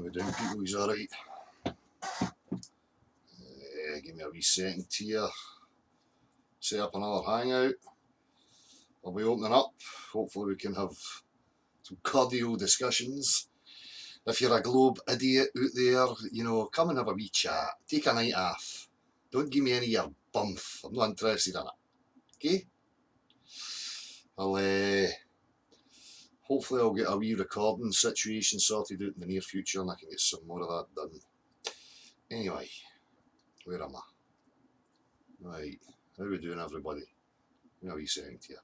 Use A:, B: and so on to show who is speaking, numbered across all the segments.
A: we're doing, people? He's alright. Give me a wee second here. Set up another hangout. I'll be opening up. Hopefully we can have some cordial discussions. If you're a globe idiot out there, you know, come and have a wee chat. Take a night off. Don't give me any of your bumf. I'm not interested in it. Okay? Hopefully I'll get a wee recording situation sorted out in the near future and I can get some more of that done. Anyway, where am I? Right, how are we doing, everybody? What are we saying to you?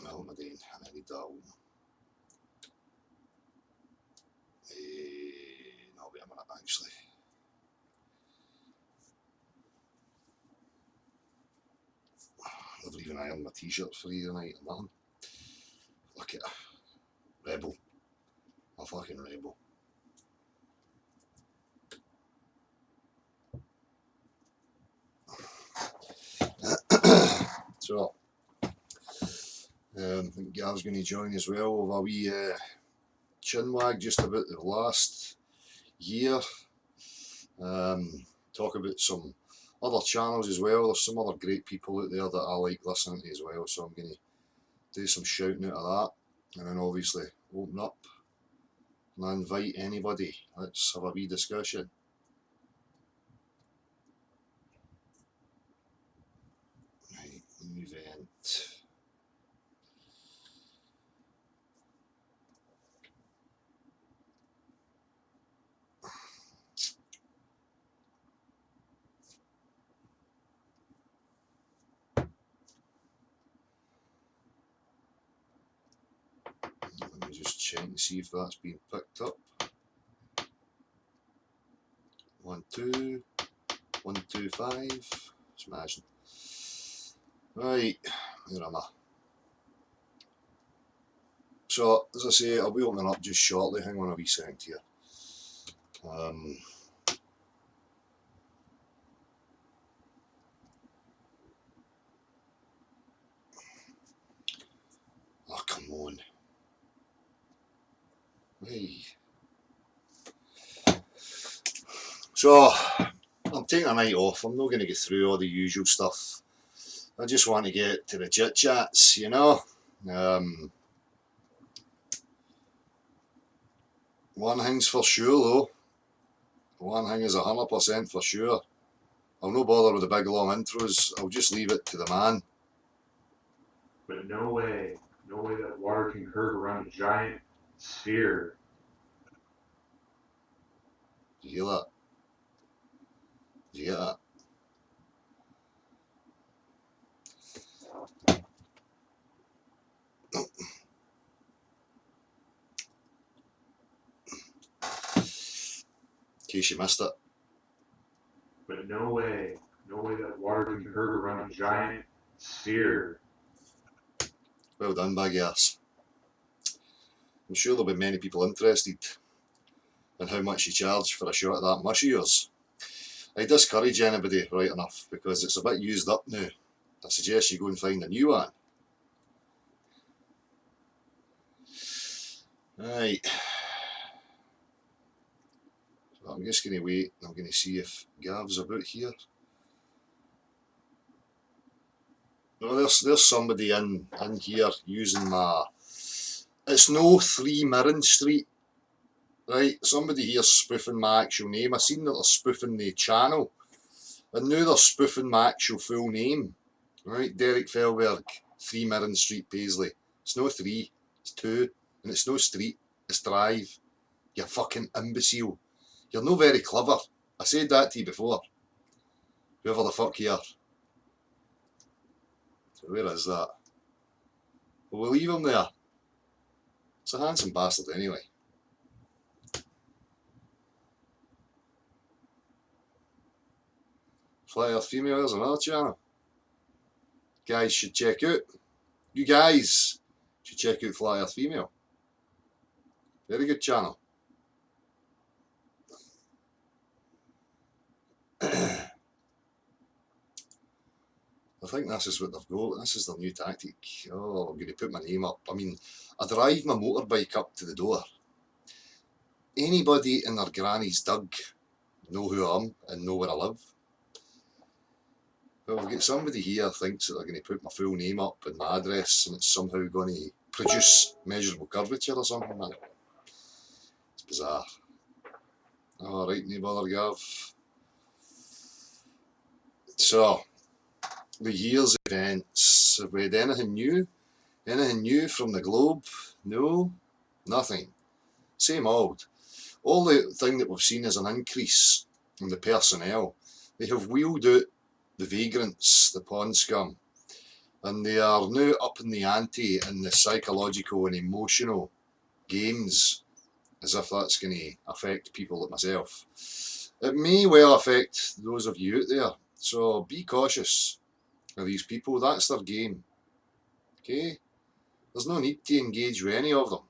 A: What am I doing? I need that one. No, wait a minute, actually. I've never even ironed my t-shirt for you tonight or nothing. Look at it. Rebel. A fucking rebel. So, I think Gav's going to join as well. We'll have a wee chinwag just about the last year. Talk about some other channels as well. There's some other great people out there that I like listening to as well, so I'm going to do some shouting out of that, and then obviously open up and invite anybody. Let's have a wee discussion. Right, event. Let me just check and see if that's been picked up. 1, 2, 1, 2, 5. Smashing. Right, where am I? So, as I say, I'll be opening up just shortly. Hang on a wee second here. Oh, come on. Hey. So, I'm taking a night off. I'm not going to get through all the usual stuff. I just want to get to the chit chats, you know. One thing's for sure though. One thing is 100% for sure. I'll no bother with the big long intros. I'll just leave it to the man.
B: But no way that water can curve around a giant sphere.
A: Do you hear that? Do you hear that? In case you missed it.
B: But no way that water can curve around a giant sphere.
A: Well done, big ass. I'm sure there'll be many people interested in how much you charge for a shot of that mush of yours. I discourage anybody, right enough, because it's a bit used up now. I suggest you go and find a new one. Right. So I'm just going to wait. I'm going to see if Gav's about here. No, there's somebody in here using my... It's no 3 Mirren Street. Right, somebody here's spoofing my actual name. I seen that they're spoofing the channel. And now they're spoofing my actual full name. Right, Derek Felberg, 3 Mirren Street, Paisley. It's no 3, it's 2. And it's no street, it's drive. You fucking imbecile. You're no very clever. I said that to you before. Whoever the fuck you are. So where is that? Well, we'll leave him there. It's a handsome bastard anyway. Fly Earth Female is another channel. Guys should check out. You guys should check out Fly Earth Female. Very good channel. I think this is what they've got. This is their new tactic. Oh, I'm going to put my name up. I mean, I drive my motorbike up to the door. Anybody in their granny's dug know who I am and know where I live. Well, we've got somebody here thinks that they're going to put my full name up and my address and it's somehow going to produce measurable curvature or something, man. It's bizarre. Alright, no bother, Gav. So, the year's events. Have we had anything new? Anything new from the globe? No, nothing. Same old. All the thing that we've seen is an increase in the personnel. They have wheeled out the vagrants, the pond scum, and they are now upping the ante in the psychological and emotional games, as if that's going to affect people like myself. It may well affect those of you out there, so be cautious of these people. That's their game. Okay? There's no need to engage with any of them.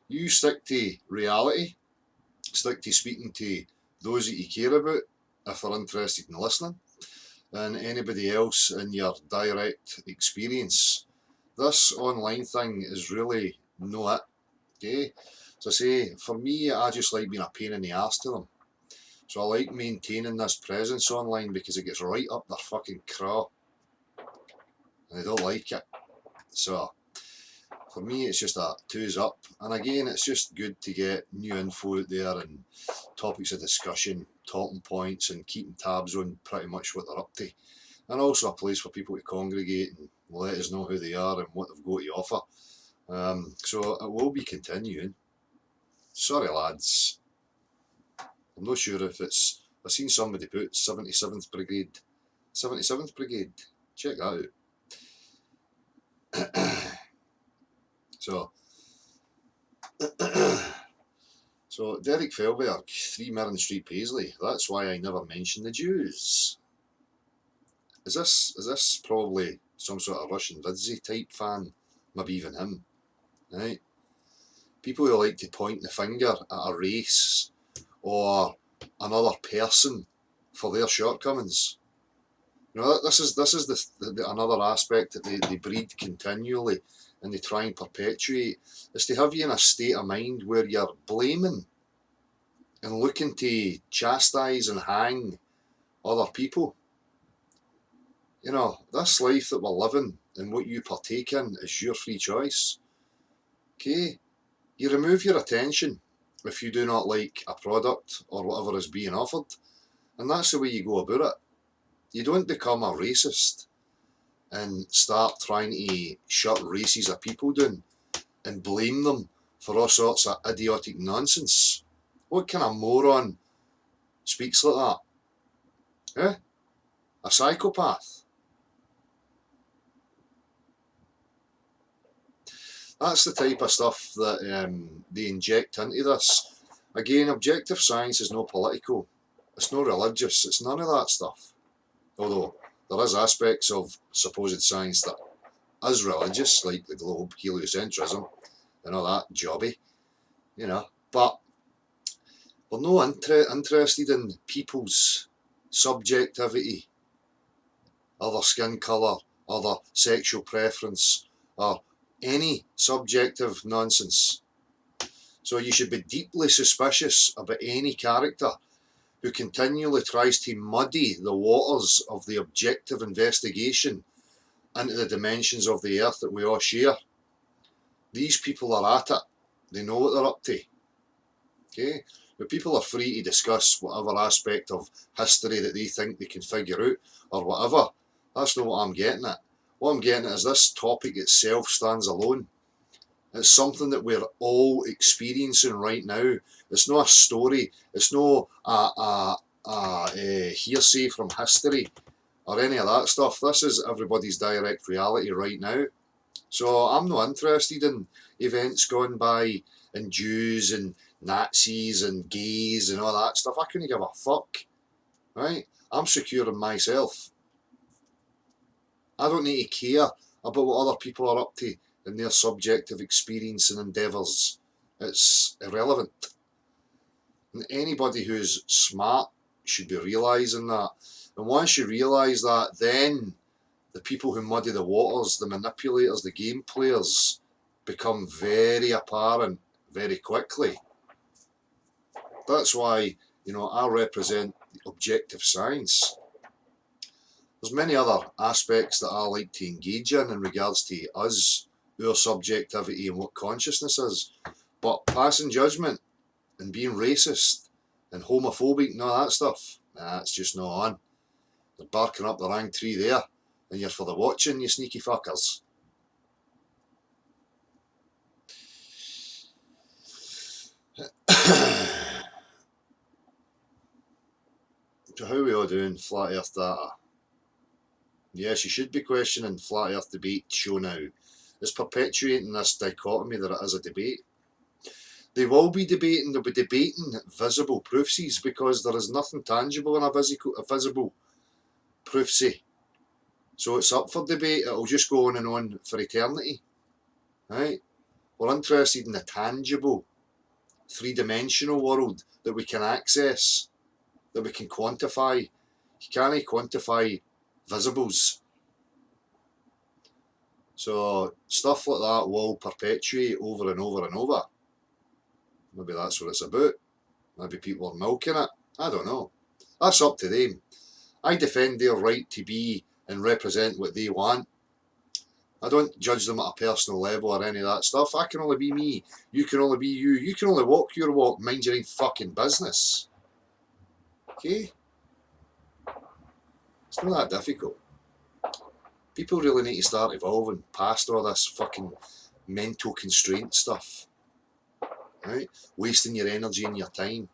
A: You stick to reality, stick to speaking to those that you care about if they're interested in listening, and anybody else in your direct experience. This online thing is really no it. Okay? So I say, for me, I just like being a pain in the arse to them. So I like maintaining this presence online because it gets right up their fucking craw. And they don't like it. So for me, it's just a twos up. And again, it's just good to get new info out there and topics of discussion, talking points, and keeping tabs on pretty much what they're up to. And also a place for people to congregate and let us know who they are and what they've got to offer. So it will be continuing. Sorry, lads. I'm not sure if it's. I've seen somebody put 77th Brigade. 77th Brigade. Check that out. So, so Derek Felberg, 3 Mirren Street, Paisley. That's why I never mention the Jews. Is this probably some sort of Russian Vidzi type fan? Maybe even him, right? People who like to point the finger at a race or another person for their shortcomings. You know, this is the another aspect that they breed continually and they try and perpetuate, is to have you in a state of mind where you're blaming and looking to chastise and hang other people. You know, this life that we're living and what you partake in is your free choice. Okay? You remove your attention if you do not like a product or whatever is being offered, and that's the way you go about it. You don't become a racist and start trying to shut races of people down and blame them for all sorts of idiotic nonsense. What kind of moron speaks like that? Eh? A psychopath. That's the type of stuff that they inject into this. Again, objective science is not political. It's not religious. It's none of that stuff. Although there is aspects of supposed science that is religious, like the globe, heliocentrism, and all that jobby, you know. But we're not interested in people's subjectivity, or their skin colour, or their sexual preference, or any subjective nonsense. So you should be deeply suspicious about any character who continually tries to muddy the waters of the objective investigation into the dimensions of the earth that we all share. These people are at it. They know what they're up to. Okay? But people are free to discuss whatever aspect of history that they think they can figure out or whatever. That's not what I'm getting at. What I'm getting at is this topic itself stands alone. It's something that we're all experiencing right now. It's not a story. It's not a hearsay from history or any of that stuff. This is everybody's direct reality right now. So I'm not interested in events gone by and Jews and Nazis and gays and all that stuff. I couldn't give a fuck, right? I'm secure in myself. I don't need to care about what other people are up to in their subjective experience and endeavours. It's irrelevant. And anybody who's smart should be realising that. And once you realise that, then the people who muddy the waters, the manipulators, the game players, become very apparent very quickly. That's why, you know, I represent objective science. There's many other aspects that I like to engage in regards to us, our subjectivity and what consciousness is. But passing judgment and being racist and homophobic and all that stuff, nah, it's just not on. They're barking up the wrong tree there, and you're for the watching, you sneaky fuckers. So how are we all doing, flat earth data? Yes, you should be questioning flat earth debate show now. It's perpetuating this dichotomy that it is a debate. They will be debating, they'll be debating visible proofsies because there is nothing tangible in a visible proofsy. So it's up for debate, it'll just go on and on for eternity. Right? We're interested in the tangible, three-dimensional world that we can access, that we can quantify. You can't quantify visibles. So stuff like that will perpetuate over and over and over. Maybe that's what it's about. Maybe people are milking it. I don't know. That's up to them. I defend their right to be and represent what they want. I don't judge them at a personal level or any of that stuff. I can only be me. You can only be you. You can only walk your walk. Mind your own fucking business. Okay? It's not that difficult. People really need to start evolving past all this fucking mental constraint stuff. Right? Wasting your energy and your time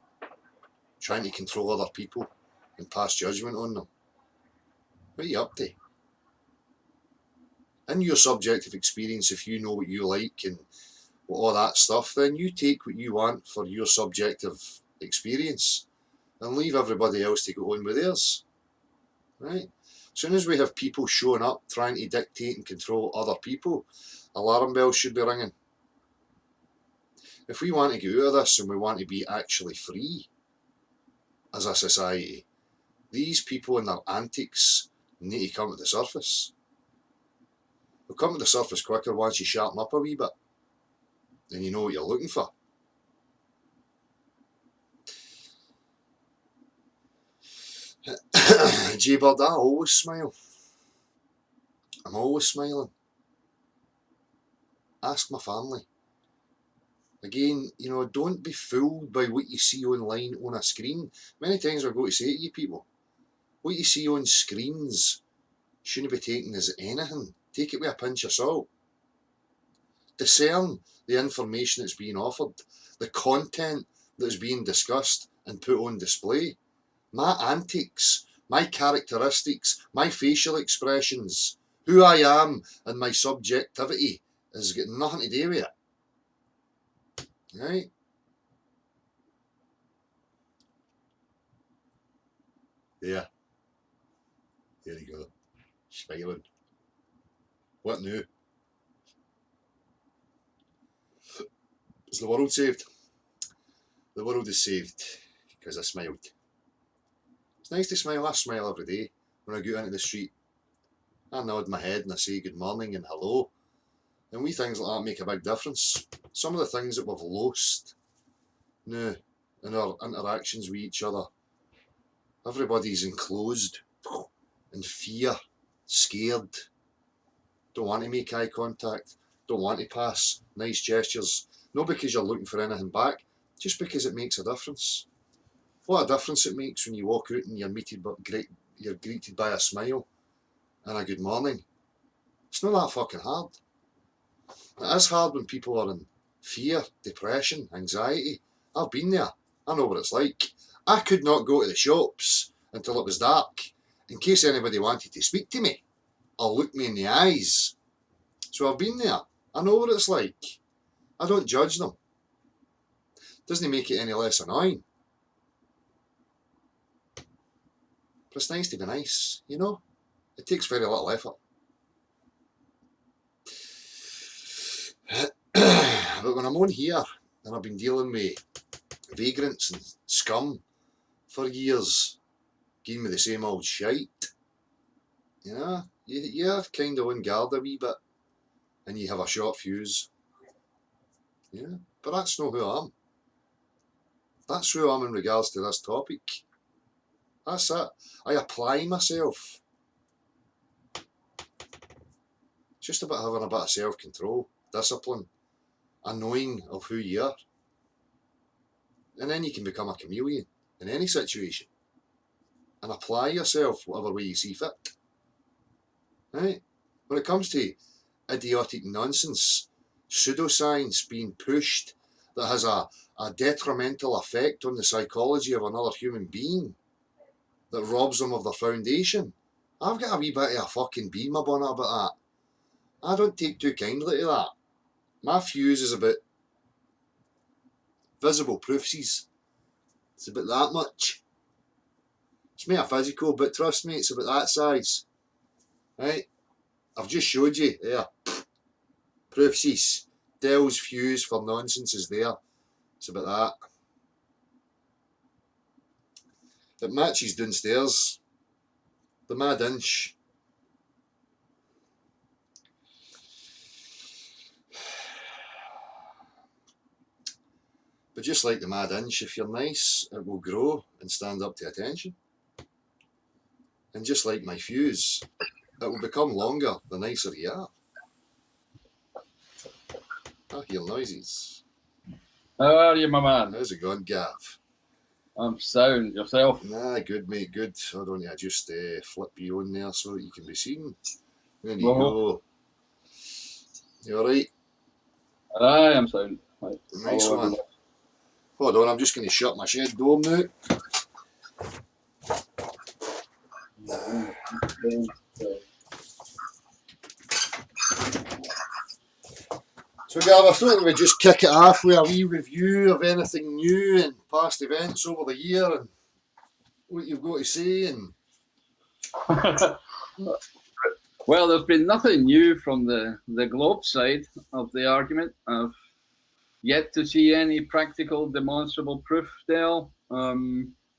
A: trying to control other people and pass judgment on them. What are you up to? In your subjective experience, if you know what you like and all that stuff, then you take what you want for your subjective experience and leave everybody else to go on with theirs. Right? As soon as we have people showing up trying to dictate and control other people, alarm bells should be ringing. If we want to get out of this and we want to be actually free as a society, these people and their antics need to come to the surface. They'll come to the surface quicker once you sharpen up a wee bit and you know what you're looking for. J-Bird, I always smile. I'm always smiling. Ask my family. Again, you know, don't be fooled by what you see online on a screen. Many times I go to say to you people, what you see on screens shouldn't be taken as anything. Take it with a pinch of salt. Discern the information that's being offered, the content that's being discussed and put on display. My antics, my characteristics, my facial expressions, who I am and my subjectivity has got nothing to do with it. Right? There. There you go. Smiling. What new? Is the world saved? The world is saved because I smiled. It's nice to smile. I smile every day when I go out into the street. I nod my head and I say good morning and hello. And wee things like that make a big difference. Some of the things that we've lost now in our interactions with each other. Everybody's enclosed in fear, scared, don't want to make eye contact, don't want to pass nice gestures. Not because you're looking for anything back, just because it makes a difference. What a difference it makes when you walk out and you're greeted by a smile and a good morning. It's not that fucking hard. It is hard when people are in fear, depression, anxiety. I've been there. I know what it's like. I could not go to the shops until it was dark in case anybody wanted to speak to me or look me in the eyes. So I've been there. I know what it's like. I don't judge them. Doesn't make it any less annoying. But it's nice to be nice, you know? It takes very little effort. But when I'm on here and I've been dealing with vagrants and scum for years, giving me the same old shite, You know, you're kind of on guard a wee bit, and you have a short fuse. Yeah, but that's not who I am. That's who I am in regards to this topic. That's it. I apply myself. It's just about having a bit of self-control, discipline, a knowing of who you are. And then you can become a chameleon in any situation and apply yourself whatever way you see fit. Right? When it comes to idiotic nonsense, pseudoscience being pushed that has a detrimental effect on the psychology of another human being, that robs them of their foundation, I've got a wee bit of a fucking bee in my bonnet about that. I don't take too kindly to that. My fuse is about visible proofsies. It's about that much. It's metaphysical, but trust me, it's about that size. Right? I've just showed you there. Proofsies. Dell's fuse for nonsense is there. It's about that. It matches downstairs. The mad inch. But just like the mad inch, if you're nice, it will grow and stand up to attention. And just like my fuse, it will become longer the nicer you are. I hear noises.
C: How are you, my man?
A: How's it going, Gav?
C: I'm sound. Yourself?
A: Nah, good, mate, good. I don't need to just flip you on there so that you can be seen. There you go. You alright?
C: Aye, I'm sound. Right.
A: Nice one. Hold on, I'm just going to shut my shed door now. So, Gav, I thought we'd just kick it off with a wee review of anything new and past events over the year and what you've got to say. And
C: well, there's been nothing new from the Globe side of the argument. I've yet to see any practical, demonstrable proof, Dale.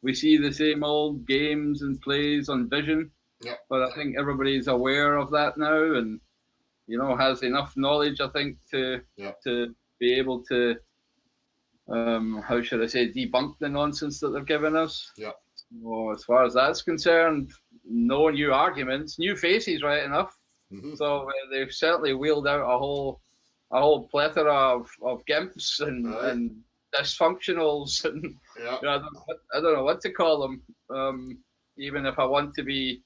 C: We see the same old games and plays on Vision, but I think everybody's aware of that now and, has enough knowledge, I think, to be able to, how should I say, debunk the nonsense that they're giving us.
A: Yeah.
C: Well, as far as that's concerned, no new arguments, new faces, right enough.
A: Mm-hmm.
C: So they've certainly wheeled out a whole plethora of gimps and dysfunctionals, and I don't know what to call them. Even if I want to be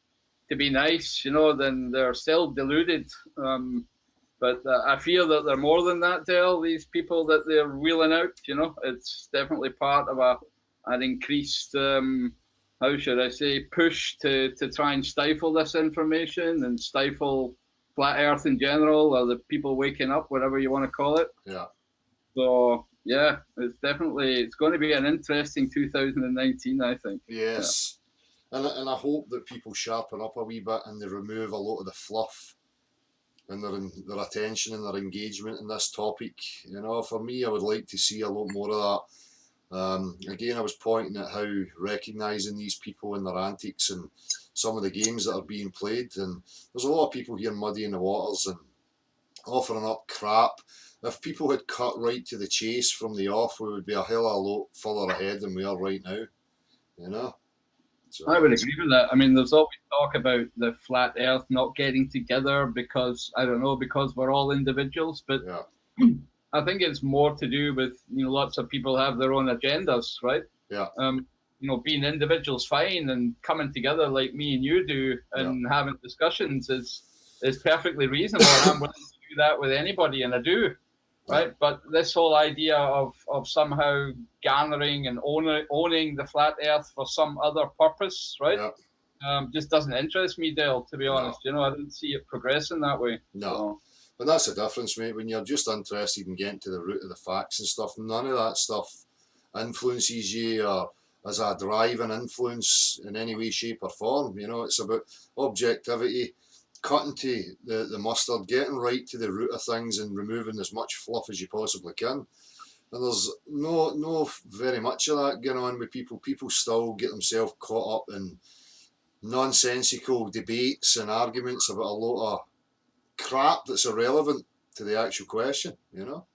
C: nice, then they're still deluded. But I feel that they're more than that, Dale. These people that they're wheeling out, it's definitely part of an increased, how should I say, push to try and stifle this information and stifle flat Earth in general, or the people waking up, whatever you want to call it.
A: Yeah.
C: So yeah, it's going to be an interesting 2019, I think.
A: Yes. Yeah. And I hope that people sharpen up a wee bit and they remove a lot of the fluff and their attention and their engagement in this topic. For me, I would like to see a lot more of that. Again, I was pointing at how recognising these people and their antics and some of the games that are being played, and there's a lot of people here muddying the waters and offering up crap. If people had cut right to the chase from the off, we would be a hell of a lot further ahead than we are right now. So,
C: I would agree with that. I mean, there's always talk about the flat Earth not getting together because we're all individuals, but I think it's more to do with lots of people have their own agendas, right?
A: Yeah.
C: Being individuals fine, and coming together like me and you do and having discussions is perfectly reasonable. And I'm willing to do that with anybody, and I do. Right, but this whole idea of somehow garnering and owning the flat Earth for some other purpose, right? Just doesn't interest me, Dale. To be honest, I don't see it progressing that way.
A: No,
C: so.
A: But that's the difference, mate. When you're just interested in getting to the root of the facts and stuff, none of that stuff influences you or as a driving influence in any way, shape, or form. It's about objectivity. Cutting to the mustard, getting right to the root of things and removing as much fluff as you possibly can. And there's no very much of that going on with people. People still get themselves caught up in nonsensical debates and arguments about a lot of crap that's irrelevant to the actual question, you know?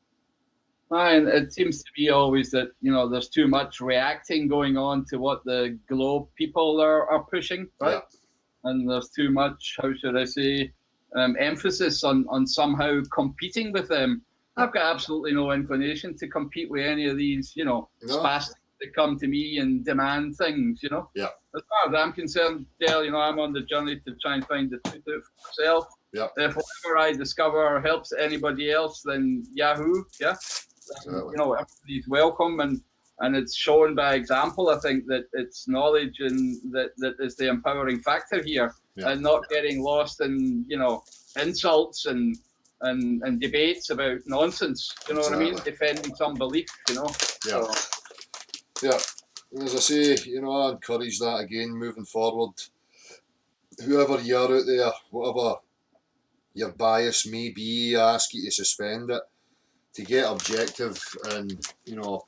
C: And it seems to be always that, there's too much reacting going on to what the globe people are pushing, right?
A: Yeah.
C: And there's too much, how should I say, emphasis on somehow competing with them. I've got absolutely no inclination to compete with any of these, spastics that come to me and demand things,
A: Yeah.
C: As far as I'm concerned, Dale, I'm on the journey to try and find the truth out for myself.
A: Yeah.
C: If whatever I discover helps anybody else, then yahoo, yeah.
A: Exactly.
C: Everybody's welcome, and it's shown by example. I think that it's knowledge and that is the empowering factor here, and not getting lost in insults and debates about nonsense. You know what I mean? Defending some belief.
A: Yeah.
C: So.
A: Yeah. As I say, I encourage that again moving forward. Whoever you're out there, whatever your bias may be, I ask you to suspend it, to get objective and,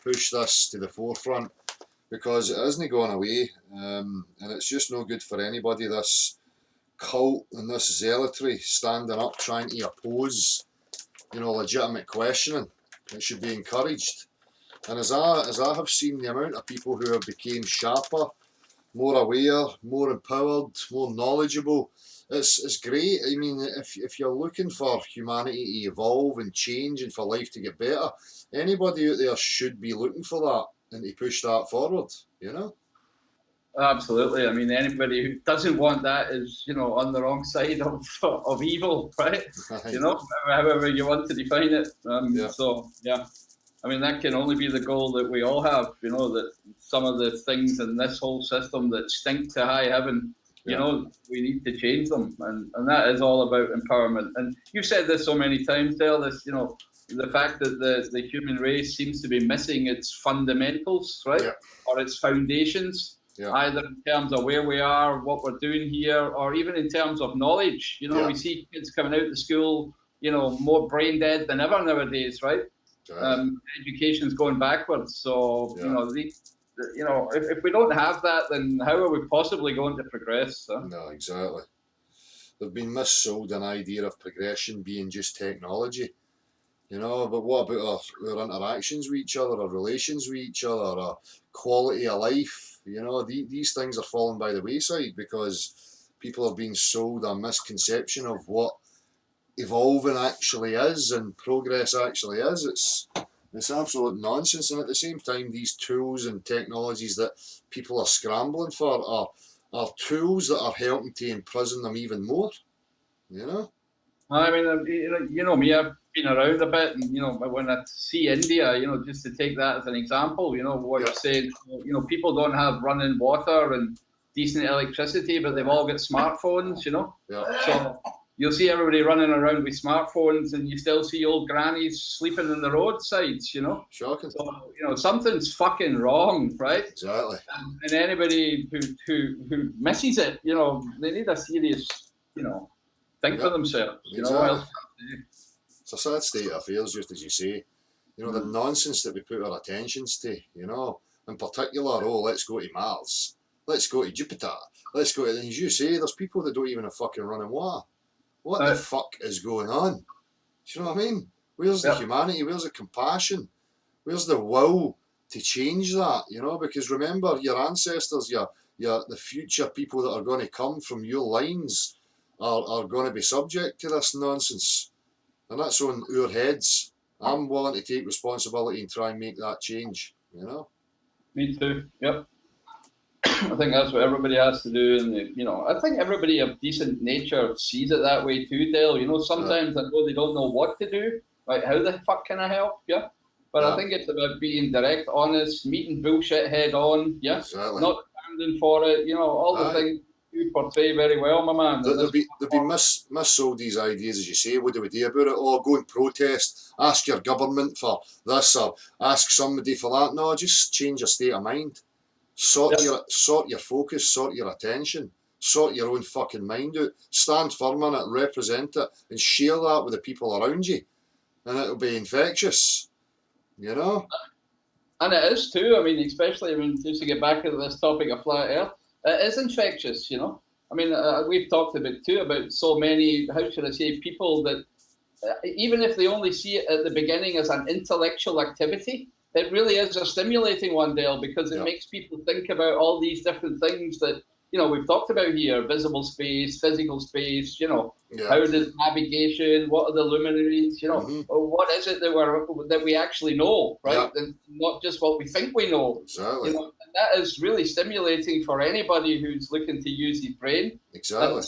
A: push this to the forefront, because it isn't going away, and it's just no good for anybody, this cult and this zealotry standing up trying to oppose, legitimate questioning. It should be encouraged. And as I have seen the amount of people who have become sharper, more aware, more empowered, more knowledgeable, it's great. I mean, if you're looking for humanity to evolve and change and for life to get better, anybody out there should be looking for that and to push that forward,
C: Absolutely. I mean, anybody who doesn't want that is, on the wrong side of evil, right? However you want to define it. So, yeah. I mean, that can only be the goal that we all have, that some of the things in this whole system that stink to high heaven, we need to change them. And that is all about empowerment. And you've said this so many times, Dale, the fact that the human race seems to be missing its fundamentals, right? Or its foundations, either in terms of where we are, what we're doing here, or even in terms of knowledge. We see kids coming out of school, more brain dead than ever nowadays, right? Education's going backwards. So, if we don't have that, then how are we possibly going to progress? So?
A: No, exactly. They've been missold an idea of progression being just technology. But what about our interactions with each other, our relations with each other, our quality of life? These things are falling by the wayside because people have been sold a misconception of what evolving actually is and progress actually is. It's absolute nonsense. And at the same time, these tools and technologies that people are scrambling for are tools that are helping to imprison them even more.
C: I mean, me, I've been around a bit, and when I see India, just to take that as an example, what you're saying, people don't have running water and decent electricity, but they've all got smartphones, So you'll see everybody running around with smartphones, and you still see old grannies sleeping in the roadsides,
A: Shocking.
C: So, something's fucking wrong, right?
A: Exactly.
C: And anybody who misses it, they need a serious, think for themselves.
A: Exactly. It's a sad state of affairs, just as you say. The nonsense that we put our attentions to, in particular, let's go to Mars, let's go to Jupiter, let's go to, as you say, there's people that don't even have fucking running water. What the fuck is going on? Do you know what I mean? Where's the humanity? Where's the compassion? Where's the will to change that? Because remember, your ancestors, the future people that are going to come from your lines are going to be subject to this nonsense. And that's on our heads. I'm willing to take responsibility and try and make that change,
C: Me too, yep. I think that's what everybody has to do. And, I think everybody of decent nature sees it that way too, Dale. Sometimes I know they don't know what to do. Like, how the fuck can I help? Yeah. But I think it's about being direct, honest, meeting bullshit head on. Yeah.
A: Exactly.
C: Not standing for it. All the things you portray very well, my man.
A: They'll be missold these ideas, as you say. What do we do about it? Oh, go and protest. Ask your government for this or ask somebody for that. No, just change your state of mind. Sort your focus, sort your attention, sort your own fucking mind out. Stand firm on it, represent it, and share that with the people around you. And it'll be infectious.
C: And it is too. I mean, especially just to get back to this topic of flat Earth, it is infectious. I mean, we've talked about too about so many, how should I say, people that even if they only see it at the beginning as an intellectual activity, it really is a stimulating one, Dale, because it makes people think about all these different things that, we've talked about here: visible space, physical space, how does navigation, what are the luminaries, what is it that we actually know, right? And not just what we think we know.
A: Exactly.
C: And that is really stimulating for anybody who's looking to use his brain.
A: Exactly.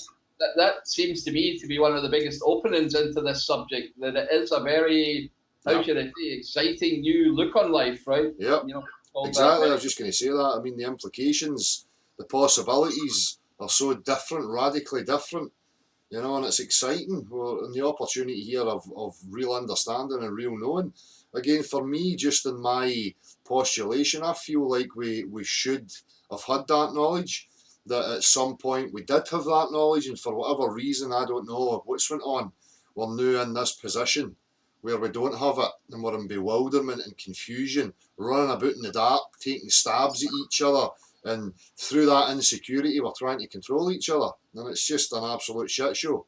C: That seems to me to be one of the biggest openings into this subject, that it is a very, how should I say, exciting new look on life, right?
A: Yeah, exactly. I was just going to say that. I mean, the implications, the possibilities are so different, radically different, and it's exciting. And the opportunity here of real understanding and real knowing. Again, for me, just in my postulation, I feel like we should have had that knowledge, that at some point we did have that knowledge, and for whatever reason, I don't know what's went on, we're now in this position where we don't have it, and we're in bewilderment and confusion, running about in the dark, taking stabs at each other, and through that insecurity, we're trying to control each other, and it's just an absolute shit show,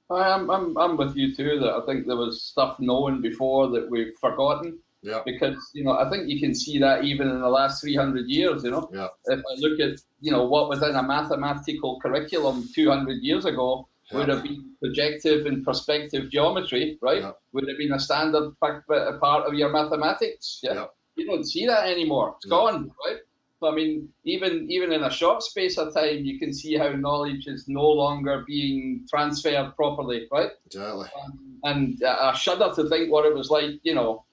C: I'm with you too, that I think there was stuff known before that we've forgotten.
A: Yeah.
C: Because, I think you can see that even in the last 300 years,
A: Yeah.
C: If I look at, what was in a mathematical curriculum 200 years ago, would have been projective and perspective geometry, right?
A: Yeah.
C: Would have been a standard part of your mathematics. Yeah. You don't see that anymore. It's gone, right? So, I mean, even in a short space of time, you can see how knowledge is no longer being transferred properly, right?
A: Exactly.
C: And I shudder to think what it was like,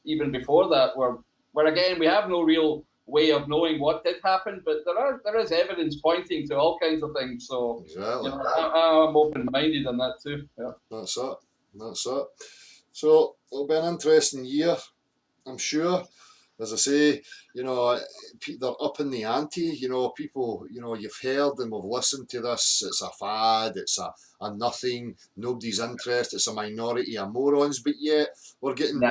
C: even before that, where again, we have no real way of knowing what did happen, but there is evidence pointing to all kinds of things. So,
A: exactly.
C: I'm open-minded on that too. Yeah.
A: That's it. So it'll be an interesting year, I'm sure. As I say, they're up in the ante. People, you've heard and we've listened to this. It's a fad. It's a nothing. Nobody's interested. It's a minority of morons. But yet we're getting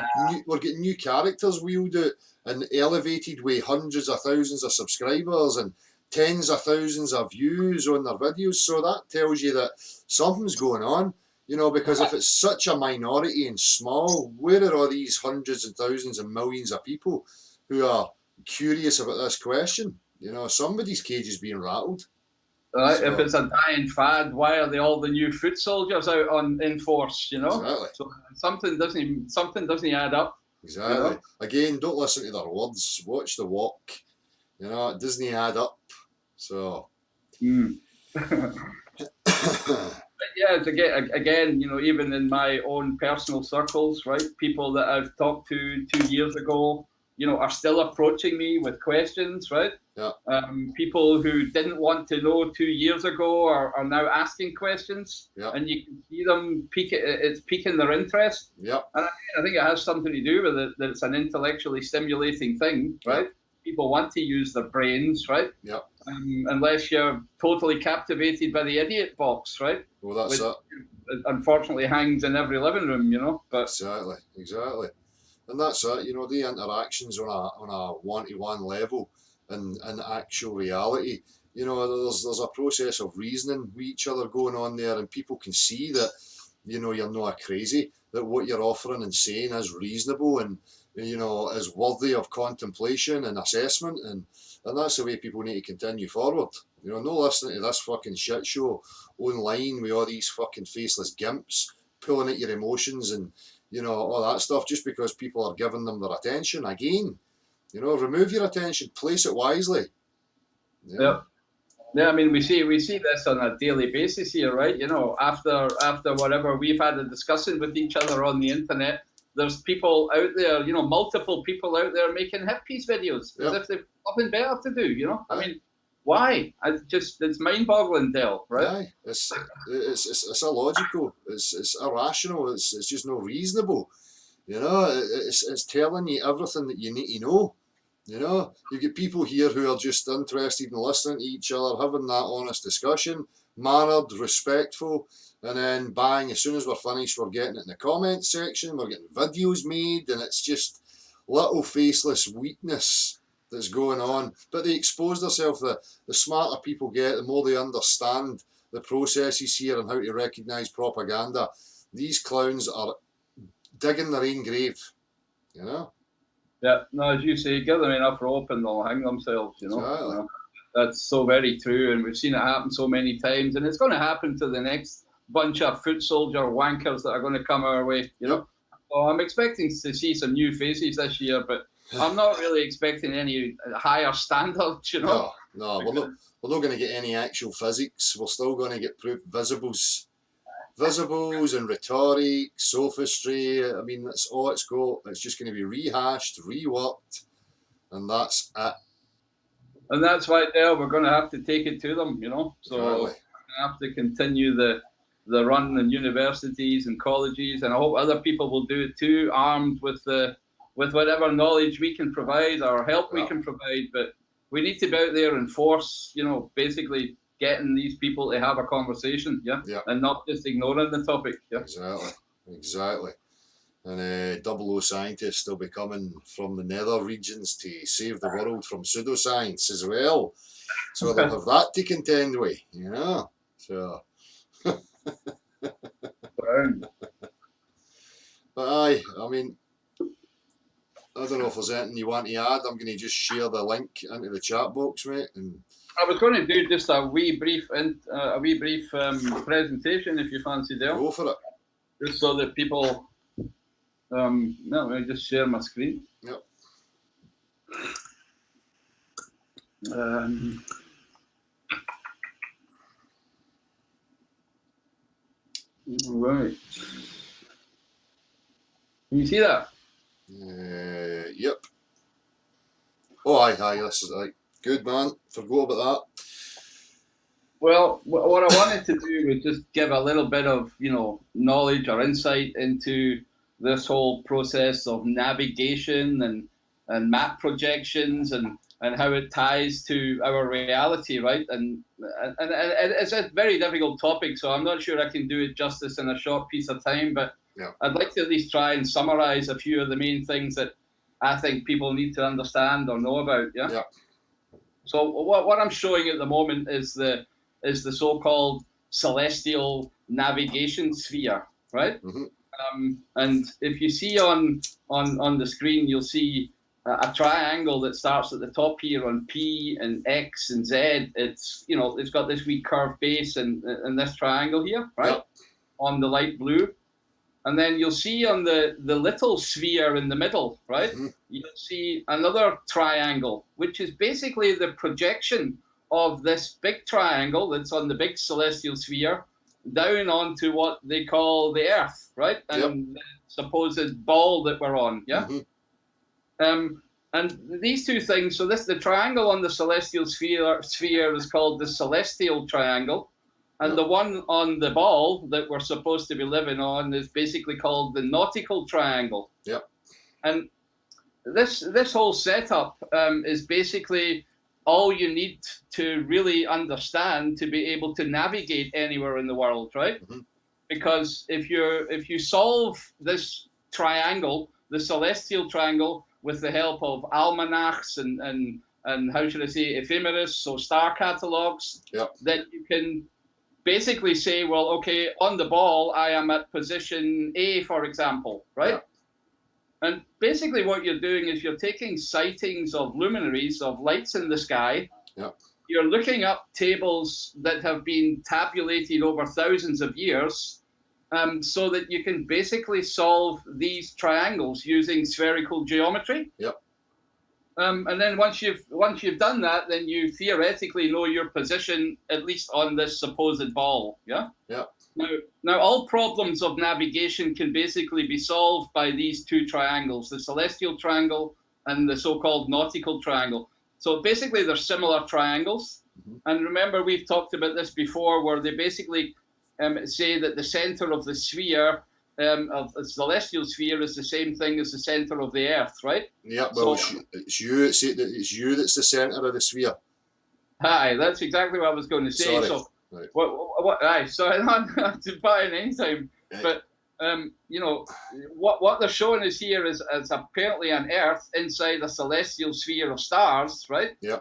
A: new characters wheeled out and elevated with hundreds of thousands of subscribers and tens of thousands of views on their videos. So that tells you that something's going on. Because if it's such a minority and small, where are all these hundreds and thousands and millions of people who are curious about this question? Somebody's cage is being rattled.
C: If it's a dying fad, why are they all the new foot soldiers out in force?
A: Exactly.
C: So something doesn't add up.
A: Exactly. Again, don't listen to their words. Watch the walk. It doesn't add up. So.
C: Yeah, again, even in my own personal circles, right? People that I've talked to 2 years ago, are still approaching me with questions, right?
A: Yeah.
C: People who didn't want to know 2 years ago are now asking questions.
A: Yeah.
C: And you can see them it's piquing their interest.
A: Yeah.
C: And I think it has something to do with it, that it's an intellectually stimulating thing, right? Yeah. People want to use their brains, right?
A: Yeah.
C: Unless you're totally captivated by the idiot box, right?
A: Well, that's it.
C: Unfortunately, hangs in every living room, But
A: exactly, and that's it. The interactions on a one-to-one level, and in actual reality, there's a process of reasoning with each other going on there, and people can see that, you're not crazy. That what you're offering and saying is reasonable and is worthy of contemplation and assessment, and that's the way people need to continue forward. No listening to this fucking shit show online with all these fucking faceless gimps pulling at your emotions and all that stuff just because people are giving them their attention. Again, remove your attention, place it wisely.
C: Yeah. I mean, we see this on a daily basis here, right? After whatever we've had a discussion with each other on the internet, there's people out there, multiple people out there making hit piece videos as if they've nothing better to do, I mean, why? It's mind-boggling, Dale, right?
A: Yeah, it's illogical. It's irrational. It's just not reasonable. It's telling you everything that you need to know. You get people here who are just interested in listening to each other, having that honest discussion, mannered, respectful, and then bang, as soon as we're finished, we're getting it in the comments section, we're getting videos made, and it's just little faceless weakness that's going on. But they expose themselves. The smarter people get, the more they understand the processes here and how to recognise propaganda. These clowns are digging their own grave, you know?
C: Yeah, no, as you say, give them enough rope and they'll hang themselves, you know?
A: Exactly.
C: You know? That's so very true, and we've seen it happen so many times, and it's going to happen to the next bunch of foot soldier wankers that are going to come our way, you know? So I'm expecting to see some new faces this year, but I'm not really expecting any higher standards, you know?
A: No, we're not going to get any actual physics. We're still going to get proof visibles and rhetoric, sophistry. I mean, that's all it's got. It's just going to be rehashed, reworked, and that's it.
C: And that's why, Dale, we're going to have to take it to them, you know? So
A: Exactly.
C: we're going to have to continue the run in universities and colleges, and I hope other people will do it too, armed with whatever knowledge we can provide or help we can provide. But we need to be out there and force, you know, basically getting these people to have a conversation, and not just ignoring the topic.
A: Exactly. And 00 scientists will be coming from the nether regions to save the world from pseudoscience as well. So they'll have that to contend with, you know. So. But aye, I mean, I don't know if there's anything you want to add. I'm going to just share the link into the chat box, mate. And
C: I was going to do just a wee brief presentation, if you fancy, Dale.
A: Go for it.
C: Just so that people. No, let me just share my screen.
A: Yep.
C: Right. Can you see that?
A: Yep. Oh, aye, this is aye. Good, man. Forgot about that.
C: Well, what I wanted to do was just give a little bit of, you know, knowledge or insight into this whole process of navigation and map projections and how it ties to our reality, right? And it's a very difficult topic, so I'm not sure I can do it justice in a short piece of time, but I'd like to at least try and summarize a few of the main things that I think people need to understand or know about, yeah? So what I'm showing at the moment is the so-called celestial navigation sphere, right? And if you see on the screen, you'll see a triangle that starts at the top here on P and X and Z. It's, you know, it's got this wee curved base and this triangle here, right? On the light blue. And then you'll see on the little sphere in the middle, right? You'll see another triangle, which is basically the projection of this big triangle that's on the big celestial sphere down onto what they call the Earth, right? And the supposed ball that we're on, and these two things, so the triangle on the celestial sphere is called the celestial triangle, and the one on the ball that we're supposed to be living on is basically called the nautical triangle. And this whole setup is basically all you need to really understand to be able to navigate anywhere in the world, right? Because if you solve this triangle, the celestial triangle, with the help of almanacs and how should I say, ephemeris, so star catalogs, then you can basically say, well, okay, on the ball, I am at position A, for example, right? And basically what you're doing is you're taking sightings of luminaries, of lights in the sky. You're looking up tables that have been tabulated over thousands of years, so that you can basically solve these triangles using spherical geometry. And then once you've done that, then you theoretically know your position, at least on this supposed ball. Now all problems of navigation can basically be solved by these two triangles, the celestial triangle and the so-called nautical triangle. So basically they're similar triangles. And remember, we've talked about this before, where they basically say that the center of the sphere, of the celestial sphere, is the same thing as the center of the Earth, right?
A: Well, so, it's you that's the center of the sphere.
C: Aye, that's exactly what I was going to say.
A: Sorry.
C: So, aye, sorry, not to buy in any time, but you know, what they're showing us here is apparently an Earth inside a celestial sphere of stars, right?
A: Yeah.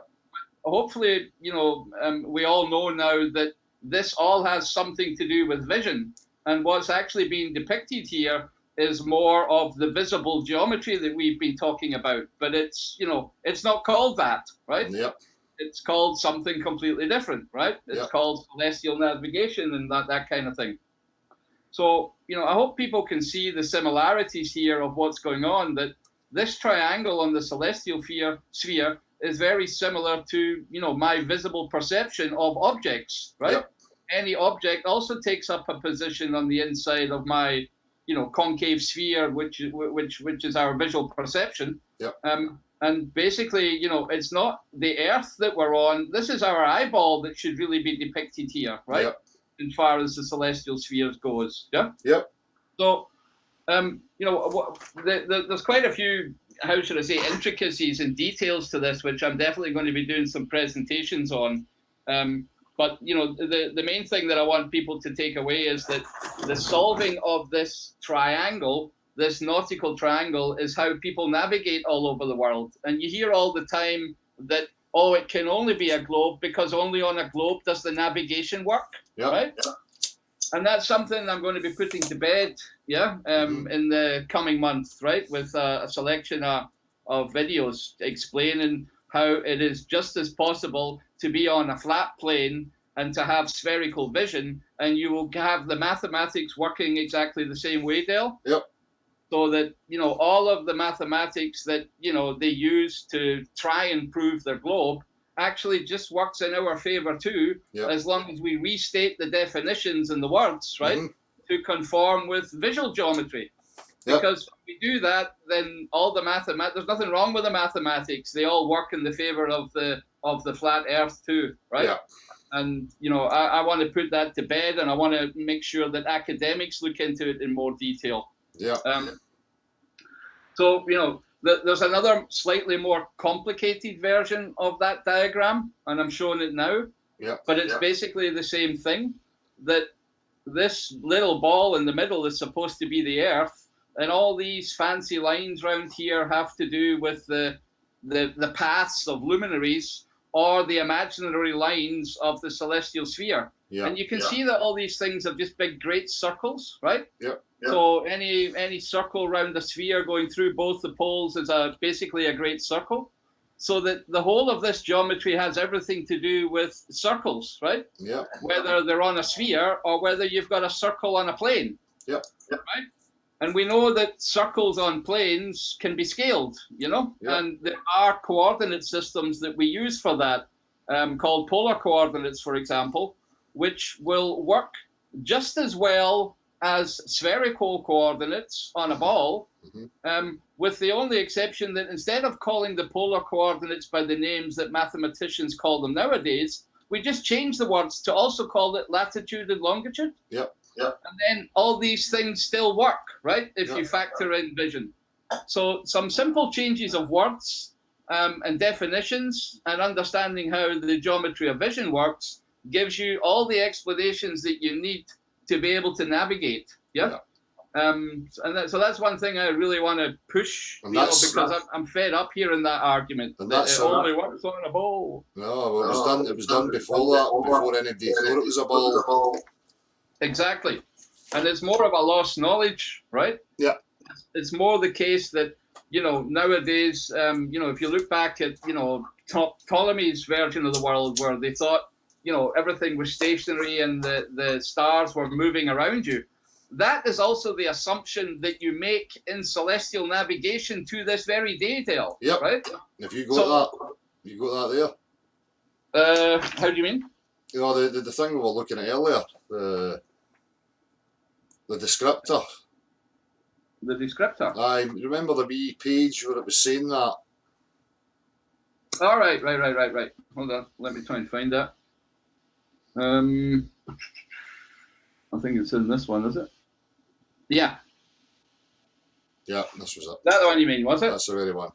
C: Hopefully, you know, we all know now that this all has something to do with vision. And what's actually being depicted here is more of the visible geometry that we've been talking about. But it's, you know, it's not called that, right?
A: Yep.
C: It's called something completely different, right? It's called celestial navigation and that kind of thing. So, you know, I hope people can see the similarities here of what's going on, that this triangle on the celestial sphere is very similar to, you know, my visible perception of objects, right?
A: Yep.
C: Any object also takes up a position on the inside of my, you know, concave sphere, which is our visual perception.
A: Yep.
C: And basically, you know, it's not the Earth that we're on. This is our eyeball that should really be depicted here, right?
A: Yep.
C: As far as the celestial spheres goes, yeah.
A: Yep.
C: So, you know, there's quite a few, how should I say, intricacies and details to this, which I'm definitely going to be doing some presentations on. But you know, the main thing that I want people to take away is that the solving of this triangle, this nautical triangle, is how people navigate all over the world. And you hear all the time that, oh, it can only be a globe because only on a globe does the navigation work, right? Yeah. And that's something I'm going to be putting to bed, in the coming month, right, with a selection of videos explaining how it is just as possible to be on a flat plane and to have spherical vision, and you will have the mathematics working exactly the same way, Dale.
A: Yep.
C: So that, you know, all of the mathematics that, you know, they use to try and prove their globe actually just works in our favor too, as long as we restate the definitions and the words, right, to conform with visual geometry. Because if we do that, then all the there's nothing wrong with the mathematics. They all work in the favor of the flat Earth too, right? Yeah. And you know, I want to put that to bed, and I want to make sure that academics look into it in more detail.
A: Yeah.
C: So you know, there's another slightly more complicated version of that diagram, and I'm showing it now.
A: Yeah.
C: But it's basically the same thing. That this little ball in the middle is supposed to be the Earth. And all these fancy lines around here have to do with the paths of luminaries or the imaginary lines of the celestial sphere. Yeah. And you can see that all these things are just big, great circles, right?
A: Yeah.
C: So any circle around the sphere going through both the poles is basically a great circle. So that the whole of this geometry has everything to do with circles, right?
A: Yeah.
C: Whether they're on a sphere or whether you've got a circle on a plane.
A: Yeah.
C: Right? And we know that circles on planes can be scaled, you know, and there are coordinate systems that we use for that, called polar coordinates, for example, which will work just as well as spherical coordinates on a ball, with the only exception that instead of calling the polar coordinates by the names that mathematicians call them nowadays, we just change the words to also call it latitude and longitude.
A: Yep.
C: And then all these things still work, right? If you factor in vision. So some simple changes of words and definitions and understanding how the geometry of vision works gives you all the explanations that you need to be able to navigate. So that's one thing I really want to push, because I'm fed up hearing that argument that it only works on a ball.
A: No, well, it was done before that, before anybody thought it was a ball.
C: Exactly. And it's more of a lost knowledge, right?
A: Yeah.
C: It's more the case that, you know, nowadays, you know, if you look back at, you know, Ptolemy's version of the world where they thought, you know, everything was stationary and the stars were moving around you, that is also the assumption that you make in celestial navigation to this very day, Dale.
A: Yep.
C: Right?
A: If you got that there.
C: How do you mean?
A: You know, the thing we were looking at earlier, the descriptor.
C: The descriptor?
A: I remember the wee page where it was saying that.
C: All right. Hold on, let me try and find that. I think it's in this one, is it? Yeah.
A: Yeah, this was it.
C: That's the one you mean, was it?
A: That's the very one.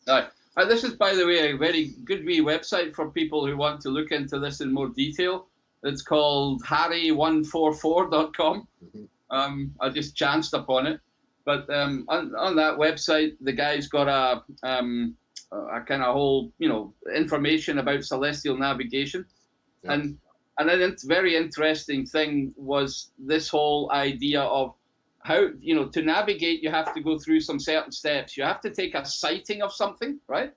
C: All right. This is, by the way, a very good wee website for people who want to look into this in more detail. It's called harry144.com. I just chanced upon it. But on that website, the guy's got a kind of whole, information about celestial navigation. Yeah. And a very interesting thing was this whole idea of how, to navigate, you have to go through some certain steps. You have to take a sighting of something, right?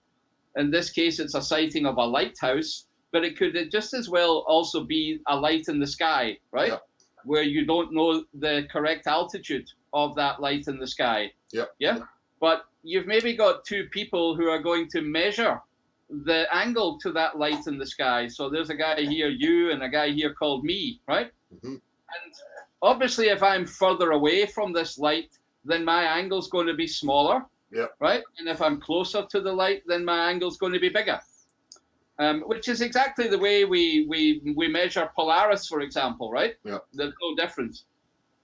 C: In this case, it's a sighting of a lighthouse, but it could just as well also be a light in the sky, right? Yeah. Where you don't know the correct altitude of that light in the sky.
A: Yeah.
C: Yeah. But you've maybe got two people who are going to measure the angle to that light in the sky. So there's a guy here, you, and a guy here called me, right?
A: Mm-hmm.
C: And obviously, if I'm further away from this light, then my angle's going to be smaller,
A: yeah,
C: right? And if I'm closer to the light, then my angle's going to be bigger. Which is exactly the way we measure Polaris, for example, right?
A: Yeah.
C: There's no difference.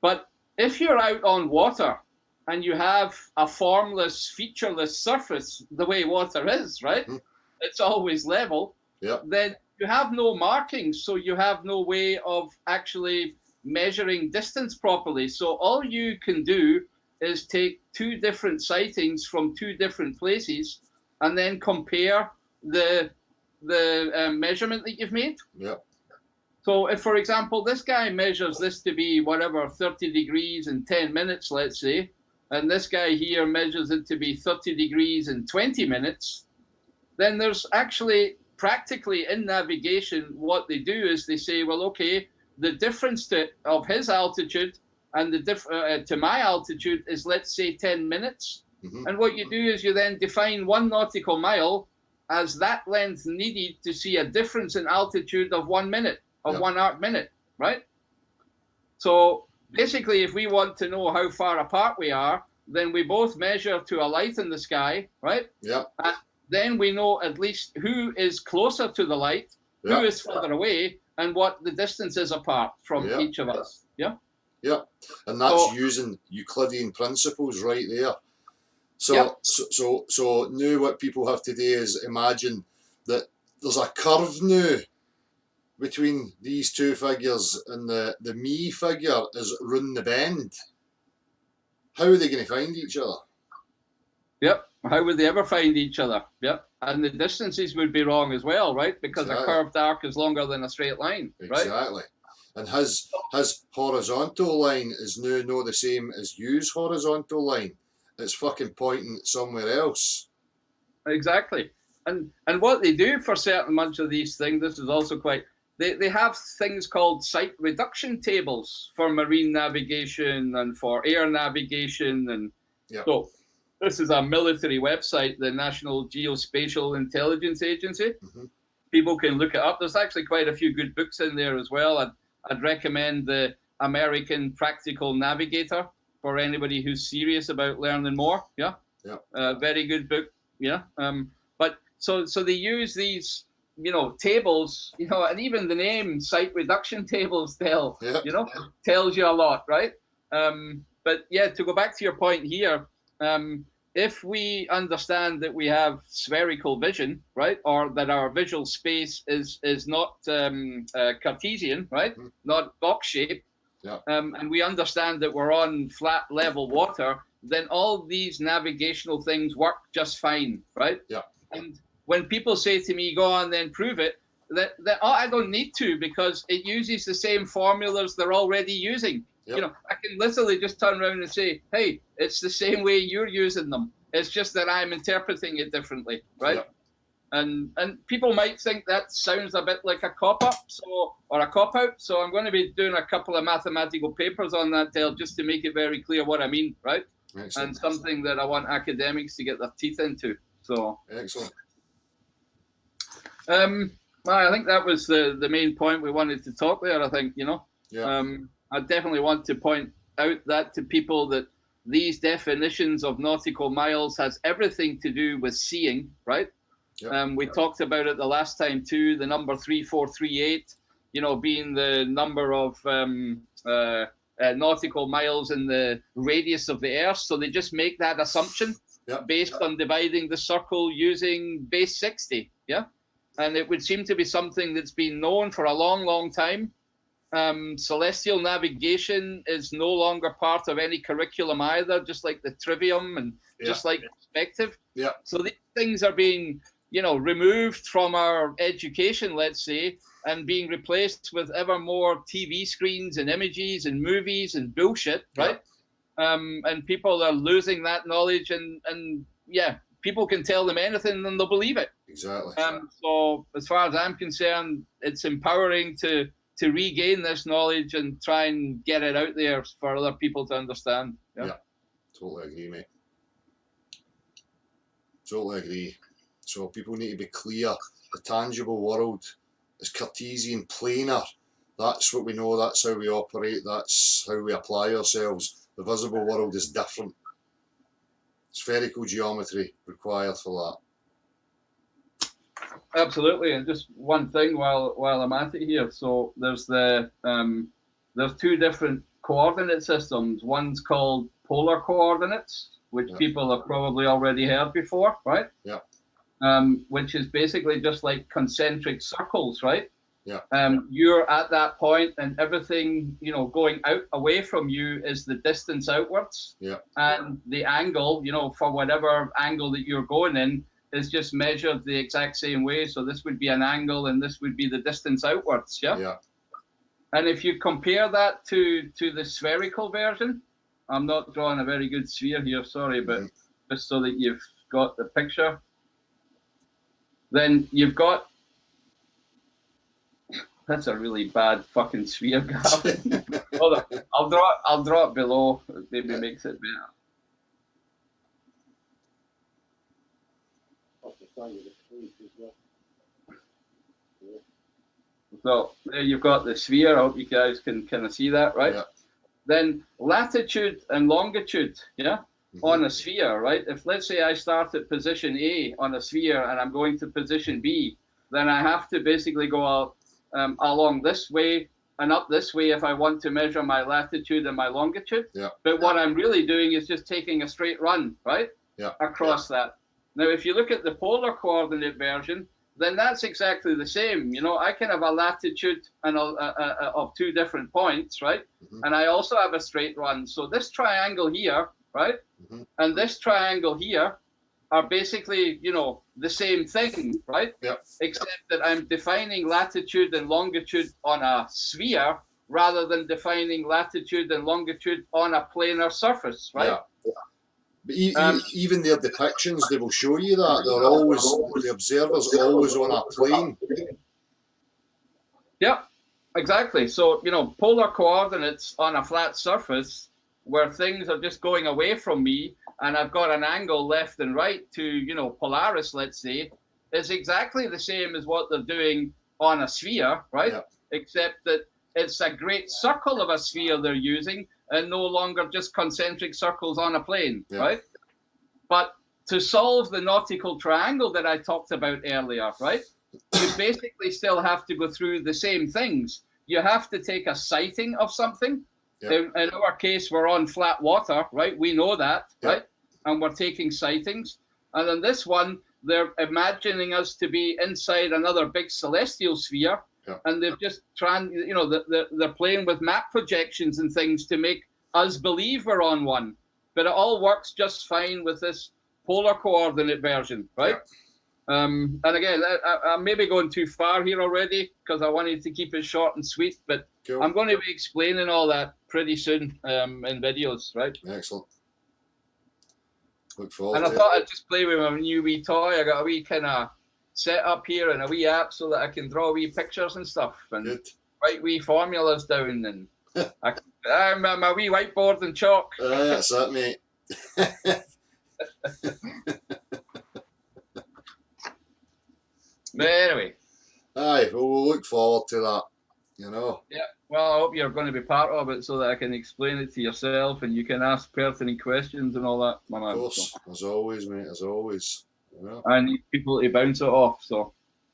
C: But if you're out on water and you have a formless, featureless surface, the way water is, right?
A: Mm-hmm.
C: It's always level.
A: Yeah.
C: Then you have no markings, so you have no way of actually measuring distance properly. So all you can do is take two different sightings from two different places and then compare the measurement that you've made.
A: Yeah.
C: So if, for example, this guy measures this to be whatever, 30 degrees in 10 minutes, let's say, and this guy here measures it to be 30 degrees in 20 minutes, then there's actually practically in navigation, what they do is they say, well, okay, the difference of his altitude and the to my altitude is, let's say, 10 minutes.
A: Mm-hmm.
C: And what you do is you then define 1 nautical mile as that length needed to see a difference in altitude of 1 minute, of
A: yeah.
C: 1 arc minute, right? So basically, if we want to know how far apart we are, then we both measure to a light in the sky, right?
A: Yeah.
C: And then we know at least who is closer to the light,
A: yeah.
C: who is further away, and what the distance is apart from
A: yeah.
C: each of us. Yeah.
A: Yeah. And that's using Euclidean principles right there. So,
C: yeah.
A: so now what people have to do is imagine that there's a curve now between these two figures, and the me figure is round the bend. How are they going to find each other?
C: Yep. How would they ever find each other? Yep. And the distances would be wrong as well, right? Because exactly. A curved arc is longer than a straight line, right?
A: Exactly. And his horizontal line is now not the same as you's horizontal line. It's fucking pointing somewhere else.
C: Exactly. And what they do for certain much of these things, this is also quite, they have things called site reduction tables for marine navigation and for air navigation. And
A: yeah.
C: So this is a military website, the National Geospatial Intelligence Agency.
A: Mm-hmm.
C: People can look it up. There's actually quite a few good books in there as well. I'd recommend the American Practical Navigator for anybody who's serious about learning more. Yeah.
A: Yeah.
C: Very good book. Yeah. But so they use these, tables, and even the name site reduction tables tells you a lot, right? But yeah, to go back to your point here, if we understand that we have spherical vision, right, or that our visual space is not Cartesian, right,
A: mm-hmm.
C: not box shaped,
A: yeah.
C: And we understand that we're on flat level water, then all these navigational things work just fine, right?
A: Yeah.
C: And when people say to me, go on, then prove it, that I don't need to, because it uses the same formulas they're already using.
A: Yep.
C: I can literally just turn around and say, hey, it's the same way you're using them. It's just that I'm interpreting it differently, right?
A: Yep.
C: And people might think that sounds a bit like a cop-up, or a cop-out. So I'm going to be doing a couple of mathematical papers on that, Dale, just to make it very clear what I mean, right?
A: Excellent.
C: And something that I want academics to get their teeth into. So
A: excellent.
C: I think that was the main point we wanted to talk there. I think
A: Yeah.
C: I definitely want to point out that to people that these definitions of nautical miles has everything to do with seeing, right?
A: Yep.
C: We talked about it the last time too, the number 3438, being the number of nautical miles in the radius of the Earth. So they just make that assumption based on dividing the circle using base 60, yeah? And it would seem to be something that's been known for a long, long time. celestial navigation is no longer part of any curriculum either, just like the trivium and just like perspective.
A: Yeah.
C: So these things are being, removed from our education, let's say, and being replaced with ever more TV screens and images and movies and bullshit, right? And people are losing that knowledge, and people can tell them anything and they'll believe it.
A: Exactly.
C: So as far as I'm concerned, it's empowering to regain this knowledge and try and get it out there for other people to understand.
A: Yeah, totally agree, mate. Totally agree. So people need to be clear. The tangible world is Cartesian, planar. That's what we know, that's how we operate, that's how we apply ourselves. The visible world is different. Spherical geometry required for that.
C: Absolutely, and just one thing while I'm at it here. So there's there's two different coordinate systems. One's called polar coordinates, which people have probably already heard before, right?
A: Yeah.
C: Which is basically just like concentric circles, right?
A: Yeah.
C: You're at that point, and everything going out away from you is the distance outwards.
A: Yeah.
C: And the angle, for whatever angle that you're going in, is just measured the exact same way. So this would be an angle, and this would be the distance outwards. Yeah.
A: Yeah.
C: And if you compare that to the spherical version, I'm not drawing a very good sphere here, sorry, but just so that you've got the picture, then you've got. That's a really bad fucking sphere, Gavin. Hold on. I'll draw it below. It maybe makes it better. So there you've got the sphere. I hope you guys can kind of see that, right?
A: Yeah.
C: Then latitude and longitude, on a sphere, right? If let's say I start at position A on a sphere and I'm going to position B, then I have to basically go out along this way and up this way if I want to measure my latitude and my longitude.
A: Yeah.
C: But what I'm really doing is just taking a straight run, right?
A: Yeah.
C: Across that. Now, if you look at the polar coordinate version, then that's exactly the same. I can have a latitude and of two different points, right? And I also have a straight run. So this triangle here, right? And this triangle here are basically, the same thing, right?
A: Yeah.
C: Except that I'm defining latitude and longitude on a sphere rather than defining latitude and longitude on a planar surface, right?
A: Yeah. But even their depictions, they will show you that they're always, the observer's always on a plane.
C: Yeah, exactly. So, polar coordinates on a flat surface where things are just going away from me and I've got an angle left and right to, Polaris, let's say, is exactly the same as what they're doing on a sphere, right?
A: Yeah.
C: Except that it's a great circle of a sphere they're using and no longer just concentric circles on a plane, right? But to solve the nautical triangle that I talked about earlier, right, you basically still have to go through the same things. You have to take a sighting of something. In our case, we're on flat water, right? We know that, right? And we're taking sightings. And in this one, they're imagining us to be inside another big celestial sphere. And they're just trying, they're playing with map projections and things to make us believe we're on one. But it all works just fine with this polar coordinate version, right? And again, I'm maybe going too far here already because I wanted to keep it short and sweet, but I'm going to be explaining all that pretty soon in videos, right?
A: Excellent. Look forward
C: and I thought I'd just play with my new wee toy. I got a wee kind of set up here and a wee app so that I can draw wee pictures and stuff and write wee formulas down and my wee whiteboard and chalk.
A: That's it, mate.
C: But anyway.
A: Aye, well, we'll look forward to that,
C: Yeah, well, I hope you're going to be part of it so that I can explain it to yourself and you can ask pertinent questions and all that, my man.
A: Of course, so. As always, mate, as always. Yeah.
C: I need people to bounce it off, so.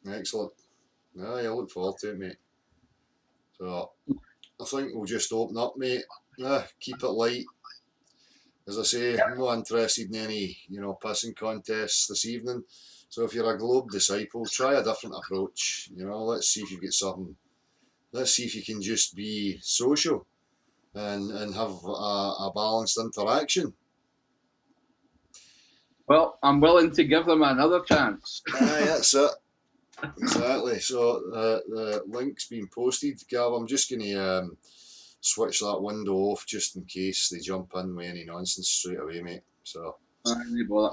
A: Excellent. Yeah, I look forward to it, mate. So, I think we'll just open up, mate. Keep it light. As I say, I'm not interested in any, pissing contests this evening. So if you're a Globe disciple, try a different approach. Let's see if you get something let's see if you can just be social and have a balanced interaction.
C: Well, I'm willing to give them another chance.
A: Aye, that's it. Exactly. So the link's been posted, Gav. I'm just going to switch that window off just in case they jump in with any nonsense straight away, mate. So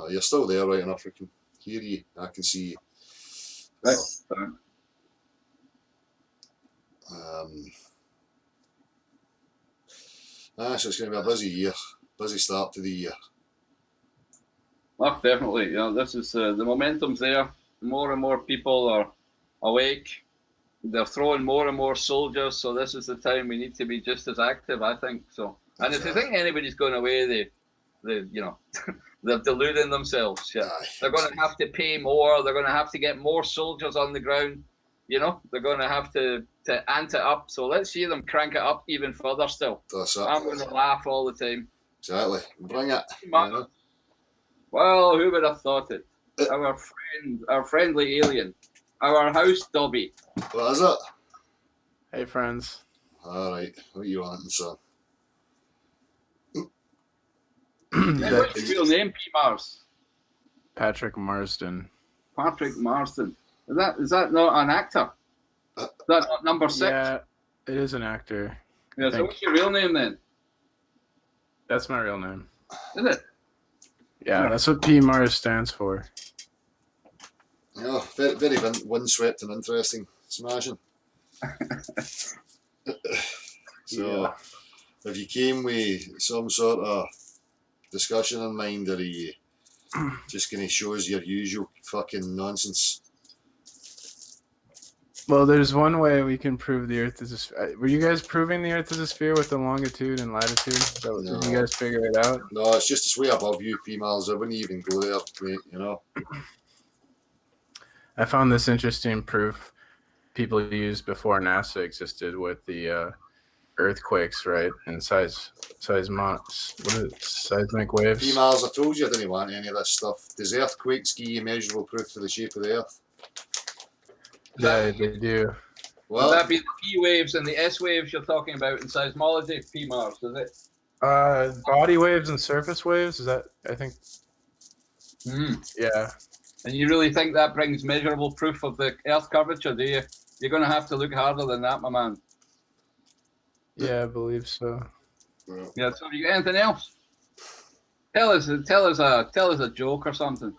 A: you're still there, right enough. I can hear you. I can see you.
C: Right.
A: So it's going to be a busy year, busy start to the year.
C: Oh, definitely. This is the momentum's there. More and more people are awake. They're throwing more and more soldiers. So this is the time we need to be just as active, I think. So, and if you think anybody's going away, they're deluding themselves. Yeah, they're going to have to pay more. They're going to have to get more soldiers on the ground. They're going to have to ante it up. So let's see them crank it up even further still.
A: That's it.
C: I'm going to laugh all the time.
A: Exactly. Bring it.
C: Well, who would have thought it? Our friendly alien, our house Dobby.
A: What is it?
D: Hey, friends.
A: All right. What are you wanting, son?
C: What's your real name, P. Mars?
D: Patrick Marsden.
C: Patrick Marsden. Is that not an actor? Is that not number 6?
D: Yeah, it is an actor.
C: Yeah. So what's your real name then?
D: That's my real name.
C: Is it?
D: Yeah, that's what P. Mars stands for.
A: Yeah, very, very windswept and interesting. Smashing. So, if you came with some sort of discussion in mind, or are you just going to show us your usual fucking nonsense?
D: Well, there's one way we can prove the Earth is a sphere. Were you guys proving the Earth is a sphere with the longitude and latitude? So
A: No.
D: Did you guys figure it out?
A: No, it's just it's way above you, P. Miles. I wouldn't even go there, mate,
D: I found this interesting proof people used before NASA existed with the earthquakes, right? And seismic waves.
A: P. Miles, I told you I didn't want any of this stuff. Does earthquakes give you measurable proof of the shape of the Earth?
D: Yeah, they do.
C: Well, would that be the P waves and the S waves you're talking about in seismology, P. Mars, does it?
D: Body waves and surface waves, is that, I think? Yeah.
C: And you really think that brings measurable proof of the Earth curvature, do you? You're going to have to look harder than that, my man.
D: Yeah, I believe so.
C: Yeah, so you got anything else? Tell us a joke or something.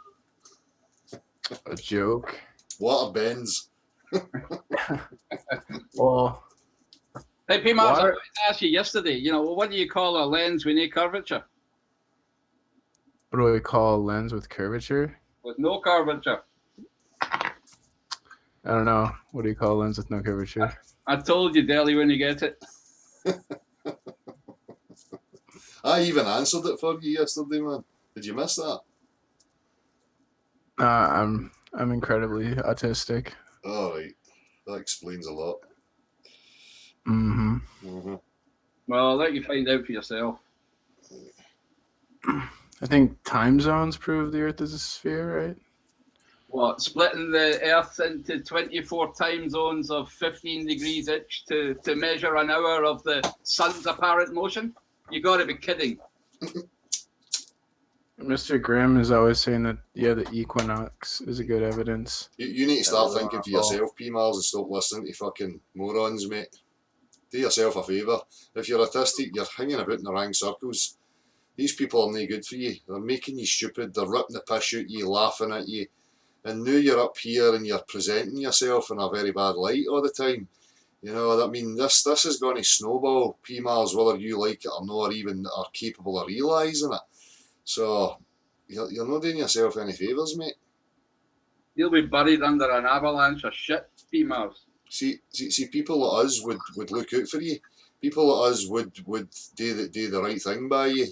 D: A joke?
A: What a Benz.
D: Well,
C: hey, P. Mars, I asked you yesterday, what do you call a lens with no curvature?
D: What do we call a lens with curvature?
C: With no curvature.
D: I don't know. What do you call a lens with no curvature?
C: I told you, Deli, when you get it.
A: I even answered it for you yesterday, man. Did you miss that?
D: I'm incredibly autistic.
A: All right, that explains a lot.
D: Mm-hmm.
C: Well, I'll let you find out for yourself.
D: I think time zones prove the Earth is a sphere, right?
C: What, splitting the Earth into 24 time zones of 15 degrees each to measure an hour of the sun's apparent motion? You got to be kidding.
D: Mr. Grimm is always saying that, the equinox is a good evidence.
A: You need to start thinking for yourself, P. Miles, and stop listening to fucking morons, mate. Do yourself a favour. If you're autistic, you're hanging about in the wrong circles. These people are no good for you. They're making you stupid. They're ripping the piss out you, laughing at you. And now you're up here and you're presenting yourself in a very bad light all the time. This is going to snowball, P. Miles, whether you like it or not, or even are capable of realising it. So, you're not doing yourself any favours, mate.
C: You'll be buried under an avalanche of shit, P. Mars.
A: See, people like us would look out for you. People like us would do the right thing by you,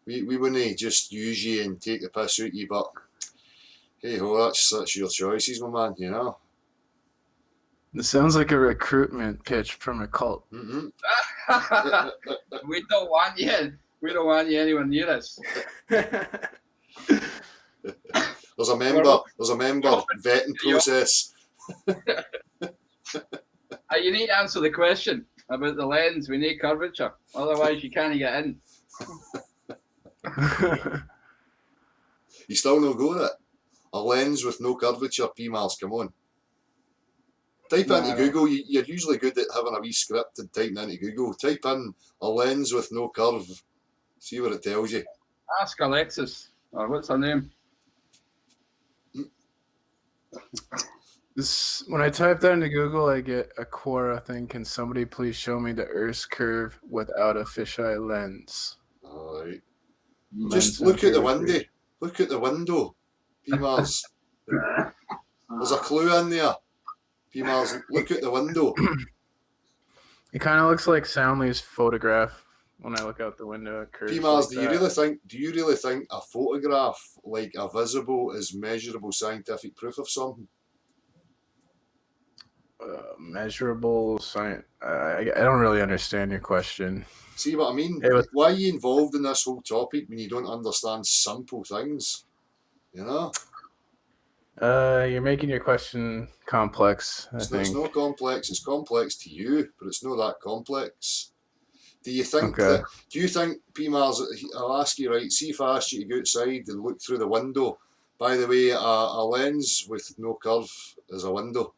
A: We wouldn't just use you and take the piss out you, but hey ho, that's your choices, my man,
D: This sounds like a recruitment pitch from a cult.
A: Mm-hmm.
C: We don't want you. We don't want you anywhere near us.
A: There's a member vetting process.
C: You need to answer the question about the lens. We need curvature, otherwise you can't get in.
A: You still no go with it? A lens with no curvature, PMARS, come on. Type into Google, you're usually good at having a wee script and typing into Google. Type in a lens with no curve. See what it tells you.
C: Ask Alexis, or what's her name?
D: When I type that into Google, I get a Quora thing. Can somebody please show me the Earth's curve without a fisheye lens?
A: All right. Just look at the window. Look at the window, PMARS. There's a clue in there. PMARS, look at the window.
D: It kind of looks like Soundly's photograph when I look out the window.
A: PMARS,
D: like
A: do you really think a photograph like a visible is measurable scientific proof of something?
D: Measurable science. I don't really understand your question.
A: See what I mean? Why are you involved in this whole topic when you don't understand simple things? You know?
D: You're making your question complex.
A: It's not complex. It's complex to you, but it's not that complex. Do you think that? Do you think, PMARS? I'll ask you, right? See if I asked you to go outside and look through the window. By the way, a lens with no curve is a window.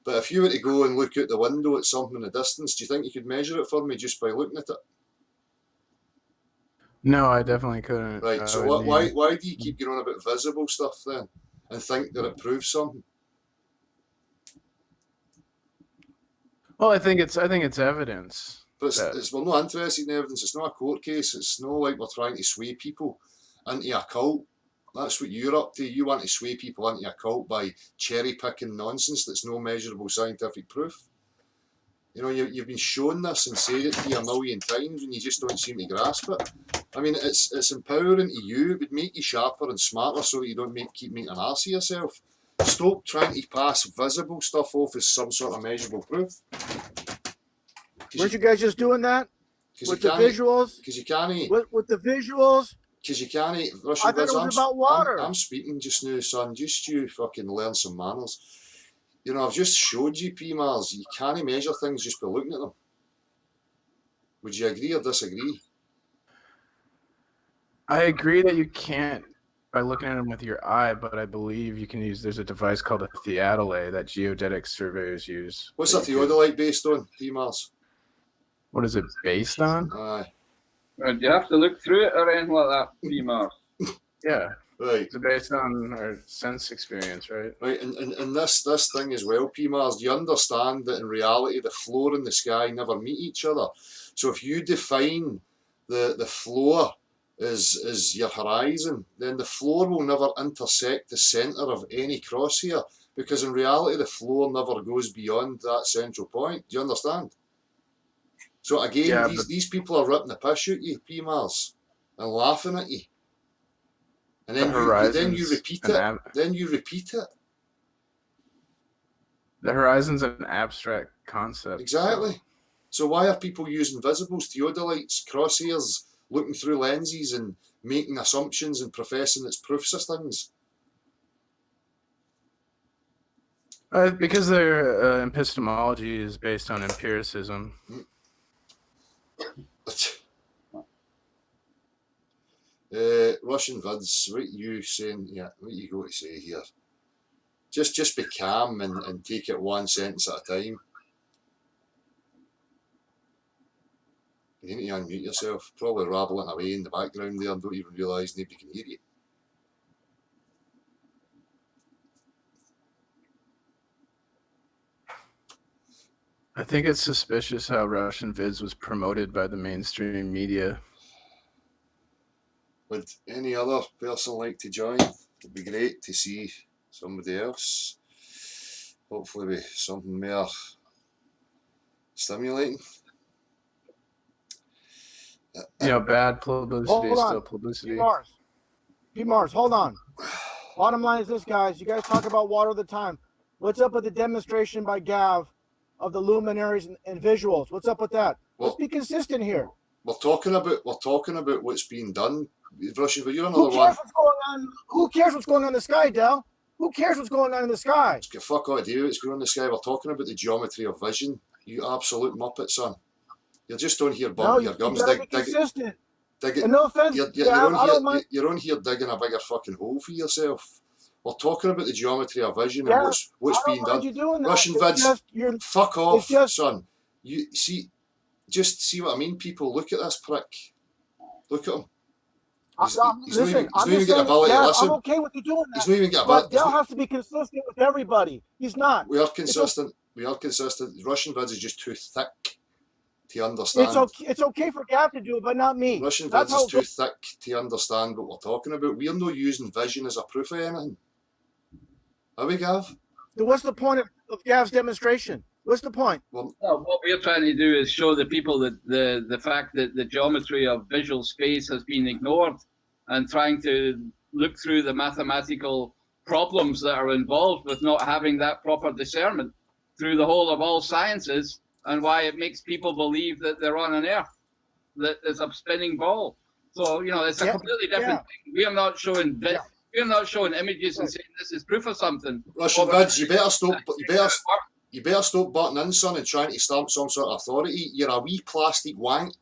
A: But if you were to go and look out the window at something in the distance, do you think you could measure it for me just by looking at it?
D: No, I definitely couldn't.
A: Right. So why do you keep going on about visible stuff then, and think that it proves something?
D: Well, I think it's evidence.
A: But we're not interested in evidence. It's not a court case. It's not like we're trying to sway people into a cult. That's what you're up to. You want to sway people into a cult by cherry picking nonsense that's no measurable scientific proof. You know, you've been shown this and said it to you a million times, and you just don't seem to grasp it. I mean, it's empowering to you. It would make you sharper and smarter so that you don't keep making an arse of yourself. Stop trying to pass visible stuff off as some sort of measurable proof.
E: Weren't you guys just doing that? With the visuals?
A: Because you can't.
E: With the visuals?
A: Because you can't.
E: I thought it was about water.
A: I'm speaking just now, son. Just you fucking learn some manners. You know, I've just showed you, PMARS. You can't measure things just by looking at them. Would you agree or disagree?
D: I agree that you can't by looking at them with your eye, but I believe you can use. There's a device called a theodolite that geodetic surveyors use.
A: What's a theodolite based on, PMARS?
D: What is it based on?
A: Aye.
C: And you have to look through it or anything like that, PMARS.
D: Yeah.
A: Right.
D: It's based on our sense experience, right?
A: Right, and this thing as well, PMARS, do you understand that in reality the floor and the sky never meet each other? So if you define the floor as your horizon, then the floor will never intersect the centre of any crosshair, because in reality the floor never goes beyond that central point. Do you understand? So again, these people are ripping the piss out you, PMARS, and laughing at you. And then you repeat it. Then you repeat it.
D: The horizon's an abstract concept.
A: Exactly. So why are people using visibles, theodolites, crosshairs, looking through lenses and making assumptions and professing it's proofs of things?
D: Because their epistemology is based on empiricism.
A: Russian vids, what you saying? Yeah, what you got to say here? Just be calm and take it one sentence at a time. You need to unmute yourself. Probably rattling away in the background there and don't even realise nobody can hear you.
D: I think it's suspicious how Russian vids was promoted by the mainstream media.
A: Would any other person like to join? It'd be great to see somebody else. Hopefully with something more stimulating.
D: Bad publicity is still publicity.
E: PMARS, hold on. Bottom line is this, guys. You guys talk about water all the time. What's up with the demonstration by Gav of the luminaries and visuals? What's up with that? Let's be consistent here.
A: We're talking about what's being done. Russian, but you're another one.
E: Who cares what's going on in the sky, Del? Who cares what's going on in the sky?
A: It's got fuck all to do with what's going on in the sky. We're talking about the geometry of vision. You absolute muppet, son. You're just on here bumping your gums.
E: Consistent.
A: Dig
E: and no offense,
A: you're on here digging a bigger fucking hole for yourself. We're talking about the geometry of vision and what's being done.
E: You doing that.
A: Russian vids, fuck off, son. You see, just see what I mean. People, look at this prick. Look at him. He's not even got ability to listen.
E: I'm okay with you doing that.
A: He's not even got
E: ability. Dell has to be consistent with everybody. He's not.
A: We are consistent. We are consistent. Russian vids is just too thick to understand.
E: It's okay for Gav to do it, but not me.
A: Russian vids is too thick to understand what we're talking about. We're not using vision as a proof of anything. Are we, Gav?
E: Then what's the point of Gav's demonstration? What's the point?
C: Well, what we're trying to do is show the people that the fact that the geometry of visual space has been ignored, and trying to look through the mathematical problems that are involved with not having that proper discernment through the whole of all sciences, and why it makes people believe that they're on an Earth that is a spinning ball. So, it's a completely different thing. We are not showing we're not showing images and saying this is proof of something.
A: Russian vids, you better stop. You better stop butting in, son, and trying to stamp some sort of authority. You're a wee plastic wank,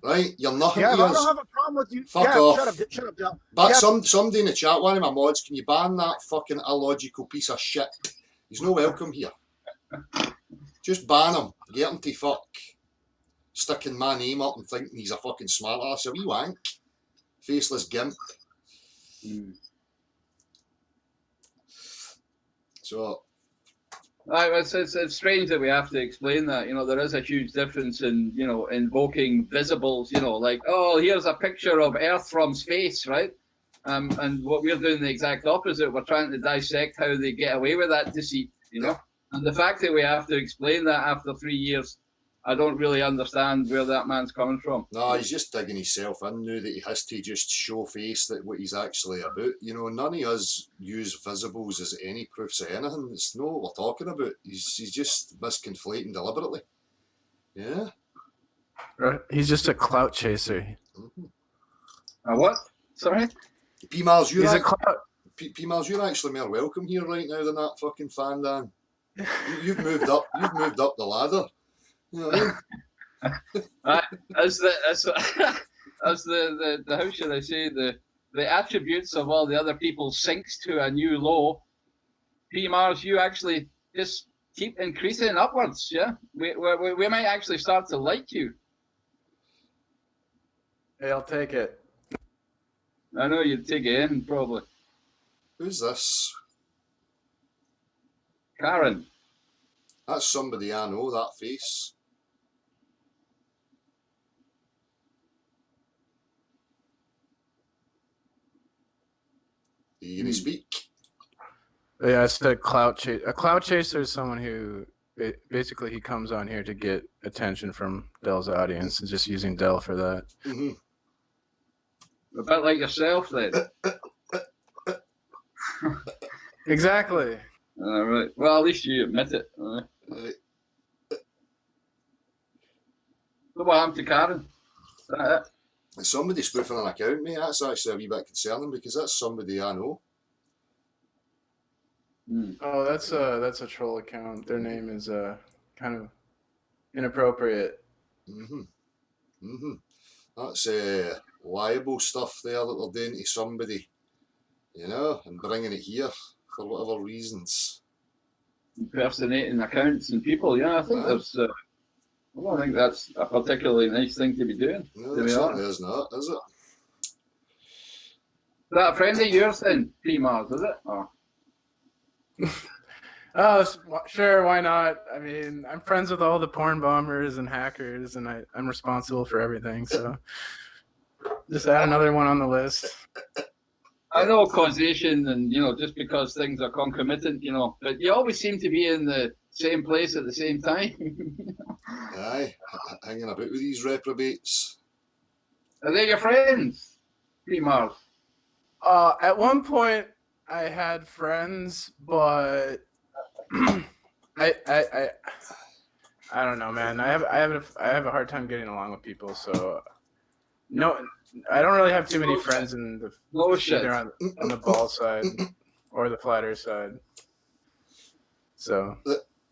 A: right? You're nothing to us.
E: I don't have a problem with you.
A: Fuck off.
E: Shut up, Del.
A: But somebody in the chat, one of my mods, can you ban that fucking illogical piece of shit? He's no welcome here. Just ban him. Get him to fuck. Sticking my name up and thinking he's a fucking smart ass. A wee wank. Faceless gimp. So...
C: It's strange that we have to explain that. There is a huge difference in, invoking visibles, like, oh, here's a picture of Earth from space, right? And what we're doing the exact opposite. We're trying to dissect how they get away with that deceit, And the fact that we have to explain that after 3 years, I don't really understand where that man's coming from.
A: No, he's just digging himself in now that he has to just show face that what he's actually about. None of us use visibles as any proofs of anything. It's not what we're talking about. He's just misconflating deliberately. Yeah.
D: Right. He's just a clout chaser.
C: A what? Sorry?
A: P-Mars, you're actually more welcome here right now than that fucking fan, Dan. You've moved up. You've moved up the ladder. You know what I mean?
C: As the how should I say, the attributes of all the other people sinks to a new low. P-Mars, you actually just keep increasing upwards. Yeah, we might actually start to like you.
D: Hey, I'll take it.
C: I know you'd take it in probably.
A: Who's this?
C: Karen.
A: That's somebody I know. That face. Are you going to speak?
D: Yeah, I said clout chaser. A clout chaser is someone who basically he comes on here to get attention from Dell's audience and just using Dell for that.
A: Mm-hmm.
C: A bit like yourself, then.
D: Exactly.
C: All right. Well, at least you admit it.
A: Right.
C: What happened to Karen? Is that it?
A: Somebody spoofing an account, mate. That's actually a wee bit concerning because that's somebody I know.
D: Oh, that's a troll account. Their name is kind of inappropriate.
A: That's liable stuff there that they're doing to somebody, and bringing it here for whatever reasons.
C: Impersonating accounts and people. Yeah, I think there's. I don't think that's a particularly nice thing to be doing.
A: No, it certainly is not, is it?
C: Is that a friend of yours then, P-Mars, is it? Oh.
D: Oh, sure, why not? I mean, I'm friends with all the porn bombers and hackers, and I'm responsible for everything, so just add another one on the list.
C: I know causation and, just because things are concomitant, but you always seem to be in the same place at the same time.
A: Aye, hanging about with these reprobates.
C: Are they your friends, P-Mars?
D: At one point, I had friends, but I don't know, man. I have a hard time getting along with people, so no, I don't really have too many friends in the
C: shit
D: on the ball side. or the flat earth side. So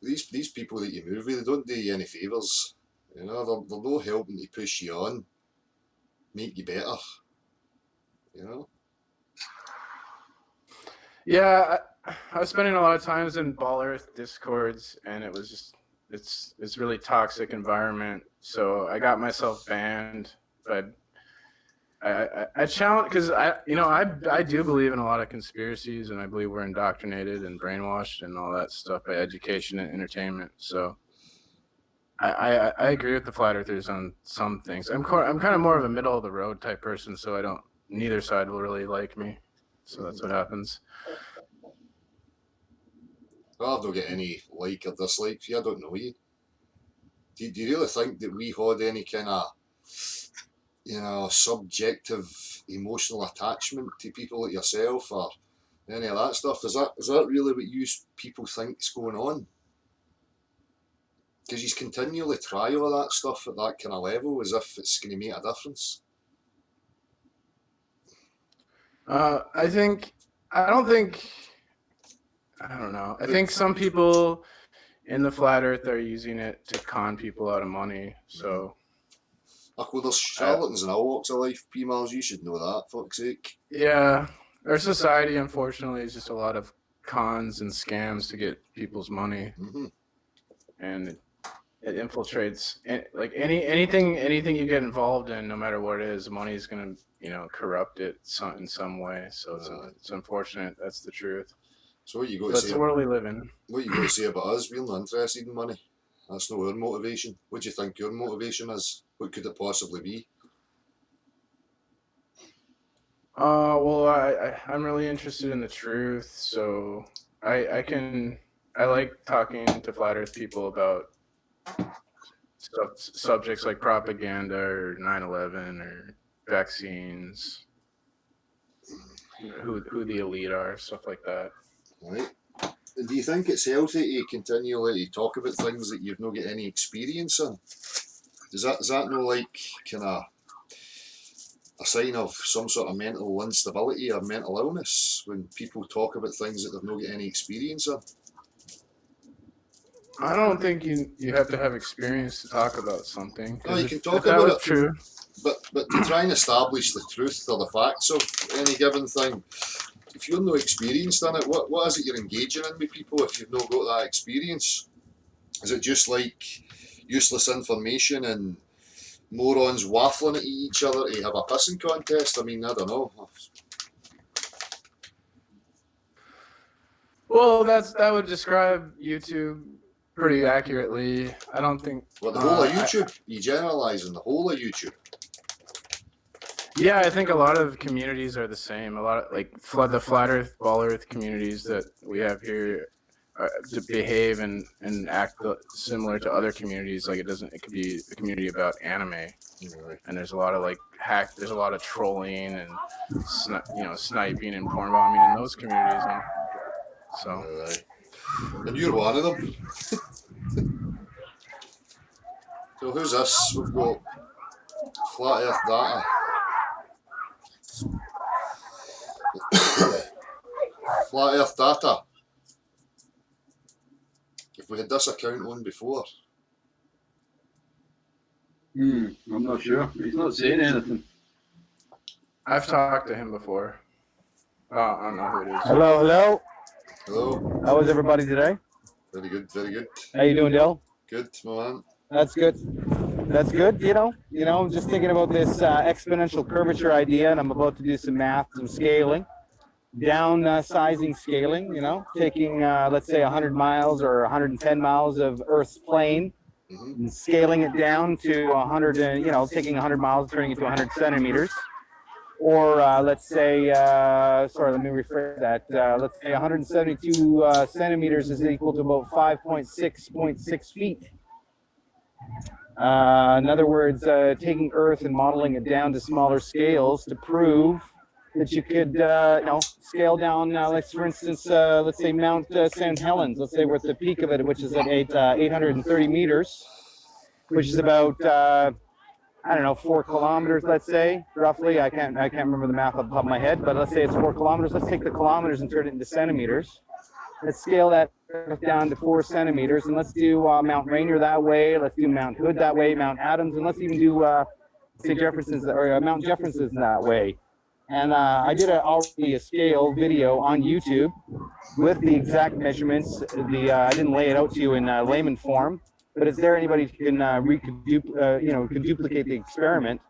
A: these people that you move with, they don't do you any favours. You know, they're no helping to push you on, make you better. You know.
D: Yeah, I was spending a lot of times in Ball Earth discords, and it was just it's really toxic environment. So I got myself banned, but I challenge because I do believe in a lot of conspiracies, and I believe we're indoctrinated and brainwashed and all that stuff by education and entertainment. So I agree with the flat earthers on some things. I'm kind of more of a middle of the road type person, so neither side will really like me. So that's what happens.
A: Well, I don't get any like or dislike for you. I don't know you. Do you really think that we had any kind of, subjective emotional attachment to people like yourself or any of that stuff? Is that really what you people think is going on? Because you continually try all that stuff at that kind of level as if it's going to make a difference.
D: I don't know. I think some people in the flat earth are using it to con people out of money. So,
A: well, there's charlatans in all walks of life, P-Mars. You should know that, fuck's sake.
D: Yeah, our society, unfortunately, is just a lot of cons and scams to get people's money, and it infiltrates. Like anything you get involved in, no matter what it is, money is gonna corrupt it in some way. So it's unfortunate. That's the truth.
A: So what you got to
D: That's
A: say?
D: the world we live in.
A: What you got to say about us? We're not interested in money. That's not our motivation. What do you think your motivation is? What could it possibly be?
D: Well, I'm really interested in the truth, so I like talking to flat earth people about subjects like propaganda or 9/11 or vaccines, who the elite are, stuff like that.
A: Right. And do you think it's healthy to continually talk about things that you've not got any experience in? Is that no like kind of a sign of some sort of mental instability or mental illness when people talk about things that they've not got any experience in?
D: I don't think you have to have experience to talk about something.
A: No, you can talk about it.
D: True.
A: But to try and establish the truth or the facts of any given thing, if you're not experienced in it, what is it you're engaging in with people if you've not got that experience? Is it just like useless information and morons waffling at each other to have a pissing contest? I mean, I don't know.
D: Well, that would describe YouTube pretty accurately. I don't think.
A: What, the whole of YouTube? You generalising the whole of YouTube?
D: Yeah, I think a lot of communities are the same. A lot of the flat Earth, Ball Earth communities that we have here to behave and act similar to other communities. Like it could be a community about anime, and there's a lot of there's a lot of trolling and sniping and porn bombing in those communities. So.
A: And you're one of them. So who's this? We've got Flat Earth Data. Flat Earth Data. If we had this account on before.
C: I'm not sure. He's not saying anything.
D: I've talked to him before. I don't know who it is.
F: Hello.
A: Hello.
F: How is everybody today?
A: Very good, very good.
F: How you doing, Dale?
A: Good, my man.
F: That's good. That's good. I'm just thinking about this exponential curvature idea, and I'm about to do some math, some scaling, downsizing scaling. Taking let's say 100 miles or 110 miles of Earth's plane, and scaling it down to 100. Taking 100 miles, turning it to 100 centimeters. Or let's say, let me rephrase that. Let's say 172 centimeters is equal to about 5.6 feet. In other words, taking Earth and modeling it down to smaller scales to prove that you could, scale down, for instance, let's say Mount St. Helens. Let's say we're at the peak of it, which is at 830 meters, which is about I don't know, 4 kilometers, let's say, roughly. I can't remember the math off the top of my head, but let's say it's 4 kilometers. Let's take the kilometers and turn it into centimeters. Let's scale that down to 4 centimeters, and let's do Mount Rainier that way. Let's do Mount Hood that way, Mount Adams, and let's even do St. Jefferson's or Mount Jefferson's that way. And I did already a scale video on YouTube with the exact measurements. I didn't lay it out to you in layman form, but is there anybody who can can duplicate the experiment?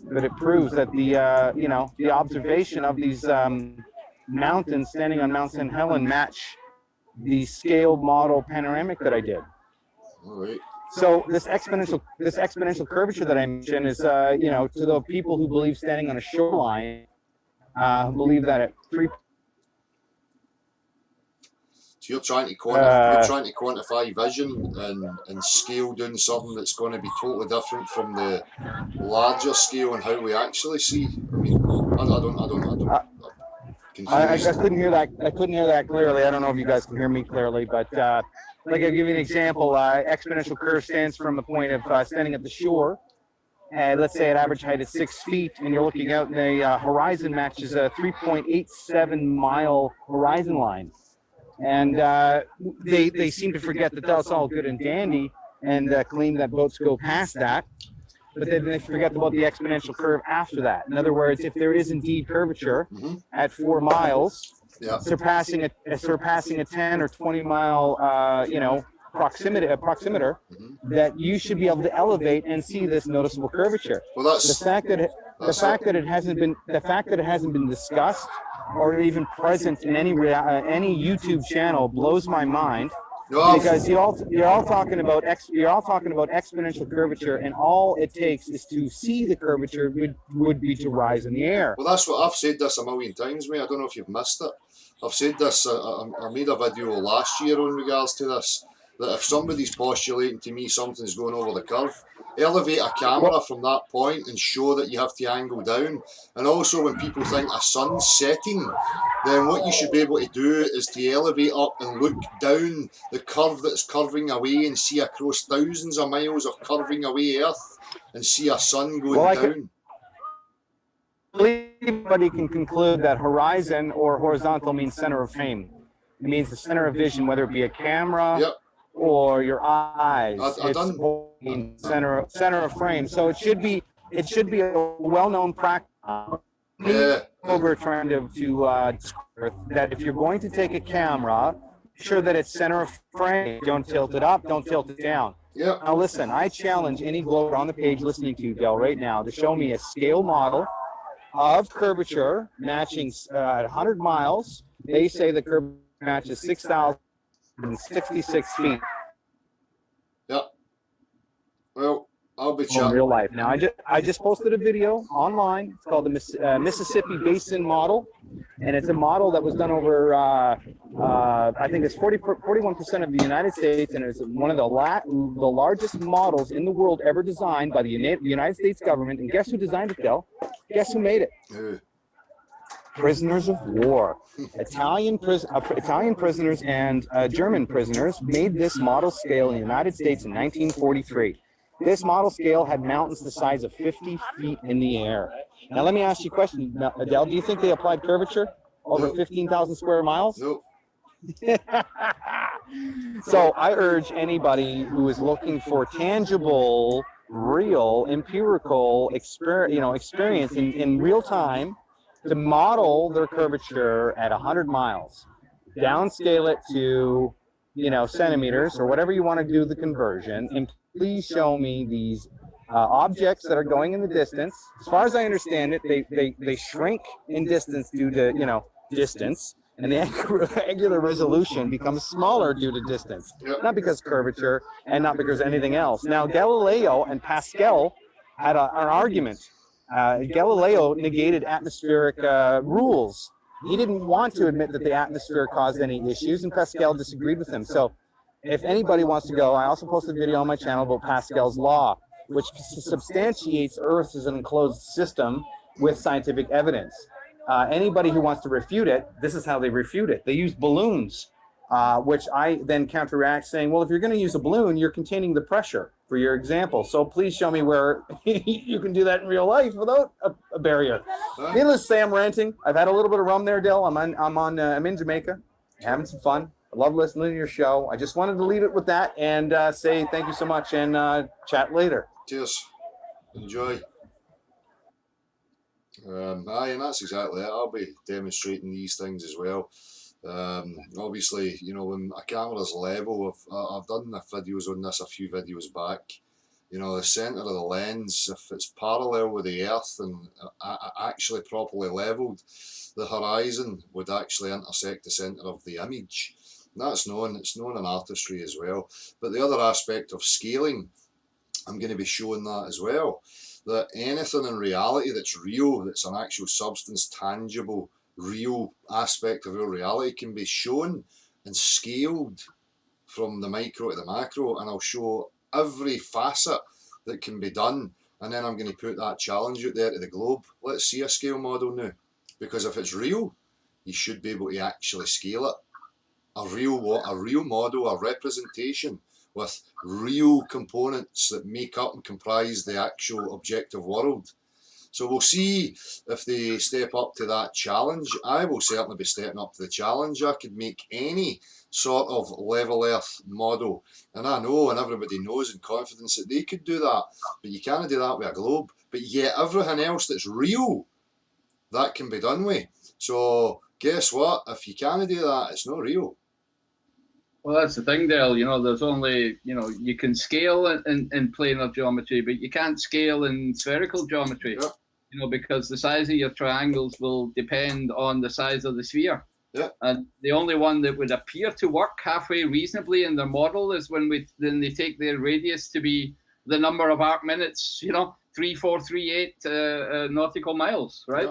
F: But it proves that the observation of these mountains standing on Mount St. Helen match the scale model panoramic that I did.
A: All right.
F: So this exponential curvature that I mentioned is to the people who believe standing on a shoreline, believe that at 3.
A: So you're trying to quantify vision and scale down something that's going to be totally different from the larger scale and how we actually see. I mean, I don't.
F: I couldn't hear that. I couldn't hear that clearly. I don't know if you guys can hear me clearly, but like I'll give you an example. Exponential curve stands from the point of standing at the shore, and let's say at average height is 6 feet, and you're looking out, and the horizon matches a 3.87 mile horizon line, and they seem to forget that that's all good and dandy, and claim that boats go past that. But then they forget about the exponential curve after that. In other words, if there is indeed curvature at 4 miles, surpassing a 10 or 20 mile proximeter, that you should be able to elevate and see this noticeable curvature.
A: Well, that's
F: the fact that it hasn't been discussed or even present in any YouTube channel blows my mind.
A: No.
F: Because you're all talking about exponential curvature, and all it takes is to see the curvature would be to rise in the air.
A: Well, that's what I've said this a million times, mate. I don't know if you've missed it. I've said this. I made a video last year on regards to this. That if somebody's postulating to me something's going over the curve, elevate a camera from that point and show that you have to angle down. And also, when people think a sun's setting, then what you should be able to do is to elevate up and look down the curve that's curving away and see across thousands of miles of curving away Earth and see a sun going down.
F: Anybody can conclude that horizon or horizontal means center of frame. It means the center of vision, whether it be a camera or your eyes. It's center of frame. So it should be a well-known practice. We're trying to that if you're going to take a camera, make sure that it's center of frame. Don't tilt it up. Don't tilt it down.
A: Yeah.
F: Now listen, I challenge any glober on the page listening to you, Del, right now to show me a scale model of curvature matching at 100 miles. They say the curvature matches 6,066 feet.
A: Yeah. Well, I'll be
F: in real life. Now, I just posted a video online. It's called the Mississippi Basin Model, and it's a model that was done over, I think it's 41% of the United States, and it's one of the largest models in the world ever designed by the United States government. And guess who designed it, Del? Guess who made it? Prisoners of war. Italian prisoners and German prisoners made this model scale in the United States in 1943. This model scale had mountains the size of 50 feet in the air. Now, let me ask you a question, Adele. Do you think they applied curvature over 15,000 square miles?
A: Nope.
F: So I urge anybody who is looking for tangible, real, empirical experience in real time to model their curvature at 100 miles, downscale it to, centimeters or whatever you want to do the conversion, and please show me these objects that are going in the distance. As far as I understand it, they shrink in distance due to, distance, and the angular resolution becomes smaller due to distance, not because curvature and not because anything else. Now, Galileo and Pascal had an argument. Galileo negated atmospheric rules. He didn't want to admit that the atmosphere caused any issues, and Pascal disagreed with him. So if anybody wants to go, I also posted a video on my channel about Pascal's law, which substantiates Earth as an enclosed system with scientific evidence. Anybody who wants to refute it, this is how they refute it. They use balloons, which I then counteract saying, well, if you're going to use a balloon, you're containing the pressure. for your example. So please show me where you can do that in real life without a barrier. Needless to say, I'm ranting. I've had a little bit of rum there, Dill. I'm in Jamaica, having some fun. I love listening to your show. I just wanted to leave it with that and say thank you so much and chat later.
A: Cheers. Enjoy. Aye, and that's exactly it. I'll be demonstrating these things as well. Obviously, you know, when a camera's level, I've done the videos on this a few videos back. You know, the centre of the lens, if it's parallel with the earth and actually properly levelled, the horizon would actually intersect the centre of the image. And that's known, it's known in artistry as well. But the other aspect of scaling, I'm going to be showing that as well. That anything in reality that's real, that's an actual substance, tangible, real aspect of our reality can be shown and scaled from the micro to the macro, and I'll show every facet that can be done, and then I'm going to put that challenge out there to the globe. Let's see a scale model now, because if it's real, you should be able to actually scale it. A real model, a representation with real components that make up and comprise the actual objective world. So we'll see if they step up to that challenge. I will certainly be stepping up to the challenge. I could make any sort of level earth model, and I know, and everybody knows in confidence, that they could do that, but you can't do that with a globe. But yet everything else that's real, that can be done with. So guess what? If you can't do that, it's not real.
C: Well, that's the thing, Dale. You know, there's only, you know, you can scale in planar geometry, but you can't scale in spherical geometry.
A: Yeah.
C: You know, because the size of your triangles will depend on the size of the sphere.
A: Yeah.
C: And the only one that would appear to work halfway reasonably in their model is when they take their radius to be the number of arc minutes, you know, 3,438 nautical miles, right?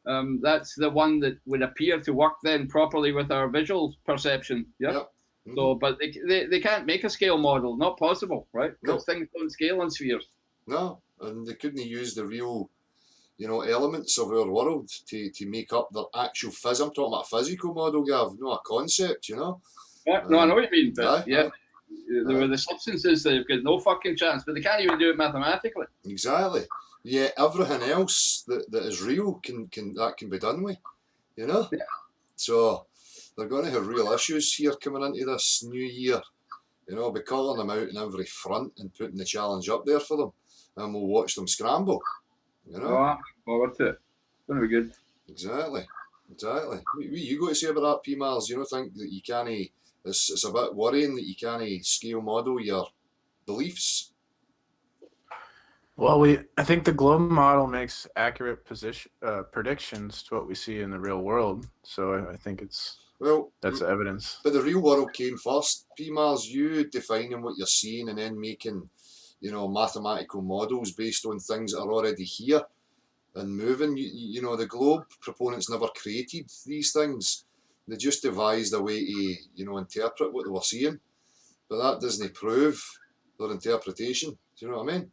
C: Yeah. That's the one that would appear to work then properly with our visual perception. Yeah. Yeah. Mm-hmm. So, but they can't make a scale model, not possible, right? Because things don't scale on spheres.
A: No, and they couldn't use the real, you know, elements of our world to make up the actual phys. I'm talking about a physical model, Gav, not a concept, you know.
C: Yeah, no, I know what you mean, but there were the substances that have got no fucking chance, but they can't even do it mathematically.
A: Exactly. Yeah, everything else that is real can be done with, you know. Yeah. So they're going to have real issues here coming into this new year. You know, I'll be calling them out in every front and putting the challenge up there for them, and we'll watch them scramble. You know.
C: Oh, forward to it. It's going to be good.
A: Exactly. What you got to say about that, P. Mars? You don't think that you can't? It's a bit worrying that you can't scale model your beliefs.
D: Well, I think the globe model makes accurate predictions to what we see in the real world. So I think that's evidence.
A: But the real world came first. P. Mars, you defining what you're seeing and then making, you know, mathematical models based on things that are already here and moving. You know, the globe proponents never created these things. They just devised a way to, you know, interpret what they were seeing. But that doesn't prove their interpretation. Do you know what I mean?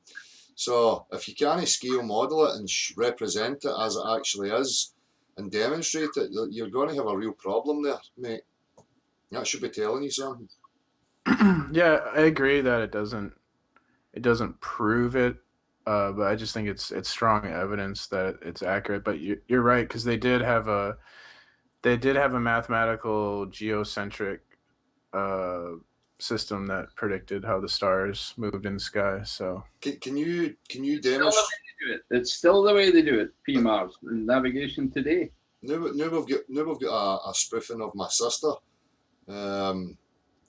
A: So if you can't scale model it and represent it as it actually is and demonstrate it, you're going to have a real problem there, mate. That should be telling you something.
D: Yeah, I agree that it doesn't prove it, but I just think it's strong evidence that it's accurate. But you're right, because they did have a mathematical geocentric system that predicted how the stars moved in the sky. So
A: can you demonstrate?
D: It's still the way they do it. PMARS in navigation today.
A: Now we've got a spoofing of my sister.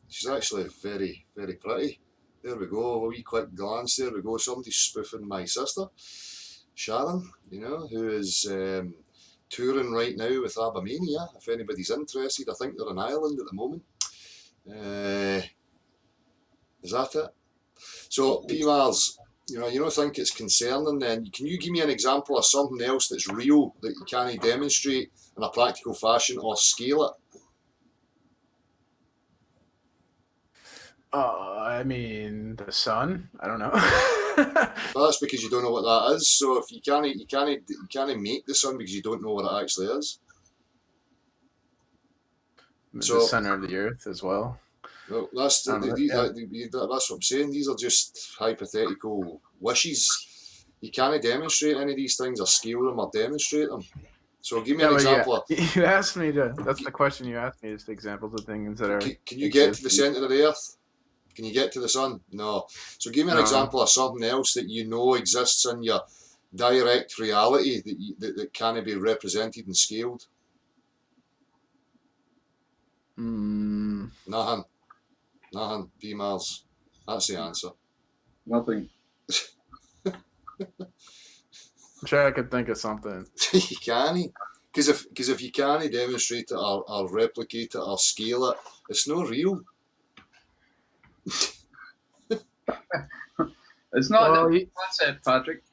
A: She's actually very, very pretty. There we go. A wee quick glance. There we go. Somebody's spoofing my sister, Sharon. You know, who is touring right now with Abamania. If anybody's interested, I think they're in Ireland at the moment. Is that it? So, PMARS, you don't think it's concerning then? Can you give me an example of something else that's real that you can't demonstrate in a practical fashion or scale it?
D: I mean, the sun. I don't know.
A: Well, that's because you don't know what that is. So if you can't make the sun because you don't know what it actually is.
D: The center of the earth as well.
A: Well, that's what I'm saying. These are just hypothetical wishes. You can't demonstrate any of these things, or scale them, or demonstrate them. So give me an example.
D: You asked me to. That's the question you asked me. Is examples of things that are.
A: Can you get to the center of the Earth? Can you get to the sun? No. So give me an example of something else that you know exists in your direct reality that can't be represented and scaled. Nothing. P Mars. That's the answer.
C: Nothing.
D: I'm sure I could think of something.
A: You can't. Because if you can't demonstrate it or replicate it or scale it, it's not real.
C: It's not a concept, Patrick.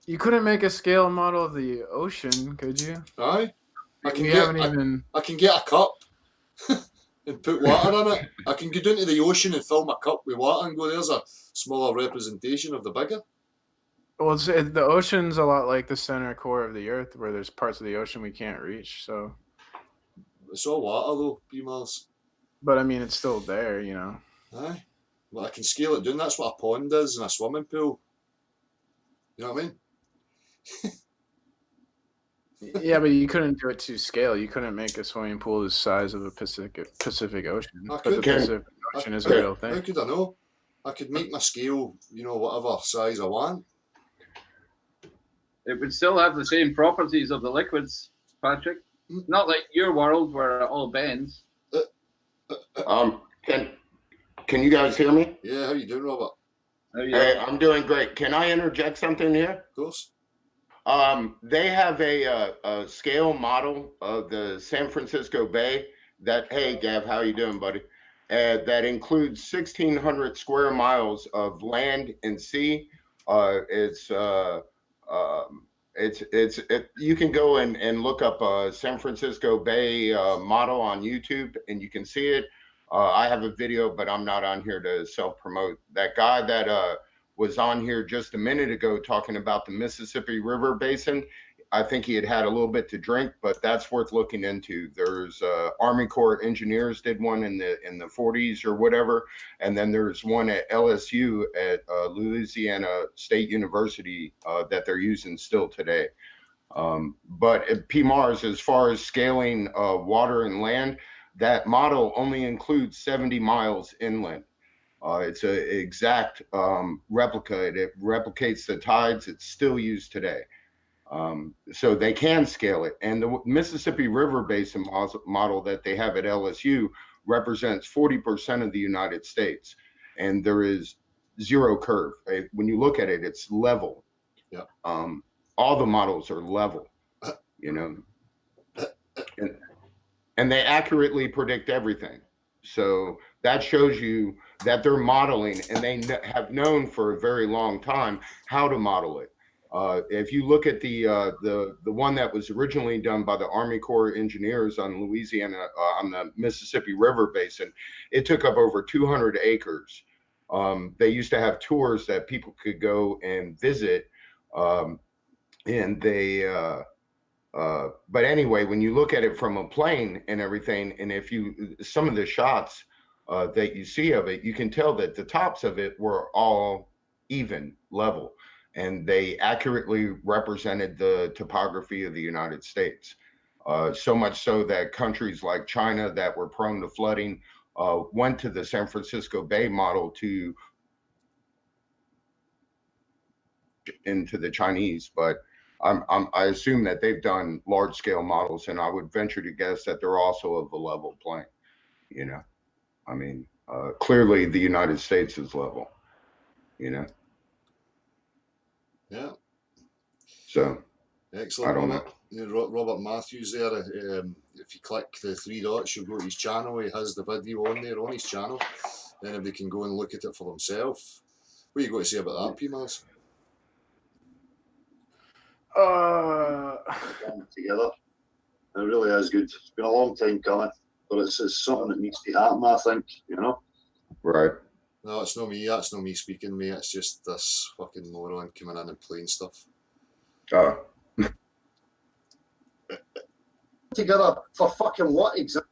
D: You couldn't make a scale model of the ocean, could you?
A: Aye. I can get a cup and put water in it. I can go down to the ocean and fill my cup with water and go, there's a smaller representation of the bigger.
D: Well, the ocean's a lot like the center core of the Earth, where there's parts of the ocean we can't reach. So
A: it's all water, though, P-Mars.
D: But I mean, it's still there, you know.
A: Aye. Well, I can scale it down. That's what a pond is in a swimming pool. You know what I mean?
D: Yeah, but you couldn't do it to scale. You couldn't make a swimming pool the size of a Pacific Ocean. But the Pacific Ocean is a real thing.
A: How could I know? I could make my scale, whatever size I want.
C: It would still have the same properties of the liquids, Patrick. Not like your world where it all bends.
G: Can you guys hear me?
A: Yeah, how you doing, Robert?
G: Hey, I'm doing great. Can I interject something here?
A: Of course.
G: They have a scale model of the San Francisco Bay that, hey, Gav, how you doing, buddy? That includes 1,600 square miles of land and sea. You can go and look up San Francisco Bay model on YouTube, and you can see it. I have a video, but I'm not on here to self-promote. That guy that was on here just a minute ago talking about the Mississippi River Basin, I think he had a little bit to drink, but that's worth looking into. There's Army Corps engineers did one in the 40s or whatever, and then there's one at LSU at Louisiana State University that they're using still today. But at PMARS, as far as scaling water and land, that model only includes 70 miles inland. It's an exact replica. It replicates the tides. It's still used today. So they can scale it. And the Mississippi River Basin model that they have at LSU represents 40% of the United States. And there is zero curve. When you look at it, it's level.
A: Yeah.
G: All the models are level, and they accurately predict everything. So that shows you that they're modeling, and they have known for a very long time how to model it. If you look at the one that was originally done by the Army Corps engineers on Louisiana, on the Mississippi River Basin, it took up over 200 acres. They used to have tours that people could go and visit, and they. But anyway, when you look at it from a plane and everything, and some of the shots that you see of it, you can tell that the tops of it were all even level, and they accurately represented the topography of the United States. So much so that countries like China that were prone to flooding went to the San Francisco Bay model into the Chinese, but I assume that they've done large scale models, and I would venture to guess that they're also of a level plane. I mean, clearly the United States is level.
A: Yeah.
G: So.
A: Excellent.
G: I don't know.
A: Robert Matthews there. If you click the three dots, you'll go to his channel. He has the video on there on his channel. Then everybody can go and look at it for themselves. What are you going to say about that, P-Mars?
H: Together. It really is good. It's been a long time coming, but it's something that needs to happen, I think,
G: Right.
A: No, it's not me. That's not me speaking, mate. It's just this fucking moron coming in and playing stuff.
H: Together for fucking what exactly?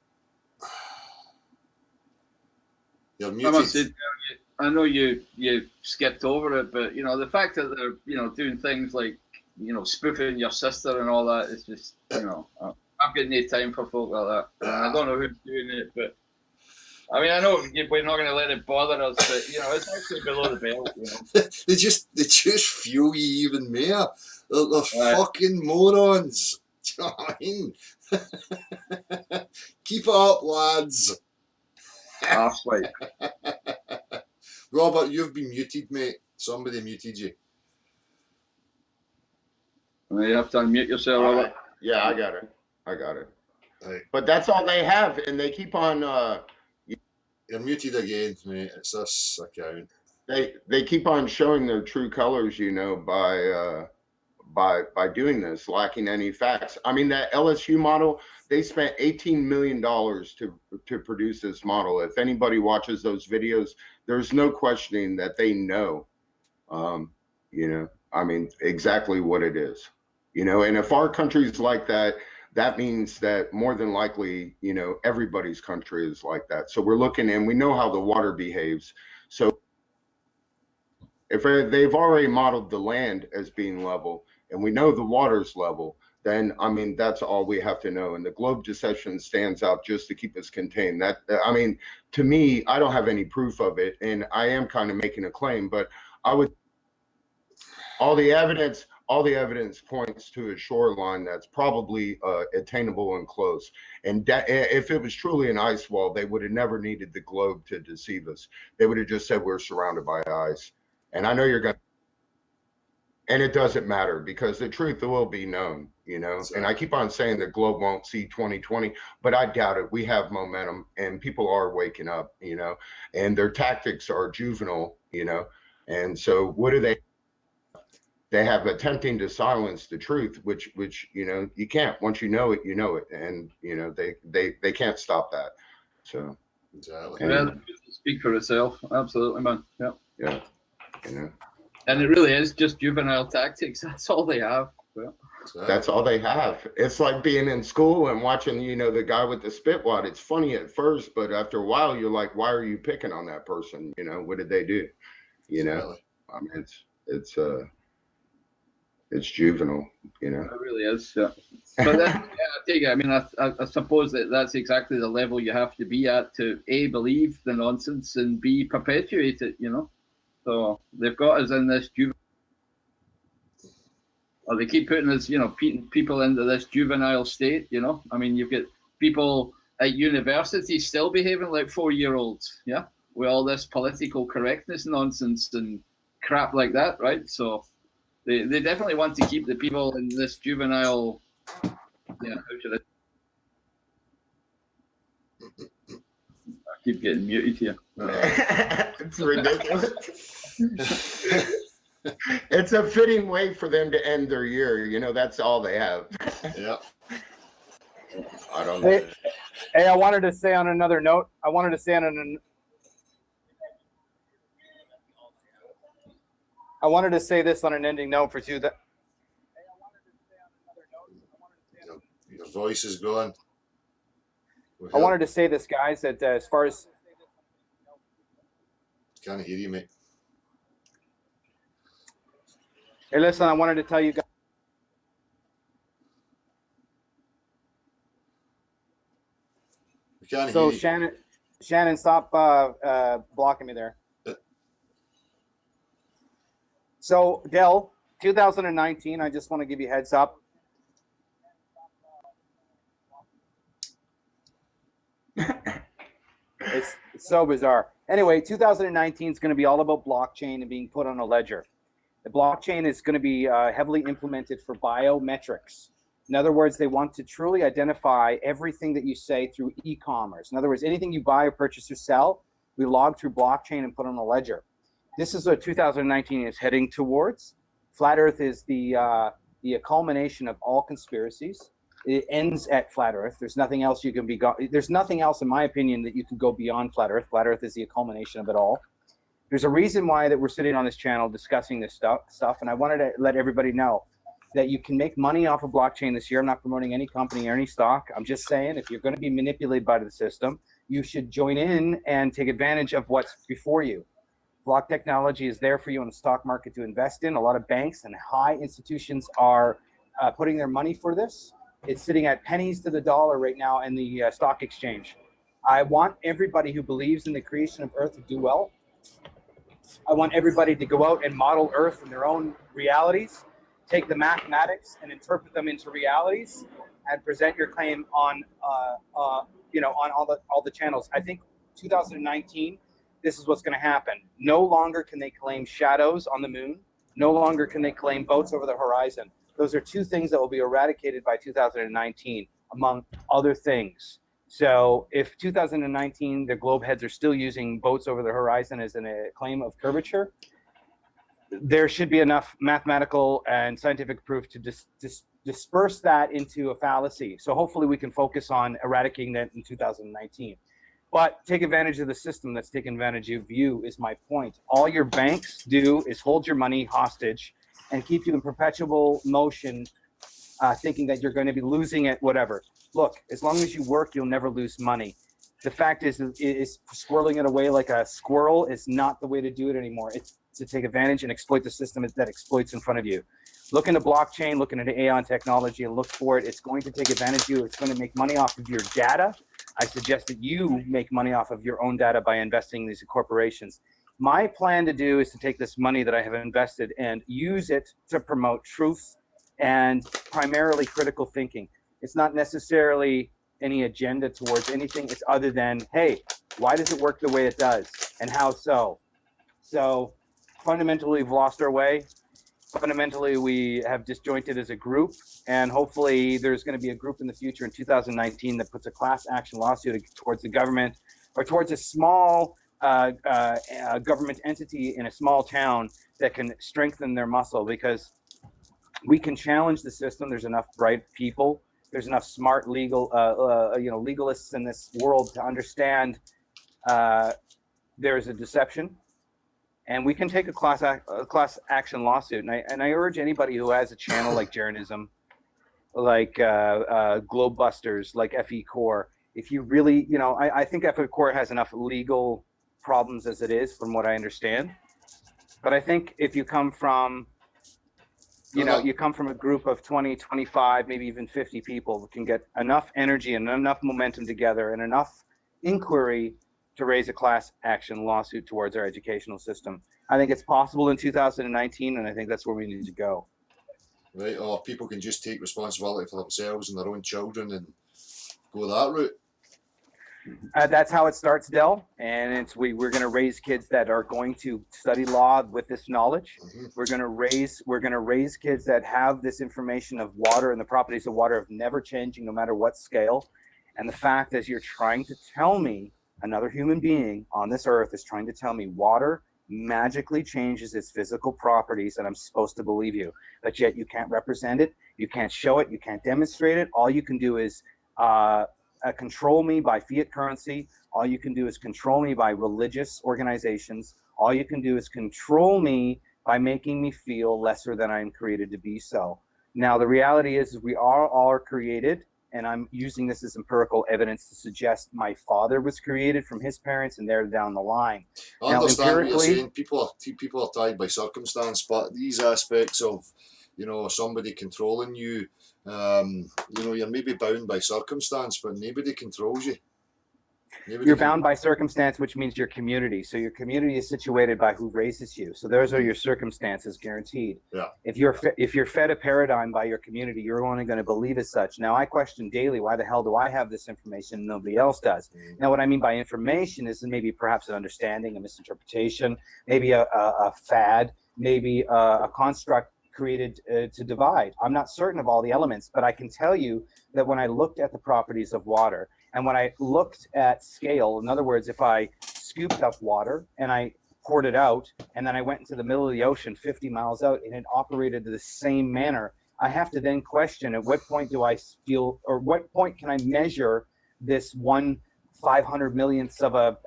A: You're
C: I must
A: muted.
C: say, I know you skipped over it, but the fact that they're doing things like spoofing your sister and all that is just I've got no time for folk like that. I don't know who's doing it, but I mean I know we're not going to let it bother us, but it's actually below the belt.
A: they just fuel you even more. They're
C: Right.
A: fucking morons. Do you know what I mean? Keep it up, lads.
C: Halfway.
A: Robert, you've been muted, mate. Somebody muted you.
C: You have to unmute yourself,
G: All
C: Robert.
G: right. Yeah, I got it.
A: Right.
G: But that's all they have, and they keep on.
A: You're muted again, mate. It's this account.
G: They keep on showing their true colors, by doing this, lacking any facts. I mean, that LSU model, they spent $18 million to produce this model. If anybody watches those videos, there's no questioning that they know, I mean, exactly what it is, and if our country's like that, that means that more than likely, everybody's country is like that. So we're looking, and we know how the water behaves. So if they've already modeled the land as being level, and we know the water's level, then I mean that's all we have to know. And the globe deception stands out just to keep us contained. That I mean, to me, I don't have any proof of it, and I am kind of making a claim, but I would. All the evidence points to a shoreline that's probably attainable and close. And if it was truly an ice wall, they would have never needed the globe to deceive us. They would have just said we're surrounded by ice. And I know you're going to, and it doesn't matter because the truth will be known,
A: Exactly.
G: And I keep on saying the globe won't see 2020, but I doubt it. We have momentum and people are waking up, and their tactics are juvenile, and so what do they have attempting to silence the truth, which you can't. Once you know it, and they can't stop that. So
A: Exactly.
C: Yeah, speak for itself. Absolutely, man.
G: Yeah.
C: And it really is just juvenile tactics. That's all they have. Yeah.
G: That's all they have. It's like being in school and watching, the guy with the spit wad. It's funny at first, but after a while, you're like, why are you picking on that person? What did they do?
A: Exactly.
G: I mean, it's juvenile,
C: It really is, yeah. But then, I take it. I mean, I suppose that's exactly the level you have to be at to A, believe the nonsense, and B, perpetuate it, So they've got us in this juvenile, or they keep putting us, people into this juvenile state, I mean, you've got people at university still behaving like 4-year-olds, yeah, with all this political correctness nonsense and crap like that, right? So they definitely want to keep the people in this juvenile, how should I keep getting muted here.
G: It's ridiculous. It's a fitting way for them to end their year. That's all they have.
A: Yeah.
G: I don't know.
F: Hey, I wanted to say on another note, I wanted to say this on an ending note for you that.
A: Your voice is gone.
F: I wanted to say this, guys, that as far as.
A: Can't hear you, mate.
F: Hey, listen, I wanted to tell you guys.
A: We can't
F: So
A: hear you.
F: Shannon, stop blocking me there. So Dell, 2019, I just want to give you a heads up. It's so bizarre. Anyway, 2019 is going to be all about blockchain and being put on a ledger. The blockchain is going to be heavily implemented for biometrics. In other words, they want to truly identify everything that you say through e-commerce. In other words, anything you buy or purchase or sell, we log through blockchain and put on a ledger. This is what 2019 is heading towards. Flat Earth is the culmination of all conspiracies. It ends at Flat Earth. There's nothing else you can be. There's nothing else, in my opinion, that you can go beyond Flat Earth. Flat Earth is the culmination of it all. There's a reason why that we're sitting on this channel discussing this stuff, and I wanted to let everybody know that you can make money off of blockchain this year. I'm not promoting any company or any stock. I'm just saying if you're going to be manipulated by the system, you should join in and take advantage of what's before you. Block technology is there for you in the stock market to invest in. A lot of banks and high institutions are putting their money for this. It's sitting at pennies to the dollar right now in the stock exchange. I want everybody who believes in the creation of Earth to do well. I want everybody to go out and model Earth in their own realities, take the mathematics and interpret them into realities, and present your claim on, on all the channels. I think 2019, this is what's going to happen. No longer can they claim shadows on the moon. No longer can they claim boats over the horizon. Those are two things that will be eradicated by 2019, among other things. So if 2019, the globe heads are still using boats over the horizon as a claim of curvature, there should be enough mathematical and scientific proof to disperse that into a fallacy. So hopefully we can focus on eradicating that in 2019. But take advantage of the system that's taking advantage of you is my point. All your banks do is hold your money hostage and keep you in perpetual motion, thinking that you're going to be losing it, whatever. Look, as long as you work, you'll never lose money. The fact is squirreling it away like a squirrel is not the way to do it anymore. It's to take advantage and exploit the system that exploits in front of you. Look into blockchain, look into AI technology, and look for it. It's going to take advantage of you. It's going to make money off of your data. I suggest that you make money off of your own data by investing in these corporations. My plan to do is to take this money that I have invested and use it to promote truth and primarily critical thinking. It's not necessarily any agenda towards anything. It's other than, hey, why does it work the way it does? And how so? So fundamentally, we've lost our way. Fundamentally, we have disjointed as a group. And hopefully there's going to be a group in the future in 2019 that puts a class action lawsuit towards the government or towards a small government entity in a small town that can strengthen their muscle, because we can challenge the system. There's enough bright people. There's enough smart legalists in this world to understand there's a deception, and we can take a class action lawsuit. And I urge anybody who has a channel like Jeranism, like Globebusters, like FE Core, if you really, I think FE Core has enough legal problems as it is, from what I understand. But I think if you come from you come from a group of 20, 25, maybe even 50 people who can get enough energy and enough momentum together and enough inquiry to raise a class action lawsuit towards our educational system. I think it's possible in 2019, and I think that's where we need to go.
A: Right, or people can just take responsibility for themselves and their own children and go that route.
F: That's how it starts, Del, and we're going to raise kids that are going to study law with this knowledge. Mm-hmm. We're going to raise kids that have this information of water and the properties of water of never changing, no matter what scale. And the fact is, you're trying to tell me, another human being on this earth is trying to tell me water magically changes its physical properties, and I'm supposed to believe you, but yet you can't represent it, you can't show it, you can't demonstrate it. All you can do is control me by fiat currency. All you can do is control me by religious organizations. All you can do is control me by making me feel lesser than I am created to be. So now the reality is we are all created, and I'm using this as empirical evidence to suggest my father was created from his parents, and they're down the line.
A: I understand what you're saying. People are tied by circumstance, but these aspects of somebody controlling you, you're maybe bound by circumstance, but nobody controls you.
F: You're bound by circumstance, which means your community. So your community is situated by who raises you. So those are your circumstances, guaranteed.
A: Yeah.
F: If you're fed a paradigm by your community, you're only going to believe as such. Now, I question daily, why the hell do I have this information and nobody else does? Mm-hmm. Now, what I mean by information is maybe perhaps an understanding, a misinterpretation, maybe a fad, maybe a construct created to divide. I'm not certain of all the elements, but I can tell you that when I looked at the properties of water, and when I looked at scale, in other words, if I scooped up water and I poured it out, and then I went into the middle of the ocean 50 miles out, and it operated the same manner, I have to then question, at what point do I feel, or what point can I measure this 1/500 millionths of a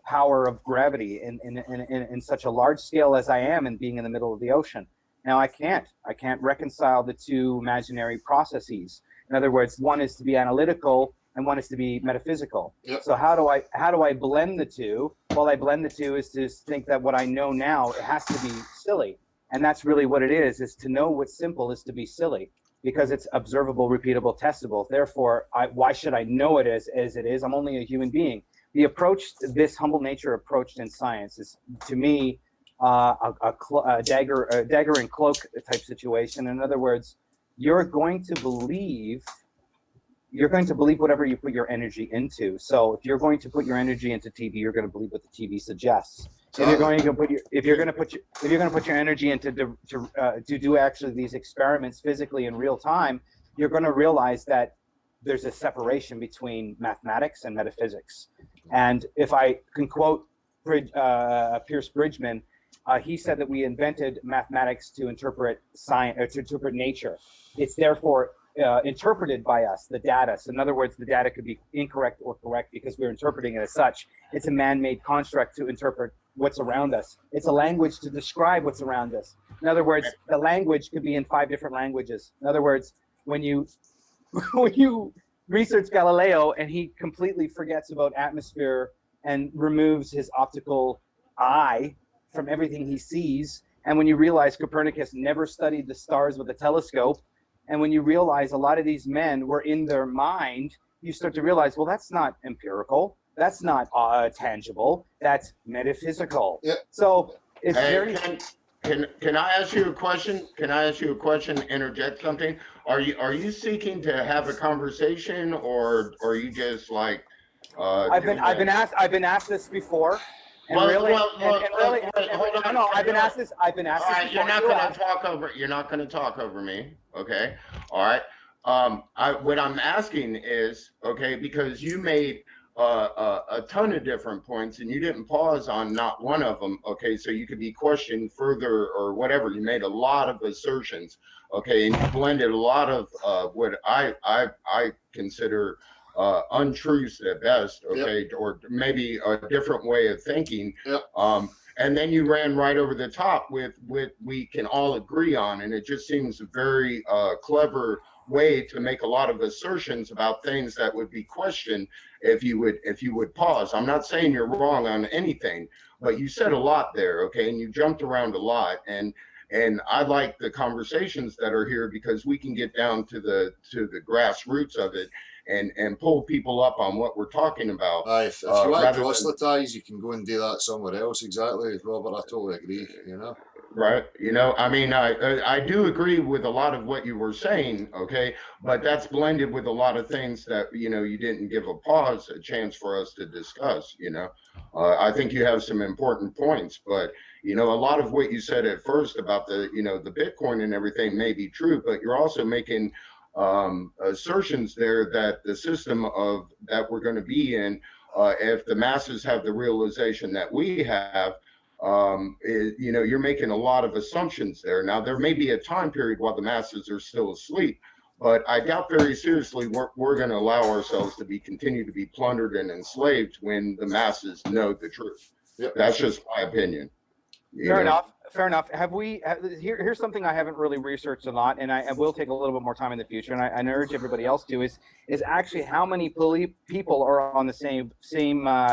F: power of gravity in such a large scale as I am, and being in the middle of the ocean? Now, I can't reconcile the two imaginary processes. In other words, one is to be analytical and one is to be metaphysical.
A: Yep.
F: So how do I blend the two? Well, I blend the two is to think that what I know now, it has to be silly. And that's really what it is to know what's simple is to be silly, because it's observable, repeatable, testable. Therefore, why should I know it as it is? I'm only a human being. The approach, this humble nature approach in science is, to me, a dagger and cloak type situation. In other words, you're going to believe whatever you put your energy into. So if you're going to put your energy into TV, you're going to believe what the TV suggests. If you're going to put your energy into to do actually these experiments physically in real time, you're going to realize that there's a separation between mathematics and metaphysics. And if I can quote Pierce Bridgman, he said that we invented mathematics to interpret science, or to interpret nature. It's therefore interpreted by us, the data. So in other words, the data could be incorrect or correct because we're interpreting it as such. It's a man-made construct to interpret what's around us. It's a language to describe what's around us. In other words, the language could be in 5 different languages. In other words, when you research Galileo and he completely forgets about atmosphere and removes his optical eye from everything he sees, and when you realize Copernicus never studied the stars with a telescope, and when you realize a lot of these men were in their mind, you start to realize, well, that's not empirical, that's not tangible, that's metaphysical.
A: Yeah.
F: So it's very.
G: Can I ask you a question? Interject something. Are you seeking to have a conversation, or are you just like?
F: I've been asked this before. And
G: I've
F: been asked this. All right,
G: you're not going to talk over me. Okay. All right. What I'm asking is, okay, because you made a ton of different points and you didn't pause on not one of them. Okay. So you could be questioned further or whatever. You made a lot of assertions. Okay. And you blended a lot of what I consider untruths at best, okay, yep. Or maybe a different way of thinking.
A: Yep.
G: And then you ran right over the top with we can all agree on, and it just seems a very clever way to make a lot of assertions about things that would be questioned if you would pause. I'm not saying you're wrong on anything, but you said a lot there, okay, and you jumped around a lot, and I like the conversations that are here because we can get down to the grassroots of it and pull people up on what we're talking about.
A: If you want to proselytize, you can go and do that somewhere else. Exactly, Robert. I totally agree.
G: Right. I mean, I do agree with a lot of what you were saying. Okay, but that's blended with a lot of things that you didn't give a chance for us to discuss. I think you have some important points, but a lot of what you said at first about the Bitcoin and everything may be true, but you're also making assertions there that the system that we're going to be in, if the masses have the realization that we have, you're making a lot of assumptions there. Now, there may be a time period while the masses are still asleep, but I doubt very seriously we're going to allow ourselves to continue to be plundered and enslaved when the masses know the truth. Yep. That's just my opinion.
F: Fair enough. Here's something I haven't really researched a lot, and I will take a little bit more time in the future, and I urge everybody else to, is actually how many people are on the same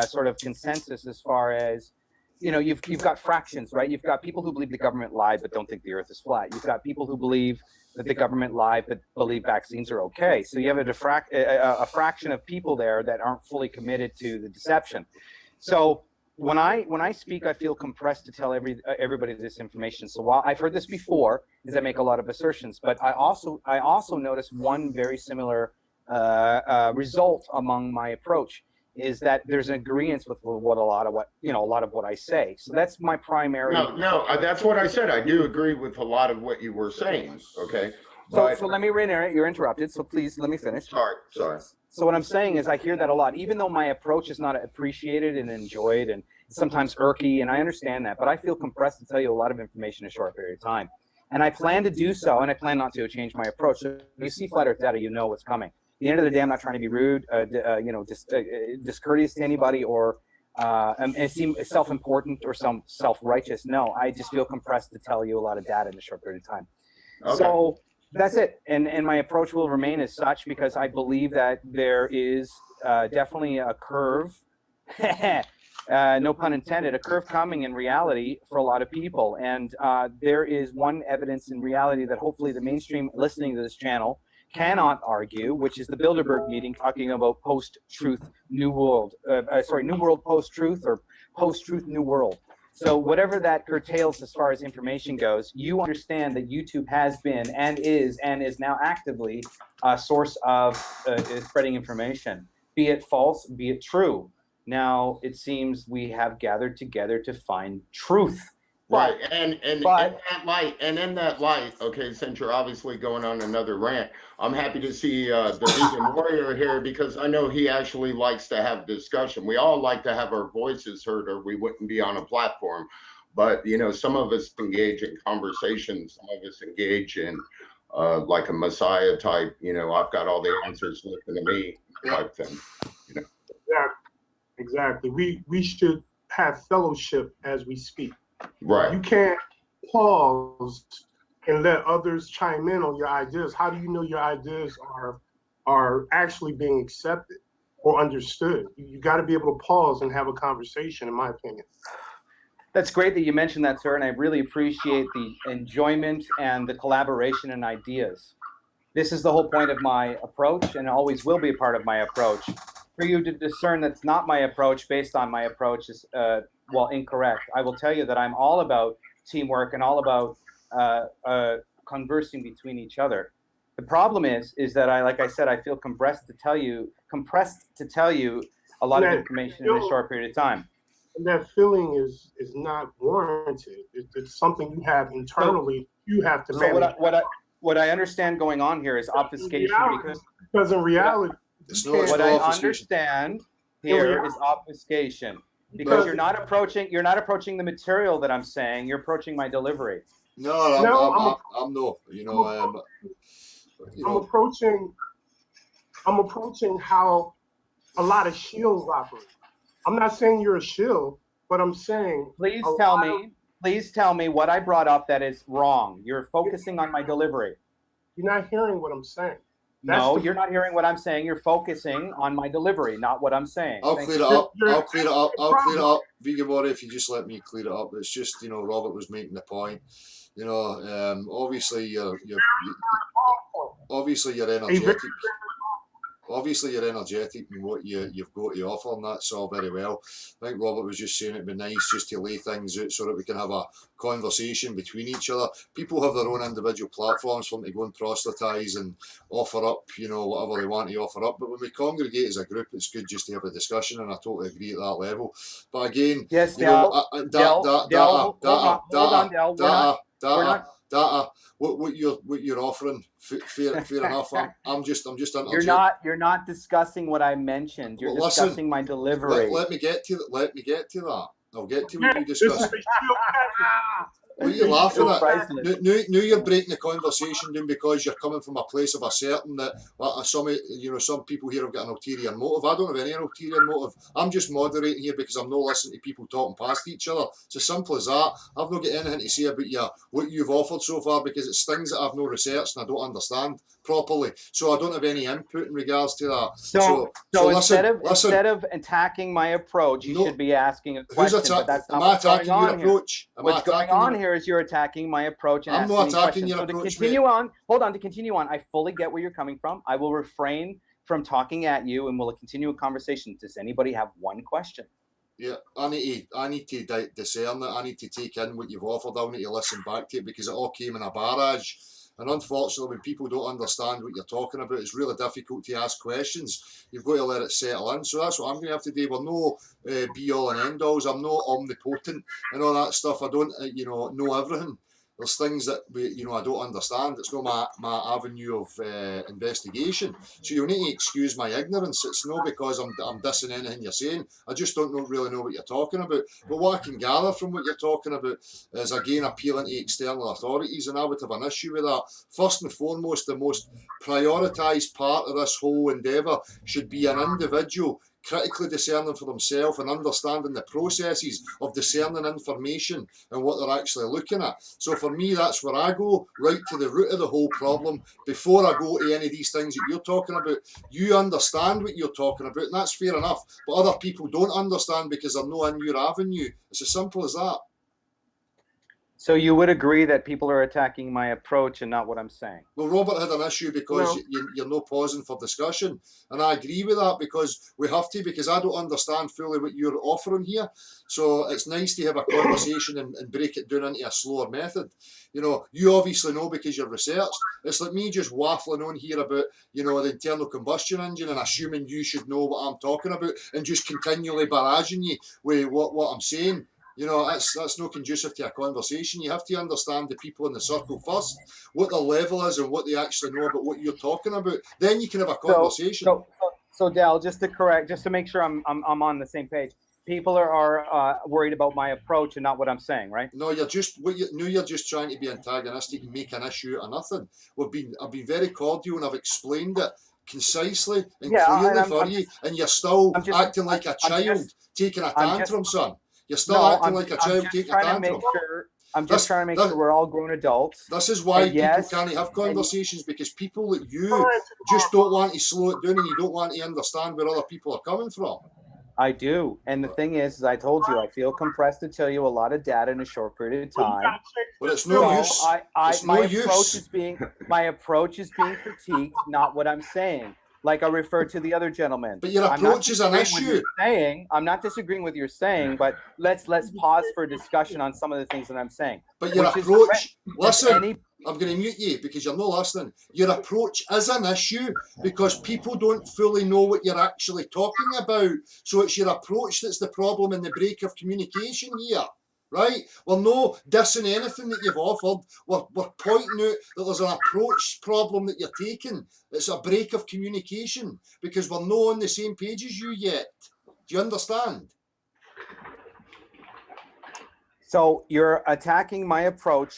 F: sort of consensus as far as, you've got fractions, right? You've got people who believe the government lied but don't think the earth is flat. You've got people who believe that the government lied but believe vaccines are okay. So you have a fraction of people there that aren't fully committed to the deception. So when I speak, I feel compressed to tell everybody this information. So while I've heard this before, is I make a lot of assertions, but I also notice one very similar result among my approach is that there's an agreement with a lot of what I say. So that's my primary.
G: No, that's what I said. I do agree with a lot of what you were saying. Okay.
F: So let me reiterate. You're interrupted. So please let me finish.
G: Sorry.
F: So what I'm saying is I hear that a lot, even though my approach is not appreciated and enjoyed and sometimes irky, and I understand that, but I feel compressed to tell you a lot of information in a short period of time. And I plan to do so, and I plan not to change my approach. So if you see flat earth data, you know what's coming. At the end of the day, I'm not trying to be rude, discourteous to anybody or and seem self-important or self-righteous. No, I just feel compressed to tell you a lot of data in a short period of time. Okay. That's it. And my approach will remain as such because I believe that there is definitely a curve, no pun intended, a curve coming in reality for a lot of people. And there is one evidence in reality that hopefully the mainstream listening to this channel cannot argue, which is the Bilderberg meeting talking about post-truth New World, New World post-truth or post-truth New World. So whatever that curtails as far as information goes, you understand that YouTube has been and is now actively a source of spreading information, be it false, be it true. Now it seems we have gathered together to find truth.
G: Right, and in that light, okay, since you're obviously going on another rant, I'm happy to see the vegan warrior here because I know he actually likes to have discussion. We all like to have our voices heard, or we wouldn't be on a platform. But you know, some of us engage in conversation, some of us engage in like a messiah type. You know, I've got all the answers, listen to me type thing. You know,
I: exactly. We should have fellowship as we speak.
G: Right.
I: You can't pause and let others chime in on your ideas. How do you know your ideas are actually being accepted or understood? You got to be able to pause and have a conversation, in my opinion.
F: That's great that you mentioned that, sir, and I really appreciate the enjoyment and the collaboration and ideas. This is the whole point of my approach and always will be a part of my approach. For you to discern that's not my approach based on my approach is incorrect. I will tell you that I'm all about teamwork and all about conversing between each other. The problem is that like I said, I feel compressed to tell you a lot of information in a short period of time.
I: And that feeling is not warranted. It's something you have internally. You have to manage.
F: What I understand going on here is obfuscation
I: because in reality,
F: what I understand here is obfuscation. Because you're not approaching the material that I'm saying. You're approaching my delivery.
A: I'm no.
I: I'm approaching how a lot of shills operate. I'm not saying you're a shill, but I'm saying.
F: Please tell me what I brought up that is wrong. You're focusing on my delivery.
I: You're not hearing what I'm saying.
F: You're not hearing what I'm saying. You're focusing on my delivery, not what I'm saying.
A: I'll clear it up. Vegan Warrior, if you just let me clear it up. It's just, Robert was making the point. Obviously you're energetic. Obviously you're energetic in what you've got to offer, and that's all very well. I think Robert was just saying it'd be nice just to lay things out so that we can have a conversation between each other. People have their own individual platforms for them to go and proselytise and offer up, whatever they want to offer up. But when we congregate as a group, it's good just to have a discussion, and I totally agree at that level. But again,
F: yes, Del,
A: data. What you're offering, fair enough. I'm just
F: You're not discussing what I mentioned. You're discussing my delivery.
A: Let me get to that. I'll get to what you discussed. What are you laughing at? Now you're breaking the conversation down because you're coming from a place of asserting that some people here have got an ulterior motive. I don't have any ulterior motive. I'm just moderating here because I'm not listening to people talking past each other. It's as simple as that. I've not got anything to say about what you've offered so far because it's things that I've not researched and I don't understand properly. So I don't have any input in regards to that. So
F: instead of attacking my approach, you should be asking a question. But that's not what's going on here. What's going on here is you're attacking my approach and asking me questions. So to continue on, I fully get where you're coming from. I will refrain from talking at you and we'll continue a conversation. Does anybody have one question?
A: Yeah, I need to discern it. I need to take in what you've offered. I need to listen back to it because it all came in a barrage. And unfortunately, when people don't understand what you're talking about, it's really difficult to ask questions. You've got to let it settle in. So that's what I'm going to have to do. We're no be-all and end-alls. I'm not omnipotent and all that stuff. I don't, know everything. There's things that I don't understand. It's not my avenue of investigation. So you'll need to excuse my ignorance. It's not because I'm dissing anything you're saying. I just don't really know what you're talking about. But what I can gather from what you're talking about is, again, appealing to external authorities, and I would have an issue with that. First and foremost, the most prioritised part of this whole endeavour should be an individual critically discerning for themselves and understanding the processes of discerning information and what they're actually looking at. So for me, that's where I go, right to the root of the whole problem. Before I go to any of these things that you're talking about, you understand what you're talking about, and that's fair enough. But other people don't understand because they're not in your avenue. It's as simple as that.
F: So you would agree that people are attacking my approach and not what I'm saying?
A: Well, Robert had an issue because you're not pausing for discussion. And I agree with that because we have to, because I don't understand fully what you're offering here. So it's nice to have a conversation and break it down into a slower method. You know, you obviously know because you're researched. It's like me just waffling on here about, you know, the internal combustion engine and assuming you should know what I'm talking about and just continually barraging you with what I'm saying. You know, that's not conducive to a conversation. You have to understand the people in the circle first, what their level is and what they actually know about what you're talking about. Then you can have a conversation.
F: So Dal, just to make sure I'm on the same page. People are worried about my approach and not what I'm saying, right?
A: No, you're just trying to be antagonistic and make an issue out of nothing. I've been very cordial and I've explained it concisely and clearly for you, and you're still acting like a child taking a tantrum, son. You're still acting like a child taking a tantrum.
F: I'm just trying to make sure we're all grown adults.
A: This is why people can't have conversations, because people like you just don't want to slow it down and you don't want to understand where other people are coming from.
F: I do. And the thing is, I told you, I feel compressed to tell you a lot of data in a short period of time.
A: But it's no use.
F: My approach is being critiqued, not what I'm saying. Like I referred to the other gentleman.
A: But your approach is an issue.
F: I'm not disagreeing with your saying, but let's pause for a discussion on some of the things that I'm saying.
A: But your approach, listen, I'm going to mute you because you're not listening. Your approach is an issue because people don't fully know what you're actually talking about. So it's your approach that's the problem in the break of communication here. Right? We're not dissing anything that you've offered. We're pointing out that there's an approach problem that you're taking. It's a break of communication because we're not on the same page as you yet. Do you understand?
F: So you're attacking my approach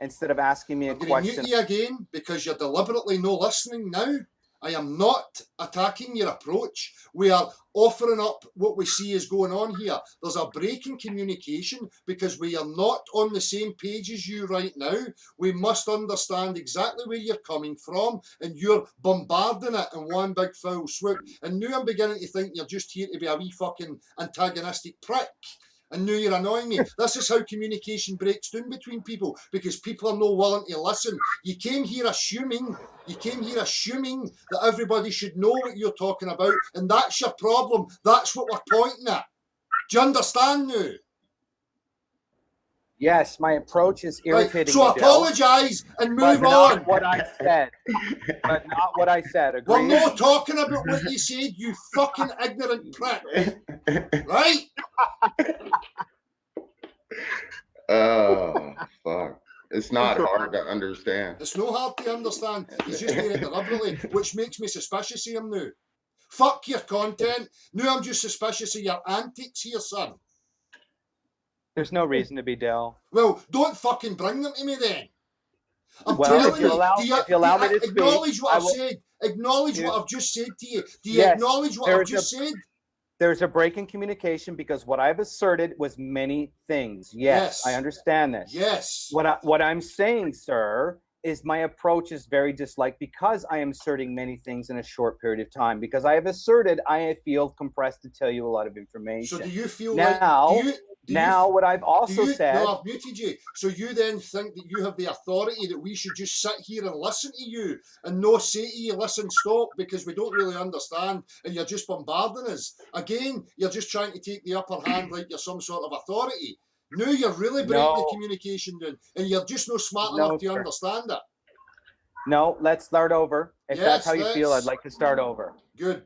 F: instead of asking me a question.
A: I'm going to mute you again because you're deliberately not listening now. I am not attacking your approach. We are offering up what we see is going on here. There's a break in communication because we are not on the same page as you right now. We must understand exactly where you're coming from, and you're bombarding it in one big foul swoop. And now I'm beginning to think you're just here to be a wee fucking antagonistic prick. And now you're annoying me. This is how communication breaks down between people, because people are not willing to listen. You came here assuming that everybody should know what you're talking about, and that's your problem. That's what we're pointing at. Do you understand now?
F: Yes, my approach is irritating.
A: Right, so apologise and move on.
F: Not what I said. But not what I said. Agreed?
A: We're not talking about what you said, you fucking ignorant prick. Right?
G: Oh, fuck. It's not hard to understand.
A: It's not hard to understand. He's just doing it deliberately, which makes me suspicious of him now. Fuck your content. Now I'm just suspicious of your antics here, son.
F: There's no reason to be, Dale.
A: Well, don't fucking bring them to me then. I'm
F: well,
A: telling
F: if you allow me to
A: acknowledge
F: speak,
A: what I've said. Acknowledge what I've just said to you. Do you acknowledge what I've just said?
F: There's a break in communication because what I've asserted was many things. Yes, I understand this.
A: Yes.
F: What I'm saying, sir, is my approach is very disliked because I am asserting many things in a short period of time. Because I have asserted, I feel compressed to tell you a lot of information.
A: So do you feel
F: what I've also said...
A: No, I've muted you. So you then think that you have the authority that we should just sit here and listen to you and not say to you, listen, stop, because we don't really understand and you're just bombarding us. Again, you're just trying to take the upper hand like you're some sort of authority. Now you're really breaking the communication down and you're just not smart enough to understand it.
F: No, let's start over. If that's how you feel, I'd like to start over.
A: Good.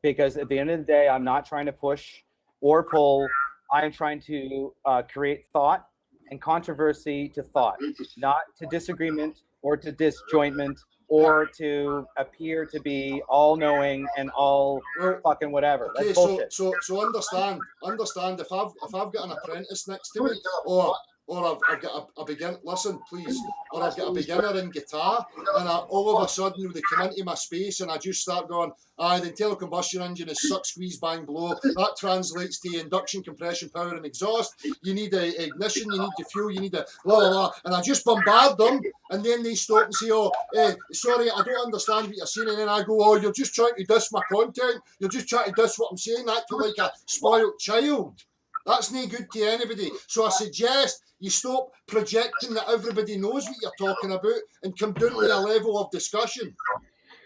F: Because at the end of the day, I'm not trying to push or pull. I am trying to create thought and controversy to thought, not to disagreement or to disjointment or to appear to be all-knowing and all fucking whatever. That's bullshit.
A: So understand. If I've got an apprentice next to me, or or I've got a beginner. Listen, please. Or I've got a beginner in guitar, and all of a sudden they come into my space, and I just start going, the internal combustion engine is suck, squeeze, bang, blow. That translates to induction, compression, power, and exhaust. You need a ignition, you need the fuel, you need a blah, blah, blah. And I just bombard them, and then they stop and say, sorry, I don't understand what you're saying. And then I go, you're just trying to diss my content. You're just trying to diss what I'm saying, acting like a spoiled child. That's no good to anybody. So I suggest you stop projecting that everybody knows what you're talking about and come down to a level of discussion.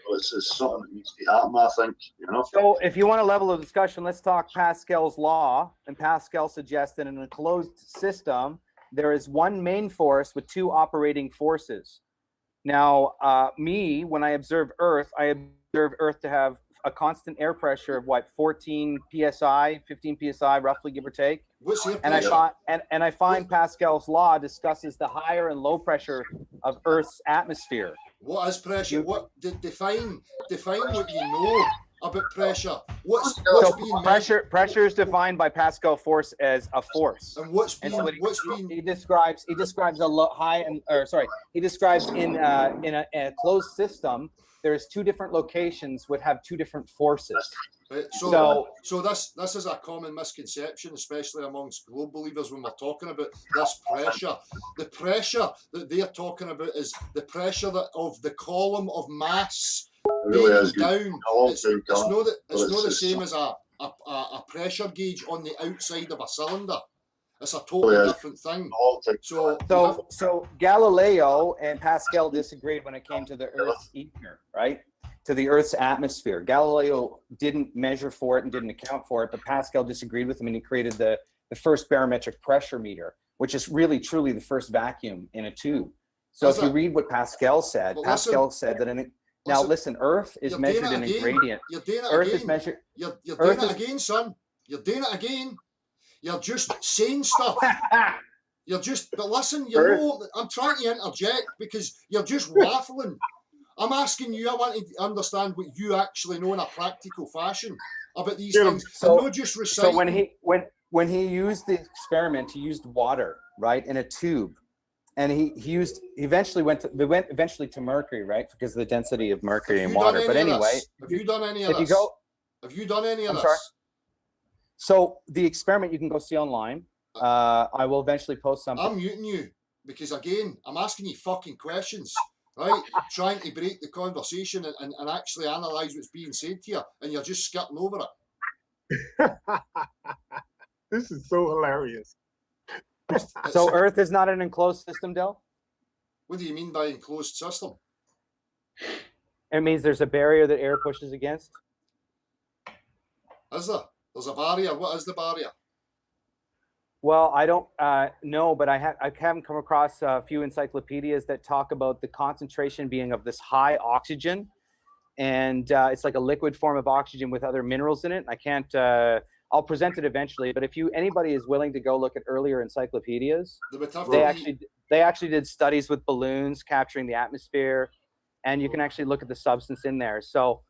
H: Well, it's something that needs to happen, I think, you know.
F: So if you want a level of discussion, let's talk Pascal's law. And Pascal suggests that in a closed system, there is one main force with two operating forces. Now, when I observe Earth to have a constant air pressure of 14 psi, 15 psi, roughly, give or take. And I find Pascal's law discusses the higher and low pressure of Earth's atmosphere.
A: What is pressure? Define what you know about pressure. What's being
F: pressure is defined by Pascal force as a force.
A: And
F: he describes a he describes in a closed system, there's two different locations would have two different forces.
A: Right. So this is a common misconception, especially amongst globe believers, when we're talking about this pressure. The pressure that they're talking about is the pressure of the column of mass
H: really
A: down. It's not the same as a pressure gauge on the outside of a cylinder. It's a totally different thing.
F: So Galileo and Pascal disagreed when it came to the Earth's ether, right? To the Earth's atmosphere. Galileo didn't measure for it and didn't account for it, but Pascal disagreed with him, and he created the first barometric pressure meter, which is really truly the first vacuum in a tube. So if you read what Pascal said, said that listen, Earth is measured in a gradient. Earth is measured.
A: You're doing it again, son. You're doing it again. You're just saying stuff. But listen, I'm trying to interject because you're just waffling. I'm asking you, I want to understand what you actually know in a practical fashion about these things.
F: So,
A: not just reciting.
F: So when he used the experiment, he used water, right, in a tube. And he eventually went to mercury, right, because of the density of mercury in water. But anyway,
A: have you done any of this? Have you done any of this?
F: Sorry? So the experiment you can go see online. I will eventually post something.
A: I'm muting you because again, I'm asking you fucking questions, right? Trying to break the conversation and actually analyse what's being said here, and you're just skirting over it.
I: This is so hilarious.
F: So Earth is not an enclosed system, Del?
A: What do you mean by enclosed system?
F: It means there's a barrier that air pushes against.
A: Is there? There's a barrier. What is the barrier?
F: Well, I don't know, but I haven't come across a few encyclopedias that talk about the concentration being of this high oxygen, and it's like a liquid form of oxygen with other minerals in it. I can't. I'll present it eventually, but if anybody is willing to go look at earlier encyclopedias, they actually did studies with balloons capturing the atmosphere, and you can actually look at the substance in there. So.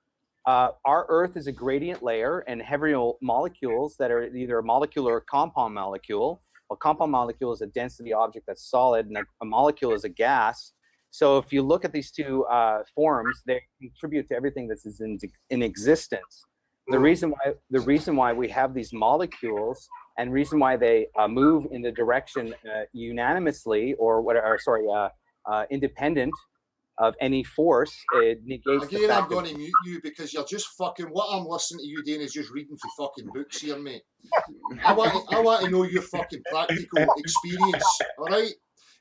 F: Our Earth is a gradient layer, and heavy molecules that are either a molecule or a compound molecule. A compound molecule is a density object that's solid, and a molecule is a gas. So if you look at these two forms, they contribute to everything that is in existence. The reason why we have these molecules, and reason why they move in the direction unanimously, independent of any force, it negates
A: again, I'm going to mute you because you're just fucking. What I'm listening to you doing is just reading for fucking books here, mate. I want to know your fucking practical experience. All right,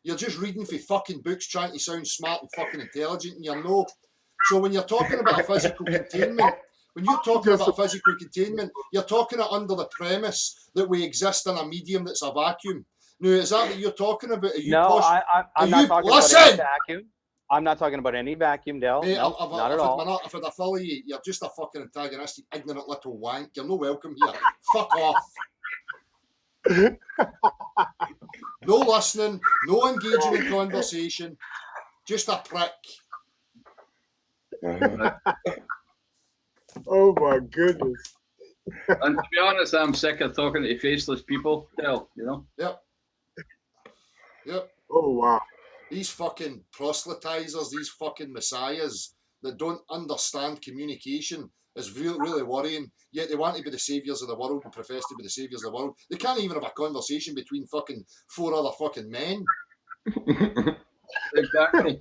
A: you're just reading for fucking books, trying to sound smart and fucking intelligent, and you're no. So when you're talking about physical containment, you're talking it under the premise that we exist in a medium that's a vacuum. Now, is that what you're talking about?
F: I'm not talking about any vacuum. I'm not talking about any vacuum, Del.
A: Mate,
F: no, not at all.
A: If I'd affiliate you, you're just a fucking antagonistic, ignorant little wank. You're no welcome here. Fuck off. No listening, no engaging in conversation. Just a prick.
I: Oh my goodness.
C: And to be honest, I'm sick of talking to faceless people, Del, you know?
A: Yep. Yep.
I: Oh wow.
A: These fucking proselytizers, these fucking messiahs that don't understand communication is really worrying. Yet they want to be the saviours of the world and profess to be the saviours of the world. They can't even have a conversation between fucking 4 other fucking men.
C: Exactly.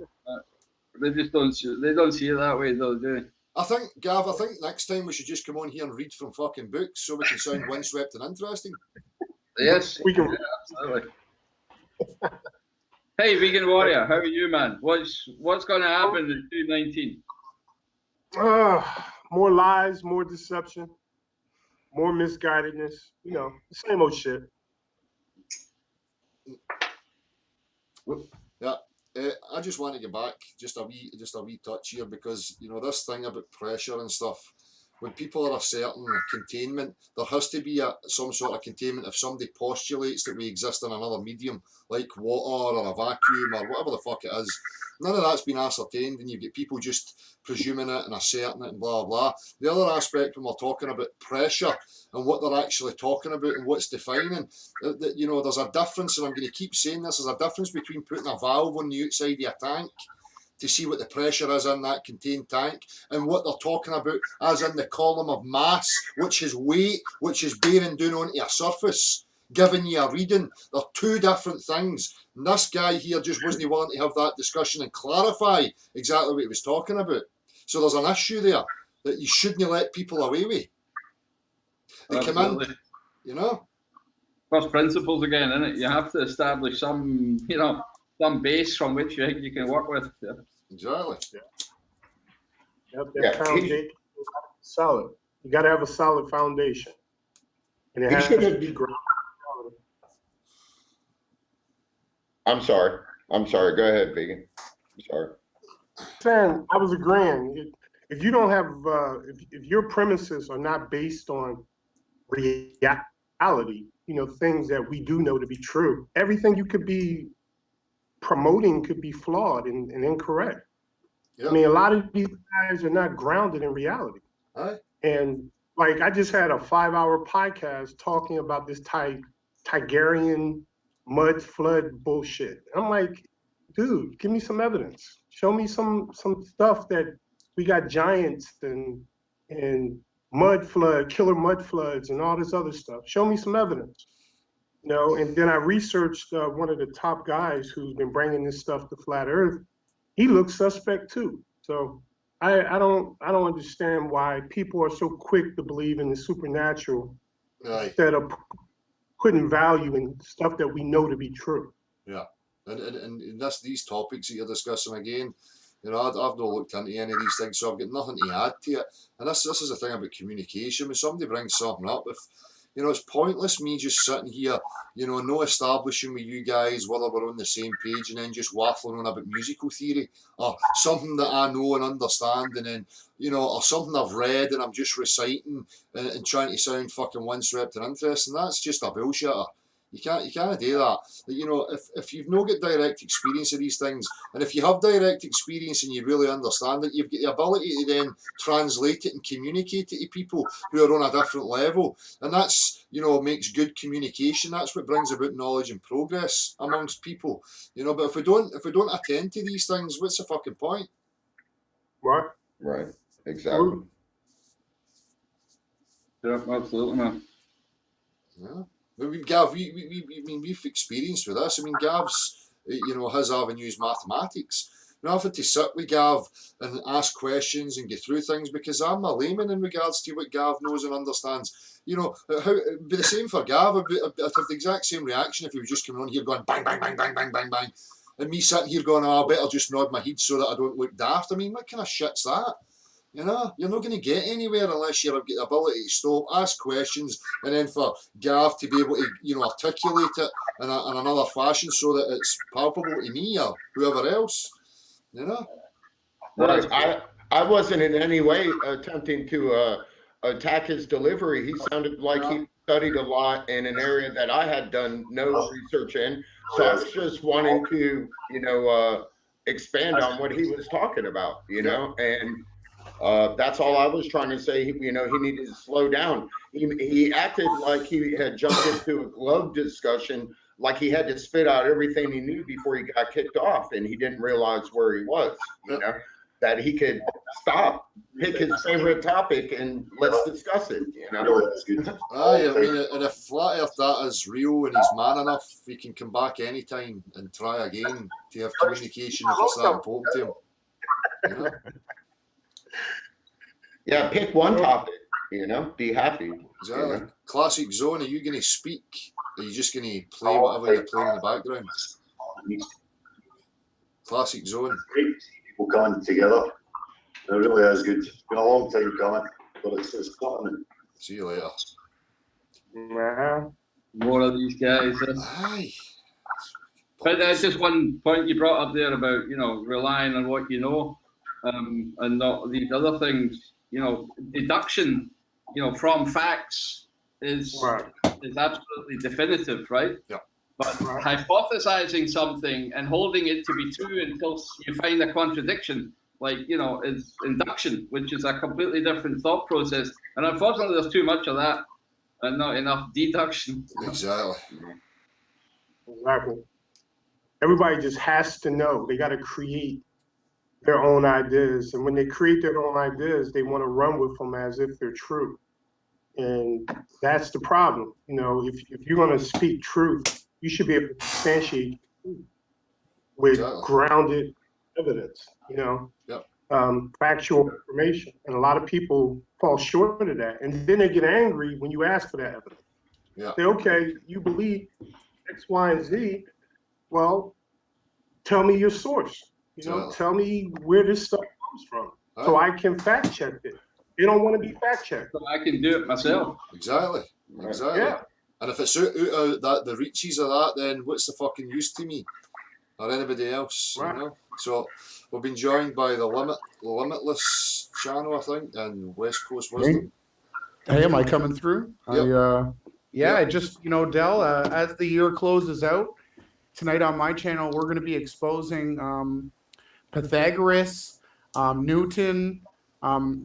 C: They just don't see it that way, though, do they?
A: I think, Gav, next time we should just come on here and read from fucking books so we can sound windswept and interesting.
C: Yes,
I: We can.
C: yeah, absolutely. Hey, Vegan Warrior, how are you, man? What's going to happen in 2019?
I: More lies, more deception, more misguidedness. You know, the same old shit.
A: Yeah. I just want to get back just a wee touch here, because you know this thing about pressure and stuff. When people are a certain containment, there has to be some sort of containment. If somebody postulates that we exist in another medium, like water or a vacuum or whatever the fuck it is, none of that's been ascertained, and you get people just presuming it and asserting it and blah blah. The other aspect, when we're talking about pressure and what they're actually talking about and what's defining, you know, there's a difference, and I'm going to keep saying this, there's a difference between putting a valve on the outside of a tank to see what the pressure is in that contained tank, and what they're talking about as in the column of mass, which is weight, which is bearing down onto a surface, giving you a reading. They're two different things. And this guy here just wasn't willing to have that discussion and clarify exactly what he was talking about. So there's an issue there that you shouldn't let people away with. They
C: Absolutely.
A: come in, you know.
C: First principles again, isn't it? You have to establish some, you know, some base from which you can work with. Yeah.
A: Exactly.
I: Yep, that foundation solid. You got to have a solid foundation, and it has to be grounded.
G: I'm sorry. Go ahead, Vegan. I'm sorry.
I: Saying, I was agreeing. If you don't have, if your premises are not based on reality, you know, things that we do know to be true, everything you could be promoting could be flawed and incorrect. Yep. I mean, a lot of these guys are not grounded in reality. And like, I just had a 5-hour podcast talking about this Tigerian mud flood bullshit. I'm like, dude, give me some evidence. Show me some stuff that we got giants and killer mud floods and all this other stuff. Show me some evidence. You know, and then I researched one of the top guys who's been bringing this stuff to Flat Earth. He looks suspect too. So I don't understand why people are so quick to believe in the supernatural instead of putting value in stuff that we know to be true.
A: Yeah, and these topics that you're discussing again, you know, I've not looked into any of these things, so I've got nothing to add to it. And this is the thing about communication. When somebody brings something up, if you know, it's pointless me just sitting here, you know, no establishing with you guys whether we're on the same page, and then just waffling on about musical theory or something that I know and understand, and then, you know, or something I've read and I'm just reciting and trying to sound fucking windswept and interesting. That's just a bullshitter. You can't do that. You know, if you've not got direct experience of these things, and if you have direct experience and you really understand it, you've got the ability to then translate it and communicate it to people who are on a different level, and that's, you know, makes good communication. That's what brings about knowledge and progress amongst people. You know, but if we don't attend to these things, what's the fucking point?
G: Right. Exactly.
C: Yeah, absolutely, man.
A: Yeah. Gav, we've experienced with this. I mean, Gav's, you know, his avenue is mathematics. Now I've had to sit with Gav and ask questions and get through things because I'm a layman in regards to what Gav knows and understands. You know, it'd be the same for Gav. I'd have the exact same reaction if he was just coming on here going bang, bang, bang, bang, bang, bang, bang. And me sitting here going, oh, I better just nod my head so that I don't look daft. I mean, what kind of shit's that? You know, you're not going to get anywhere unless you've got the ability to stop, ask questions, and then for Gav to be able to, you know, articulate it in another fashion so that it's palpable to me or whoever else. You know?
G: Right. I wasn't in any way attempting to attack his delivery. He sounded like he studied a lot in an area that I had done no research in. So I was just wanting to, you know, expand on what he was talking about, you know, and that's all I was trying to say. You know, he needed to slow down. He acted like he had jumped into a glove discussion like he had to spit out everything he knew before he got kicked off, and he didn't realize where he was. You know, that he could stop, pick his favorite topic, and let's discuss it. You know,
H: Really is good.
A: Aye, I mean, and if flat earth that is real and he's man enough, he can come back anytime and try again to have communication if it's that important to him. You know?
G: Yeah, pick one topic. You know, be happy.
A: Exactly.
G: You know?
A: Classic Zone, are you going to speak? Or are you just going to play whatever you're playing in the background? Classic Zone.
H: Great to see people coming together. It really is good. It's been a long time coming, but it's something.
A: See you later.
I: Wow.
C: More of these guys.
A: Aye.
C: But there's just one point you brought up there about, you know, relying on what you know, and not these other things. You know, deduction, you know, from facts is absolutely definitive, right?
A: Yeah.
C: But hypothesizing something and holding it to be true until you find a contradiction, like, you know, is induction, which is a completely different thought process. And unfortunately, there's too much of that and not enough deduction.
A: Exactly.
I: Exactly. Everybody just has to know. They got to create their own ideas. And when they create their own ideas, they want to run with them as if they're true. And that's the problem. You know, if you're going to speak truth, you should be able to substantiate with grounded evidence, you know, factual information. And a lot of people fall short of that. And then they get angry when you ask for that evidence.
A: Yeah.
I: Say, okay, you believe X, Y, and Z. Well, tell me your source. You know, tell me where this stuff comes from, so I can fact check it. They don't want to be fact checked.
C: So I can do it myself.
A: Exactly.
I: Yeah.
A: And if it's out of that, the reaches of that, then what's the fucking use to me or anybody else? You know. So we've been joined by the Limitless channel, I think, and West Coast Wisdom.
D: Hey, am I coming through?
A: Yep.
D: I just, you know, Del, as the year closes out, tonight on my channel, we're going to be exposing Pythagoras, Newton.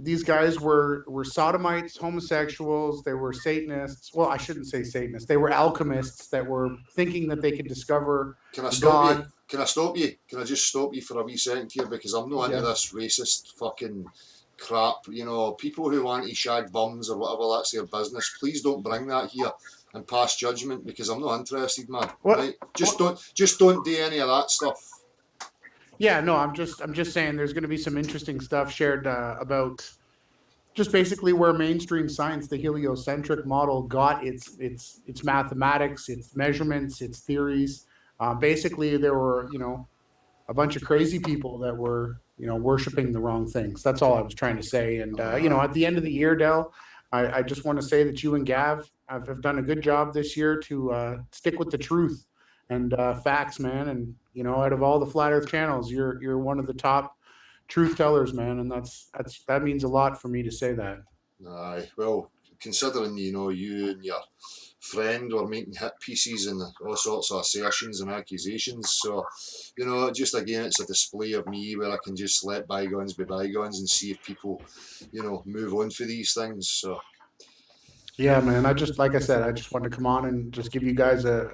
D: These guys were sodomites, homosexuals. They were Satanists. Well, I shouldn't say Satanists. They were alchemists that were thinking that they could discover God.
A: Can I stop you? Can I just stop you for a wee second here, because I'm not into this racist fucking crap. You know, people who want to shag bums or whatever, that's their business. Please don't bring that here and pass judgment, because I'm not interested, man. Right? Just don't do any of that stuff.
D: Yeah, no, I'm just saying there's going to be some interesting stuff shared about just basically where mainstream science, the heliocentric model, got its mathematics, its measurements, its theories. Basically, there were, you know, a bunch of crazy people that were, you know, worshiping the wrong things. That's all I was trying to say. And you know, at the end of the year, Del, I just want to say that you and Gav have done a good job this year to stick with the truth and facts, man. And you know, out of all the Flat Earth channels, you're one of the top truth tellers, man. And that means a lot for me to say that.
A: Aye, well, considering, you know, you and your friend were making hit pieces and all sorts of assertions and accusations, so, you know, just again, it's a display of me where I can just let bygones be bygones and see if people, you know, move on for these things. So
D: yeah, man, like I said, I just wanted to come on and just give you guys a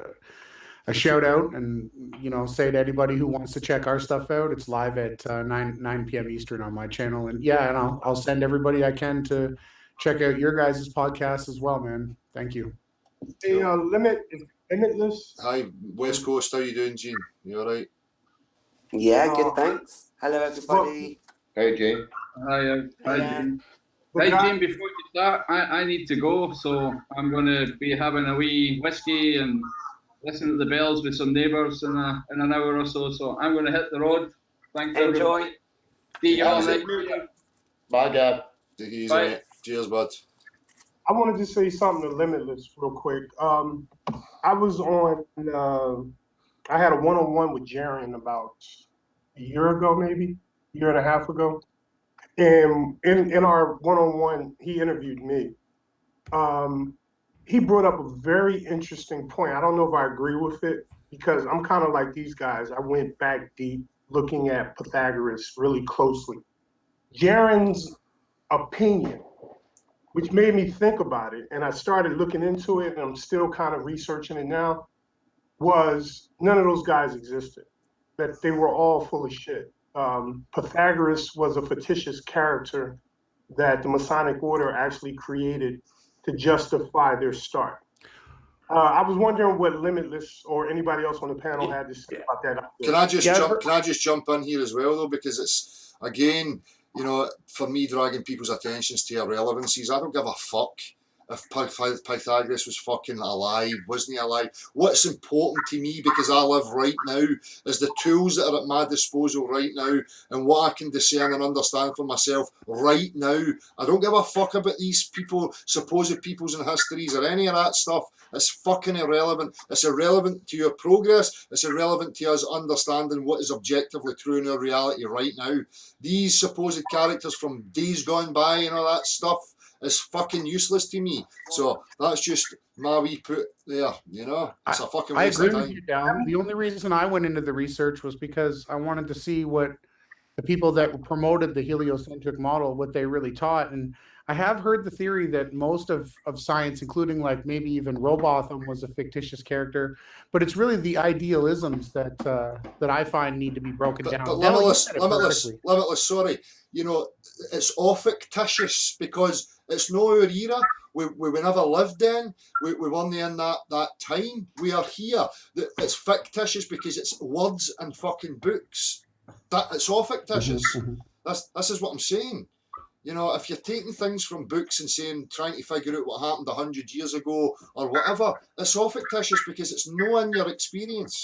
D: shout out, and you know, say to anybody who wants to check our stuff out, it's live at 9 p.m. Eastern on my channel. And yeah, and I'll send everybody I can to check out your guys' podcast as well, man. Thank you.
I: Hey, Limitless.
A: Hi, West Coast, how you doing, Gene? You all right?
J: Yeah, good, thanks. Hello, everybody.
G: Hey, Gene.
C: Hi, Gene. Hey, Gene, before you start, I need to go, so I'm going to be having a wee whiskey and listen to the bells with some neighbours in an hour or so. So I'm going to hit the road. Thanks,
J: enjoy.
C: Everybody. See you all next year.
G: Bye, Gav.
A: Take it easy, mate. Cheers, bud.
I: I wanted to say something to Limitless real quick. I was on, I had a one-on-one with Jaren about a year ago, maybe a year and a half ago. And in our one-on-one, he interviewed me. He brought up a very interesting point. I don't know if I agree with it, because I'm kind of like these guys. I went back deep looking at Pythagoras really closely. Jaren's opinion, which made me think about it, and I started looking into it, and I'm still kind of researching it now. was none of those guys existed. That they were all full of shit. Pythagoras was a fictitious character that the Masonic Order actually created to justify their start. I was wondering what Limitless or anybody else on the panel had to say about that.
A: Can I just jump in here as well though, because it's again, you know, for me dragging people's attentions to irrelevancies. I don't give a fuck if Pythagoras was fucking alive, wasn't he alive? What's important to me, because I live right now, is the tools that are at my disposal right now and what I can discern and understand for myself right now. I don't give a fuck about these people, supposed peoples and histories or any of that stuff. It's fucking irrelevant. It's irrelevant to your progress. It's irrelevant to us understanding what is objectively true in our reality right now. These supposed characters from days gone by and all that stuff is fucking useless to me. So that's just my wee put there, you know. It's a fucking waste of time.
K: I agree with you, Dal. The only reason I went into the research was because I wanted to see what the people that promoted the heliocentric model, what they really taught. And I have heard the theory that most of science, including like maybe even Robotham, was a fictitious character, but it's really the idealisms that I find need to be broken down.
A: But limitless, sorry. You know, it's all fictitious because it's no our era. We never lived then. We weren't in that time. We are here. It's fictitious because it's words and fucking books. It's all fictitious. This is what I'm saying. You know, if you're taking things from books and trying to figure out what happened 100 years ago or whatever, it's all fictitious because it's no in your experience.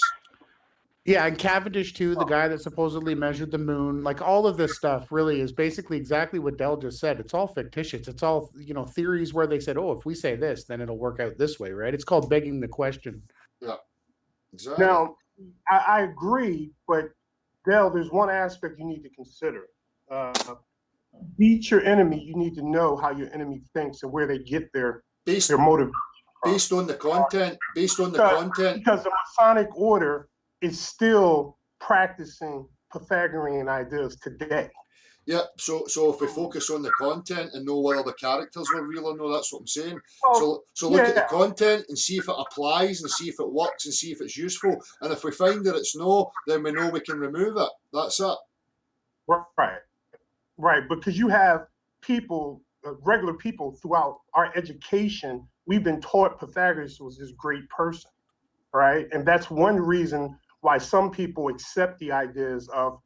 K: Yeah, and Cavendish too, the guy that supposedly measured the moon, like all of this stuff really is basically exactly what Del just said. It's all fictitious. It's all, you know, theories where they said, oh, if we say this, then it'll work out this way, right? It's called begging the question.
A: Yeah, exactly.
I: Now, I agree, but Del, there's one aspect you need to consider. Beat your enemy, you need to know how your enemy thinks and where they get their motive.
A: Based on the content. Because
I: the Masonic Order is still practicing Pythagorean ideas today.
A: Yeah, so if we focus on the content and know whether the characters were real or no, that's what I'm saying. So look at the content and see if it applies and see if it works and see if it's useful. And if we find that it's no, then we know we can remove it. That's it.
I: Right, because you have people, regular people throughout our education, we've been taught Pythagoras was this great person, right? And that's one reason why some people accept the ideas of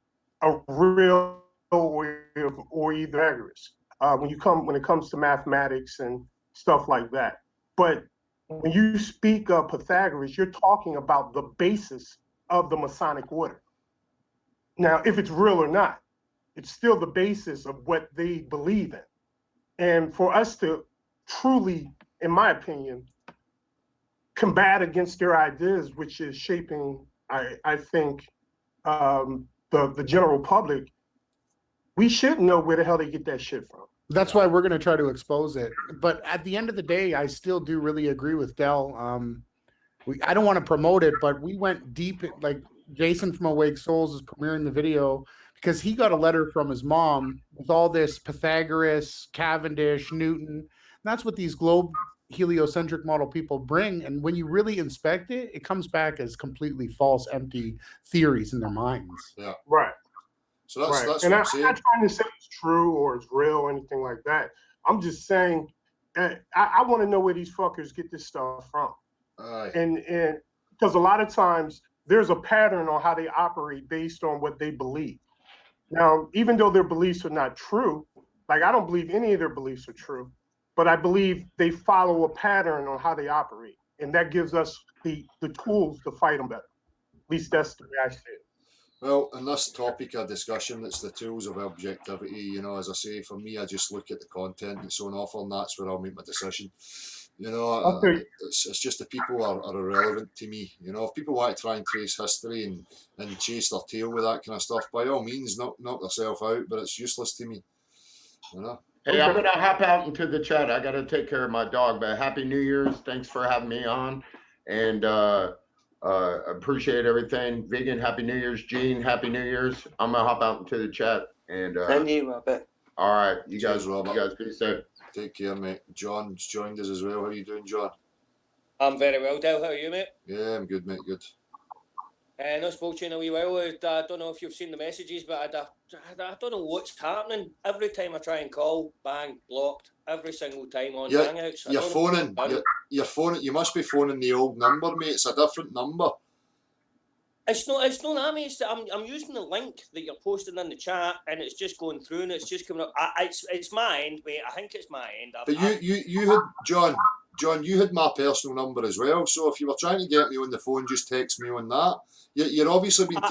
I: a real or Pythagoras when it comes to mathematics and stuff like that. But when you speak of Pythagoras, you're talking about the basis of the Masonic Order. Now, if it's real or not, it's still the basis of what they believe in. And for us to truly, in my opinion, combat against their ideas, which is shaping, I think, the general public, we should know where the hell they get that shit from.
K: That's why we're going to try to expose it. But at the end of the day, I still do really agree with Del. I don't want to promote it, but we went deep. Like Jason from Awake Souls is premiering the video because he got a letter from his mom with all this Pythagoras, Cavendish, Newton. And that's what these globe heliocentric model people bring. And when you really inspect it, it comes back as completely false, empty theories in their minds.
A: Yeah.
I: Right.
A: So that's what
I: and
A: I'm saying.
I: I'm not trying to say it's true or it's real or anything like that. I'm just saying I want to know where these fuckers get this stuff from. And because a lot of times there's a pattern on how they operate based on what they believe. Now, even though their beliefs are not true, like I don't believe any of their beliefs are true, but I believe they follow a pattern on how they operate. And that gives us the tools to fight them better. At least that's the way I see it.
A: Well, in this topic of discussion, it's the tools of objectivity. You know, as I say, for me, I just look at the content that's on offer, and that's where I'll make my decision. You know, it's just the people are irrelevant to me. You know, if people want to try and trace history and chase their tail with that kind of stuff, by all means, knock yourself out. But it's useless to me. You know.
G: Hey, I'm gonna hop out into the chat. I gotta take care of my dog. But Happy New Year's! Thanks for having me on, and appreciate everything. Vegan, Happy New Year's. Gene, Happy New Year's. I'm gonna hop out into the chat and.
J: And you, Robert.
G: All right, you
A: Cheers,
G: guys,
A: Robert.
G: you guys be safe.
A: Take care, mate. John's joined us as well. How are you doing, John?
L: I'm very well, Dale. How are you, mate?
A: Yeah, I'm good, mate. Good.
L: I spoke to you in a wee while. I don't know if you've seen the messages, but I don't know what's happening. Every time I try and call, bang, blocked. Every single time on Hangouts.
A: You're phoning. You're phoning. You must be phoning the old number, mate. It's a different number.
L: It's not that, mate. I'm using the link that you're posting in the chat, and it's just going through, and it's just coming up. It's my end, mate. I think it's my end.
A: But you had John, you had my personal number as well. So if you were trying to get me on the phone, just text me on that. You've obviously been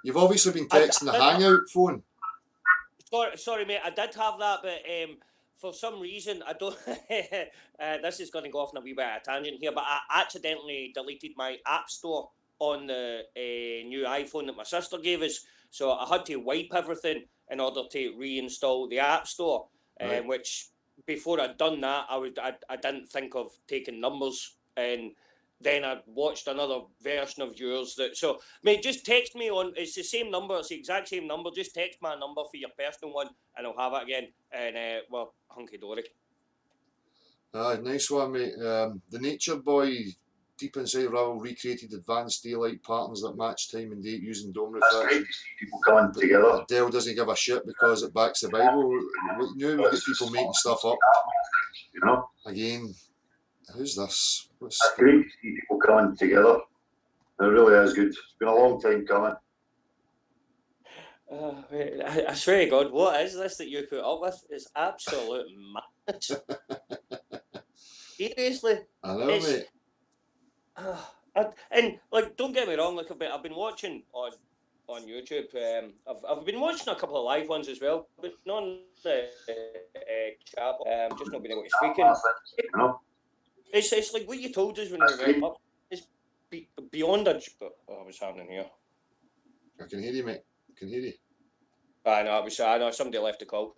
A: You've obviously been texting the Hangout phone.
L: Sorry, mate. I did have that, but for some reason I don't. This is going to go off on a wee bit of a tangent here, but I accidentally deleted my app store on the new iPhone that my sister gave us. So I had to wipe everything in order to reinstall the app store.
A: Right.
L: Which before I'd done that, I didn't think of taking numbers, and then I watched another version of yours. So, mate, just text me on. It's the same number. It's the exact same number. Just text my number for your personal one, and I'll have it again. And well, hunky dory.
A: Nice one, mate. The Nature Boy Deep Inside Ravel recreated advanced daylight patterns that match time and date using dome reflection.
H: People coming together.
A: Dale doesn't give a shit because it backs the Bible. We knew we'd get people making stuff up.
H: You know?
A: Again, who's this?
H: It's great to see people coming together. It really is good. It's been a long time coming.
L: I swear to God, what is this that you put up with? It's absolute madness. Seriously.
A: I know, mate.
L: And like, don't get me wrong. Like, I've been watching on YouTube. I've been watching a couple of live ones as well, but not on the chat. Just not been able to speak in.
H: You know?
L: It's like what you told us when we went up. It's beyond a. Oh, what's happening here?
A: I can hear you, mate. I can hear you.
L: I know somebody left the call.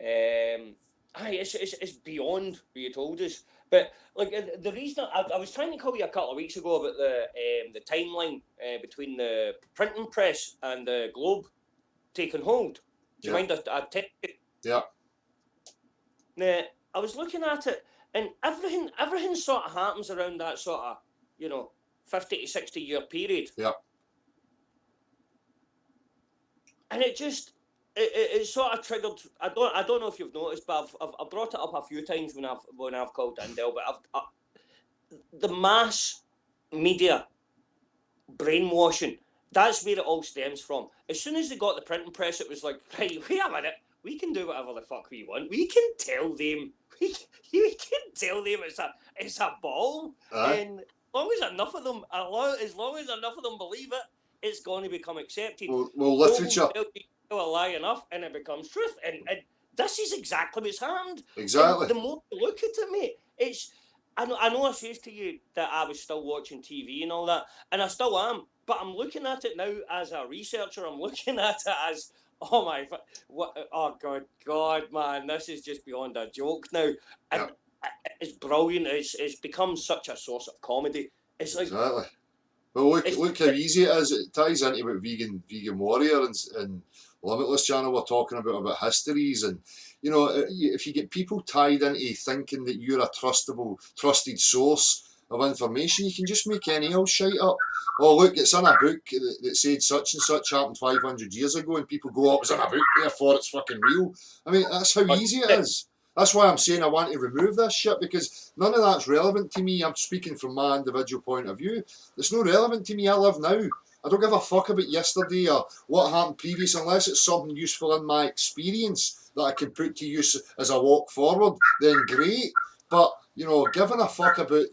L: It's beyond what you told us. But like the reason I was trying to call you a couple of weeks ago about the timeline between the printing press and the Globe taking hold. Do you mind I text you?
A: Yeah.
L: Now, I was looking at it, and everything sort of happens around that sort of 50 to 60 year period.
A: Yeah.
L: And it just it sort of triggered. I don't know if you've noticed, but I've brought it up a few times when I've called in, Del. But the mass media brainwashing. That's where it all stems from. As soon as they got the printing press, it was like, right, wait a minute, we can do whatever the fuck we want. We can tell them, it's a ball, and as long as enough of them believe it, it's going to become accepted.
A: Well, literature.
L: A lie enough, and it becomes truth. And this is exactly what's happened.
A: Exactly.
L: And the more you look at it, mate, it's. I know I said to you that I was still watching TV and all that, and I still am. But I'm looking at it now as a researcher. I'm looking at it as, oh God, man, this is just beyond a joke now. And it's brilliant. It's become such a source of comedy. It's like.
A: Exactly. Well, look how easy it is. It ties into about vegan warrior and Limitless channel. We're talking about histories, and if you get people tied into thinking that you're a trusted source of information, you can just make any old shite up. Oh, look, it's in a book that said such and such happened 500 years ago, and people go, oh, it was in a book, therefore it's fucking real. I mean, that's how easy it is. That's why I'm saying I want to remove this shit, because none of that's relevant to me. I'm speaking from my individual point of view. It's not relevant to me. I live now. I don't give a fuck about yesterday or what happened previous, unless it's something useful in my experience that I can put to use as I walk forward, then great. But, giving a fuck about,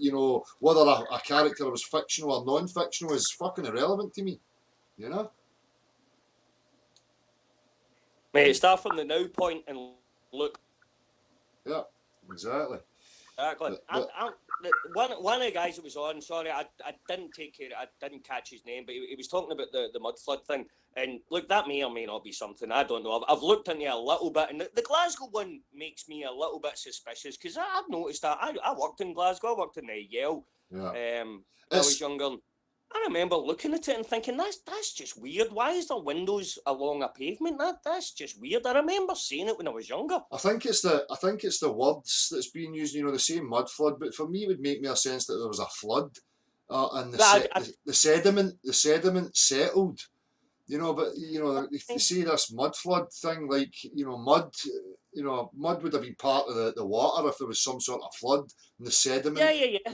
A: whether a character was fictional or non-fictional is fucking irrelevant to me,
L: Mate, start from the now point and look.
A: Yeah, exactly.
L: Exactly. One of the guys that was on, sorry, I didn't catch his name, but he was talking about the mud flood thing. And look, that may or may not be something, I don't know. I've looked into it a little bit, and the Glasgow one makes me a little bit suspicious, because I've noticed that. I worked in Glasgow, I worked in the Yale.
A: Yeah.
L: I was younger. I remember looking at it and thinking, that's just weird. Why is there windows along a pavement? That's just weird. I remember seeing it when I was younger.
A: I think it's the words that's being used. You know, the same mud flood, but for me, it would make more sense that there was a flood, and the sediment settled. You know, but you know, if you see this mud flood thing, like mud would have been part of the water if there was some sort of flood, and the sediment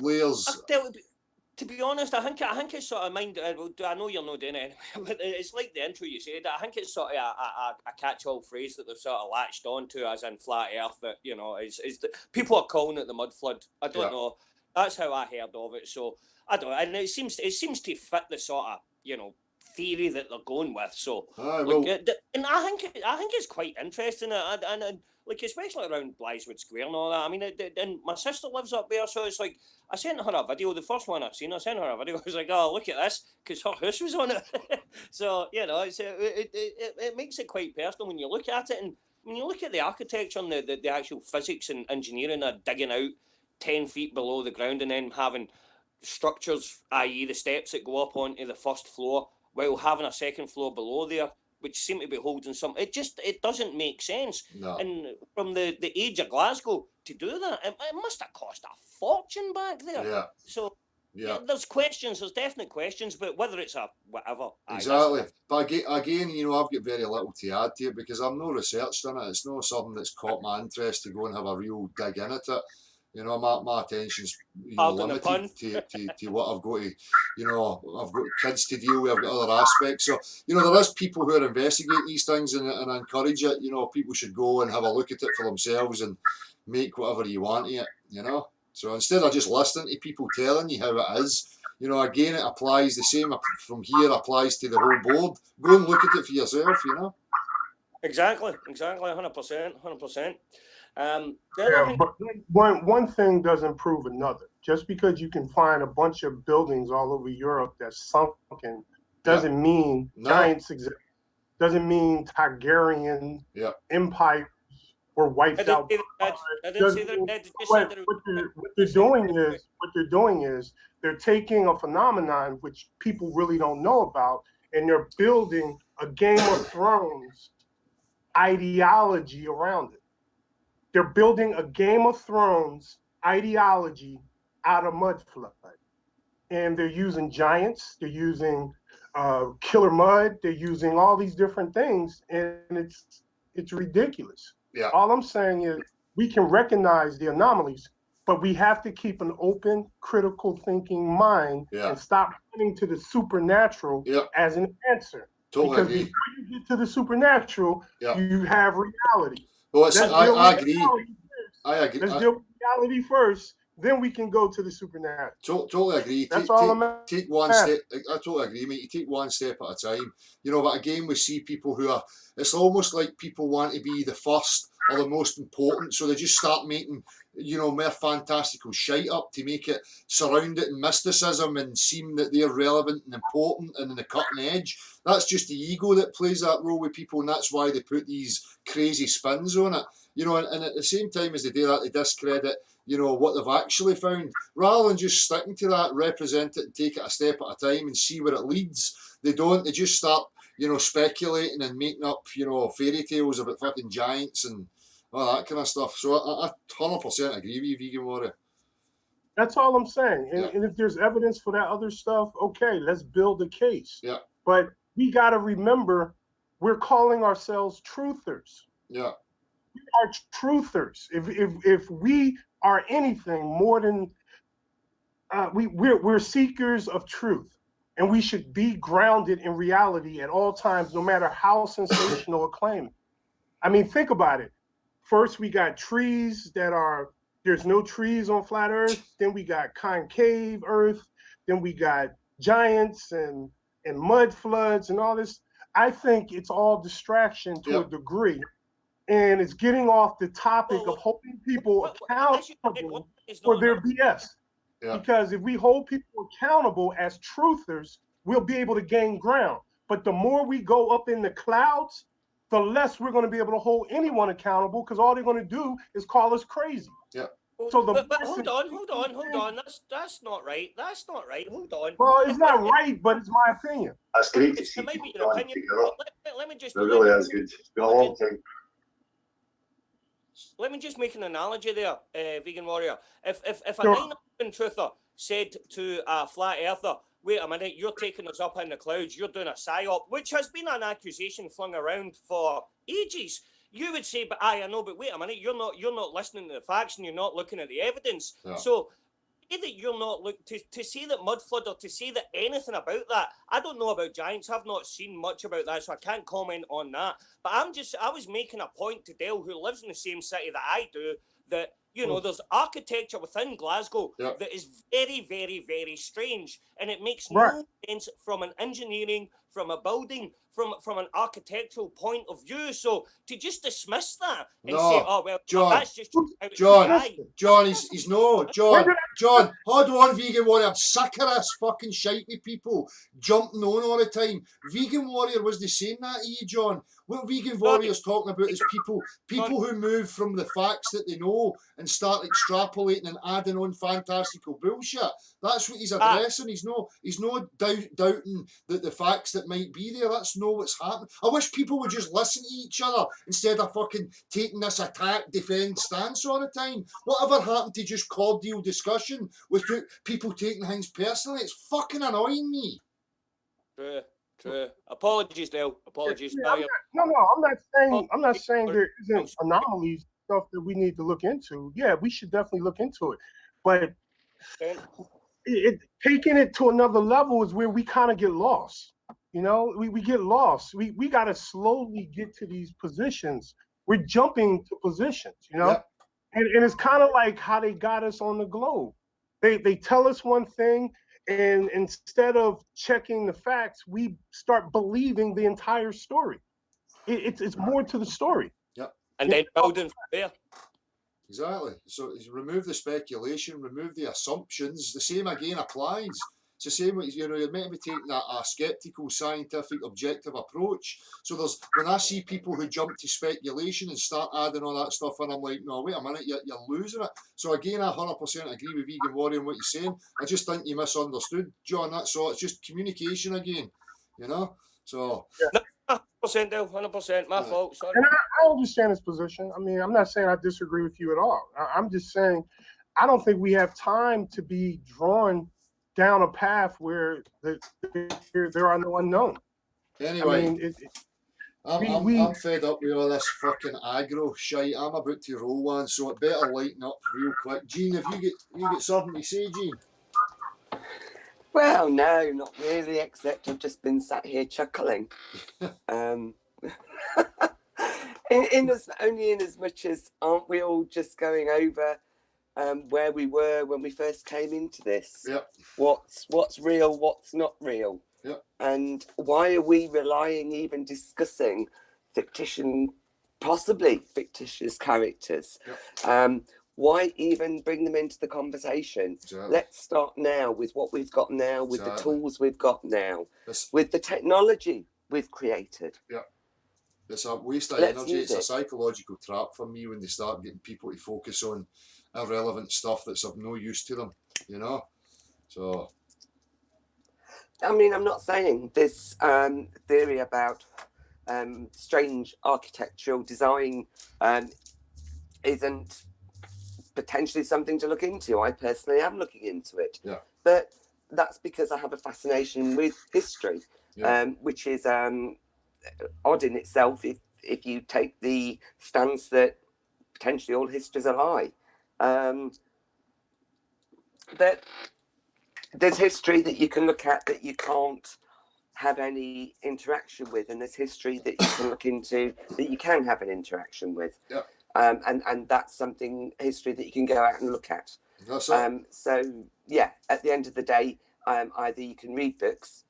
A: layers.
L: To be honest, I think it's sort of mind. I know you're not doing it, but it's like the intro you said. I think it's sort of a catch-all phrase that they've sort of latched onto, as in flat Earth. That people are calling it the mud flood. I don't know. That's how I heard of it. So I don't. And it seems to fit the sort of theory that they're going with. So and I think it's quite interesting. And like especially around Blytheswood Square and all that. I mean, and my sister lives up there, so it's like I sent her a video. The first one I sent her a video. I was like, "Oh, look at this," because her house was on it. So it makes it quite personal when you look at it, and when you look at the architecture and the actual physics and engineering of digging out 10 feet below the ground and then having structures, i.e., the steps that go up onto the first floor, while having a second floor below there, which seem to be holding some. It doesn't make sense.
A: No.
L: And from the age of Glasgow to do that, it must have cost a fortune back there.
A: Yeah.
L: So there's questions. There's definite questions, but whether it's a whatever.
A: Exactly. But again, I've got very little to add to it because I'm no researched in it. It's not something that's caught my interest to go and have a real dig in at it. My attention's limited to what I've got to, I've got kids to deal with, I've got other aspects. So, there is people who are investigating these things and I encourage it. People should go and have a look at it for themselves and make whatever you want of it, So instead of just listening to people telling you how it is, again, it applies the same from here, applies to the whole board. Go and look at it for yourself,
L: Exactly, 100%.
I: But one thing doesn't prove another. Just because you can find a bunch of buildings all over Europe that's sunken doesn't mean giants exist. Doesn't mean Targaryen empire were wiped out. What they're doing is they're taking a phenomenon which people really don't know about, and they're building a Game of Thrones ideology around it. They're building a Game of Thrones ideology out of mud flood. And they're using giants, they're using killer mud, they're using all these different things, and it's ridiculous.
A: Yeah.
I: All I'm saying is we can recognize the anomalies, but we have to keep an open, critical thinking mind and stop running to the supernatural as an answer.
A: Totally
I: because before you get to the supernatural, you have reality.
A: Well, I agree.
I: Let's deal with reality first, then we can go to the supernatural.
A: Totally agree.
I: That's all I'm
A: take one step. I totally agree, mate. You take one step at a time. But again, we see people who are. It's almost like people want to be the first or the most important, so they just start making, more fantastical shite up to make it surround it in mysticism and seem that they're relevant and important and in the cutting edge. That's just the ego that plays that role with people, and that's why they put these crazy spins on it. And at the same time as they do that, they discredit, what they've actually found. Rather than just sticking to that, represent it and take it a step at a time and see where it leads. They don't. They just start, speculating and making up, fairy tales about fucking giants and all that kind of stuff. So I 100% agree with you, Vegan Warrior.
I: That's all I'm saying. And if there's evidence for that other stuff, okay, let's build a case.
A: Yeah.
I: But we got to remember, we're calling ourselves truthers.
A: Yeah.
I: We are truthers. If we are anything more than we're seekers of truth, and we should be grounded in reality at all times, no matter how sensational a claim. I mean, think about it. First, we got trees there's no trees on flat Earth. Then we got concave Earth. Then we got giants and mud floods and all this. I think it's all distraction to a degree. And it's getting off the topic of holding people accountable for their BS.
A: Yeah.
I: Because if we hold people accountable as truthers, we'll be able to gain ground. But the more we go up in the clouds, the less we're going to be able to hold anyone accountable, because all they're going to do is call us crazy.
A: Yeah.
I: So the
L: but hold on. That's not right. That's not right. Hold on.
I: Well, it's not right, but it's my opinion.
H: That's great to see
L: It might be
H: people
L: your
H: join
L: opinion.
H: together.
L: Let me just.
H: It really is good. It's been a long time.
L: Let me just make an analogy there, Vegan Warrior. If a
I: Sure.
L: 9/11 truther said to a flat earther, "Wait a minute, you're taking us up in the clouds, you're doing a psyop," which has been an accusation flung around for ages, you would say, "But I know, but wait a minute, you're not listening to the facts and you're not looking at the evidence."
A: Yeah.
L: So that you're not to say that Mudflood or to say that anything about that, I don't know about giants. I've not seen much about that, so I can't comment on that. But I was making a point to Dale, who lives in the same city that I do, that there's architecture within Glasgow that is very, very, very strange, and it makes no sense from an engineering, from a building, from an architectural point of view. So to just dismiss that and say, "Oh well,
A: John,
L: that's just
A: John, he's no John. Hold on, Vegan Warrior. I'm sick of this fucking shite with people jumping on all the time. Vegan Warrior was the same that to you, John. What Vegan Warrior's talking about is people who move from the facts that they know and start extrapolating and adding on fantastical bullshit. That's what he's addressing. He's no doubting that the facts that might be there. That's not what's happening. I wish people would just listen to each other instead of fucking taking this attack, defend stance all the time. Whatever happened to just cordial discussion without people taking things personally? It's fucking annoying me.
L: True. Apologies, Dale. Apologies.
I: Yeah, I'm not saying there isn't anomalies, stuff that we need to look into. Yeah, we should definitely look into it. But taking it to another level is where we kind of get lost. We get lost. We got to slowly get to these positions. We're jumping to positions,
A: Yep.
I: and it's kind of like how they got us on the globe. They tell us one thing, and instead of checking the facts, we start believing the entire story. It's more to the story.
A: Yep.
L: And then building from there.
A: Exactly. So remove the speculation, remove the assumptions. The same again applies. It's the same way, you're meant to be taking a skeptical, scientific, objective approach. So when I see people who jump to speculation and start adding all that stuff in, I'm like, no, wait a minute, you're losing it. So again, I 100% agree with Vegan Warrior and what he's saying. I just think you misunderstood, John. That's all. It's just communication again, So.
I: Yeah.
L: 100%, Dale. 100%. My fault. Sorry.
I: And I understand his position. I mean, I'm not saying I disagree with you at all. I'm just saying I don't think we have time to be drawn down a path where there are no unknown.
A: Anyway,
I: I mean,
A: I'm fed up with all this fucking aggro shite. I'm about to roll one, so it better lighten up real quick. Gene, have you get something to say, Gene?
J: Well, no, not really, except I've just been sat here chuckling. Only in as much as aren't we all just going over where we were when we first came into this?
A: Yep.
J: What's real, what's not real?
A: Yep.
J: And why are we relying, even discussing possibly fictitious characters?
A: Yep.
J: Why even bring them into the conversation?
A: Exactly.
J: Let's start now with what we've got now, with
A: Exactly.
J: the tools we've got now, with the technology we've created.
A: Yeah. It's a waste of energy. It's a psychological trap for me when they start getting people to focus on irrelevant stuff that's of no use to them, So.
J: I mean, I'm not saying this theory about strange architectural design isn't potentially something to look into. I personally am looking into it.
A: Yeah.
J: But that's because I have a fascination with history, which is odd in itself if you take the stance that potentially all history is a lie. But there's history that you can look at that you can't have any interaction with, and there's history that you can look into that you can have an interaction with.
A: Yeah.
J: And that's history that you can go out and look at.
A: That's it.
J: So yeah, at the end of the day, either you can read books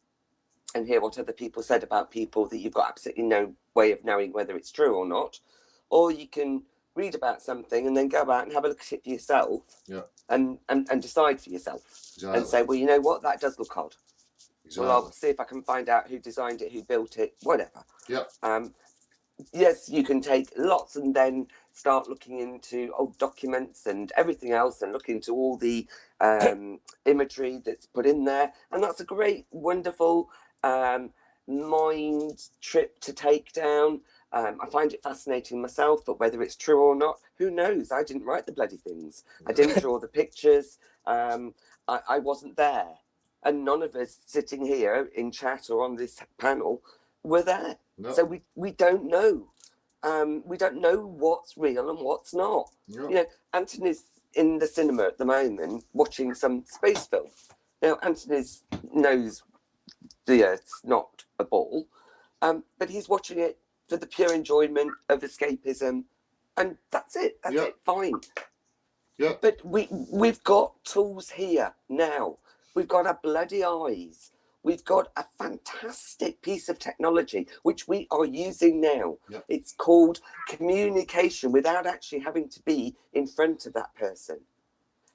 J: and hear what other people said about people that you've got absolutely no way of knowing whether it's true or not, or you can read about something and then go out and have a look at it for yourself.
A: Yeah.
J: And decide for yourself.
A: Exactly.
J: And say, well, you know what, that does look odd.
A: Exactly.
J: Well, I'll see if I can find out who designed it, who built it, whatever.
A: Yep.
J: yes, you can take lots and then start looking into old documents and everything else and look into all the imagery that's put in there. And that's a great, wonderful mind trip to take down. I find it fascinating myself, but whether it's true or not, who knows? I didn't write the bloody things. I didn't draw the pictures. I wasn't there. And none of us sitting here in chat or on this panel were there. No. So we don't know. We don't know what's real and what's not. No. You know, Anthony's in the cinema at the moment watching some space film. Now, Anthony knows the Earth's not a ball, but he's watching it for the pure enjoyment of escapism, and that's it. That's it. Fine. Yeah. But we've got tools here now. We've got our bloody eyes. We've got a fantastic piece of technology which we are using now. Yep. It's called communication without actually having to be in front of that person.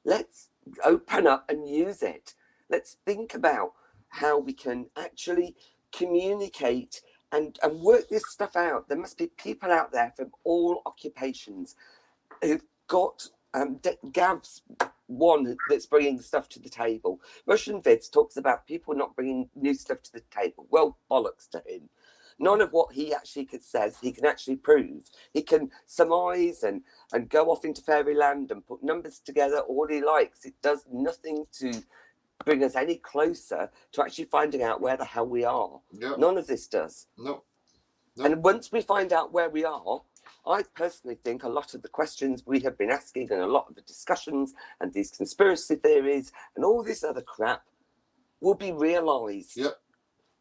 J: Let's open up and use it. Let's think about how we can actually communicate and work this stuff out. There must be people out there from all occupations who've got Gav's one that's bringing stuff to the table. Russian Vids talks about people not bringing new stuff to the table. Well, bollocks to him. None of what he actually says he can actually prove. He can surmise and go off into fairyland and put numbers together all he likes. It does nothing to bring us any closer to actually finding out where the hell we are. Yep. None of this does. No. And once we find out where we are, I personally think a lot of the questions we have been asking and a lot of the discussions and these conspiracy theories and all this other crap will be realised. Yep.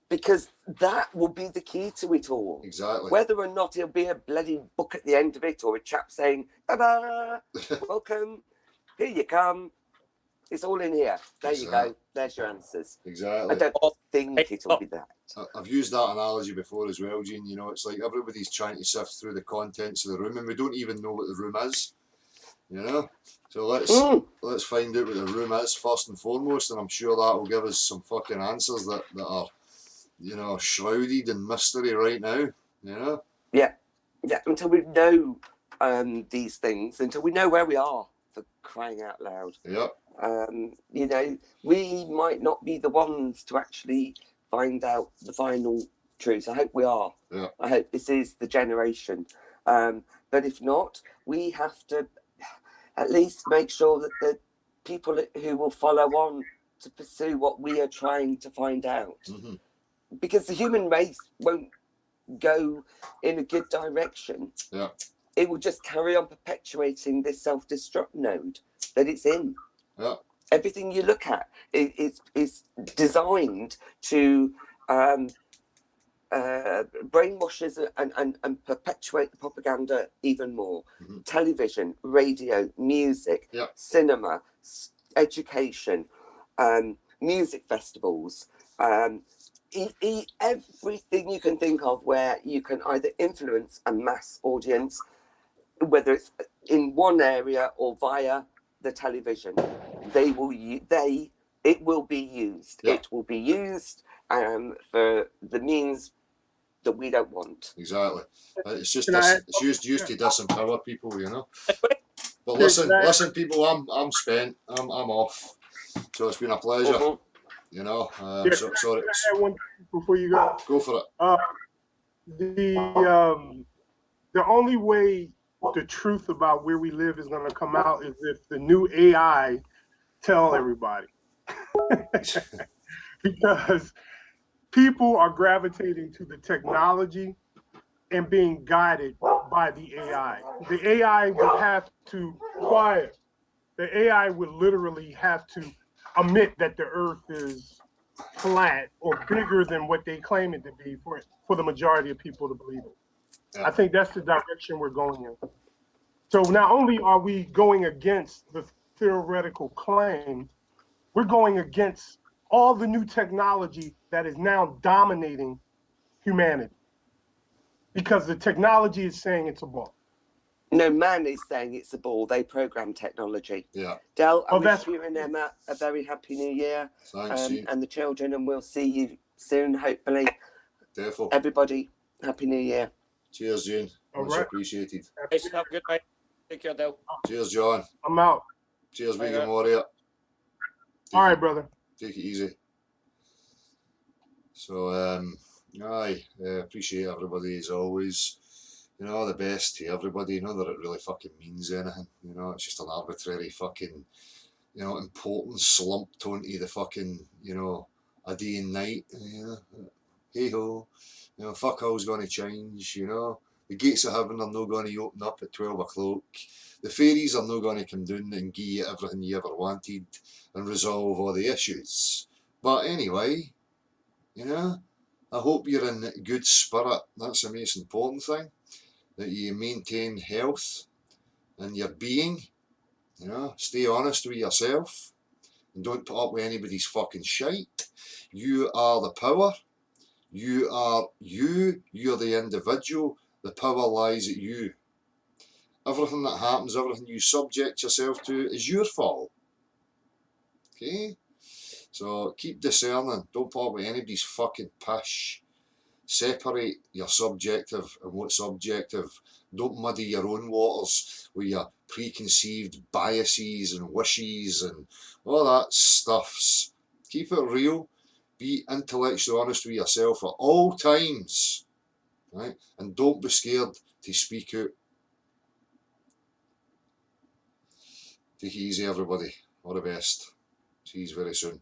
J: Because that will be the key to it all. Exactly. Whether or not it'll be a bloody book at the end of it or a chap saying, ta-da, welcome, here you come. It's all in here. There you go. There's your answers. Exactly. I don't think it'll be that. I've used that analogy before as well, Gene. You know, it's like everybody's trying to sift through the contents of the room and we don't even know what the room is. You know? So let's find out what the room is first and foremost, and I'm sure that will give us some fucking answers that are, you know, shrouded in mystery right now. You know? Yeah. Yeah. Until we know these things, until we know where we are, for crying out loud. Yep. You know, we might not be the ones to actually find out the final truth. I hope we are. Yeah. I hope this is the generation. But if not, we have to at least make sure that the people who will follow on to pursue what we are trying to find out. Mm-hmm. Because the human race won't go in a good direction. Yeah. It will just carry on perpetuating this self-destruct node that it's in. Yeah. Everything you look at is designed to brainwash us and perpetuate the propaganda even more. Mm-hmm. Television, radio, music, cinema, education, music festivals, everything you can think of where you can either influence a mass audience, whether it's in one area or via the television, it will be used. Yeah. It will be used for the means that we don't want. Exactly. It's just it's used to disempower people, you know. But listen, people. I'm spent. I'm off. So it's been a pleasure. Mm-hmm. You know. Sorry.
I: I had one before you go.
A: Go for it.
I: The only way the truth about where we live is going to come out is if the new AI tell everybody. Because people are gravitating to the technology and being guided by the AI. The AI would have to quiet. The AI would literally have to admit that the earth is flat or bigger than what they claim it to be for the majority of people to believe it. Yeah. I think that's the direction we're going in. So not only are we going against the theoretical claims, we're going against all the new technology that is now dominating humanity. Because the technology is saying it's a ball.
J: No, man is saying it's a ball. They program technology. Yeah. Del, I wish you and Emma a very happy new year. Thanks, and the children, and we'll see you soon, hopefully. Careful. Everybody, happy new year.
A: Cheers, June.
I: All
A: Much
I: right.
A: appreciated.
L: Nice, have a good night. Take care, Dale.
A: Cheers, John.
I: I'm out.
A: Cheers,
L: Bye,
A: Vegan
L: man.
A: Warrior.
I: All right, brother.
A: Take it easy. So, aye, appreciate everybody as always. You know, the best to everybody. Not that it really fucking means anything. You know, it's just an arbitrary fucking, you know, importance lumped onto the fucking, you know, a day and night. You know, hey ho. You know, fuck all's going to change. You know, the gates of heaven are not going to open up at 12 o'clock. The fairies are not going to come down and give you everything you ever wanted and resolve all the issues. But anyway, you know, I hope you're in good spirit. That's the most important thing. That you maintain health in your being. You know, stay honest with yourself. And don't put up with anybody's fucking shite. You are the power. You are you. You're the individual. The power lies at you. Everything that happens, everything you subject yourself to is your fault. Okay? So keep discerning. Don't put up with anybody's fucking pish. Separate your subjective and what's objective. Don't muddy your own waters with your preconceived biases and wishes and all that stuffs. Keep it real. Be intellectually honest with yourself at all times. Right? And don't be scared to speak out. Take it easy, everybody. All the best. See you very soon.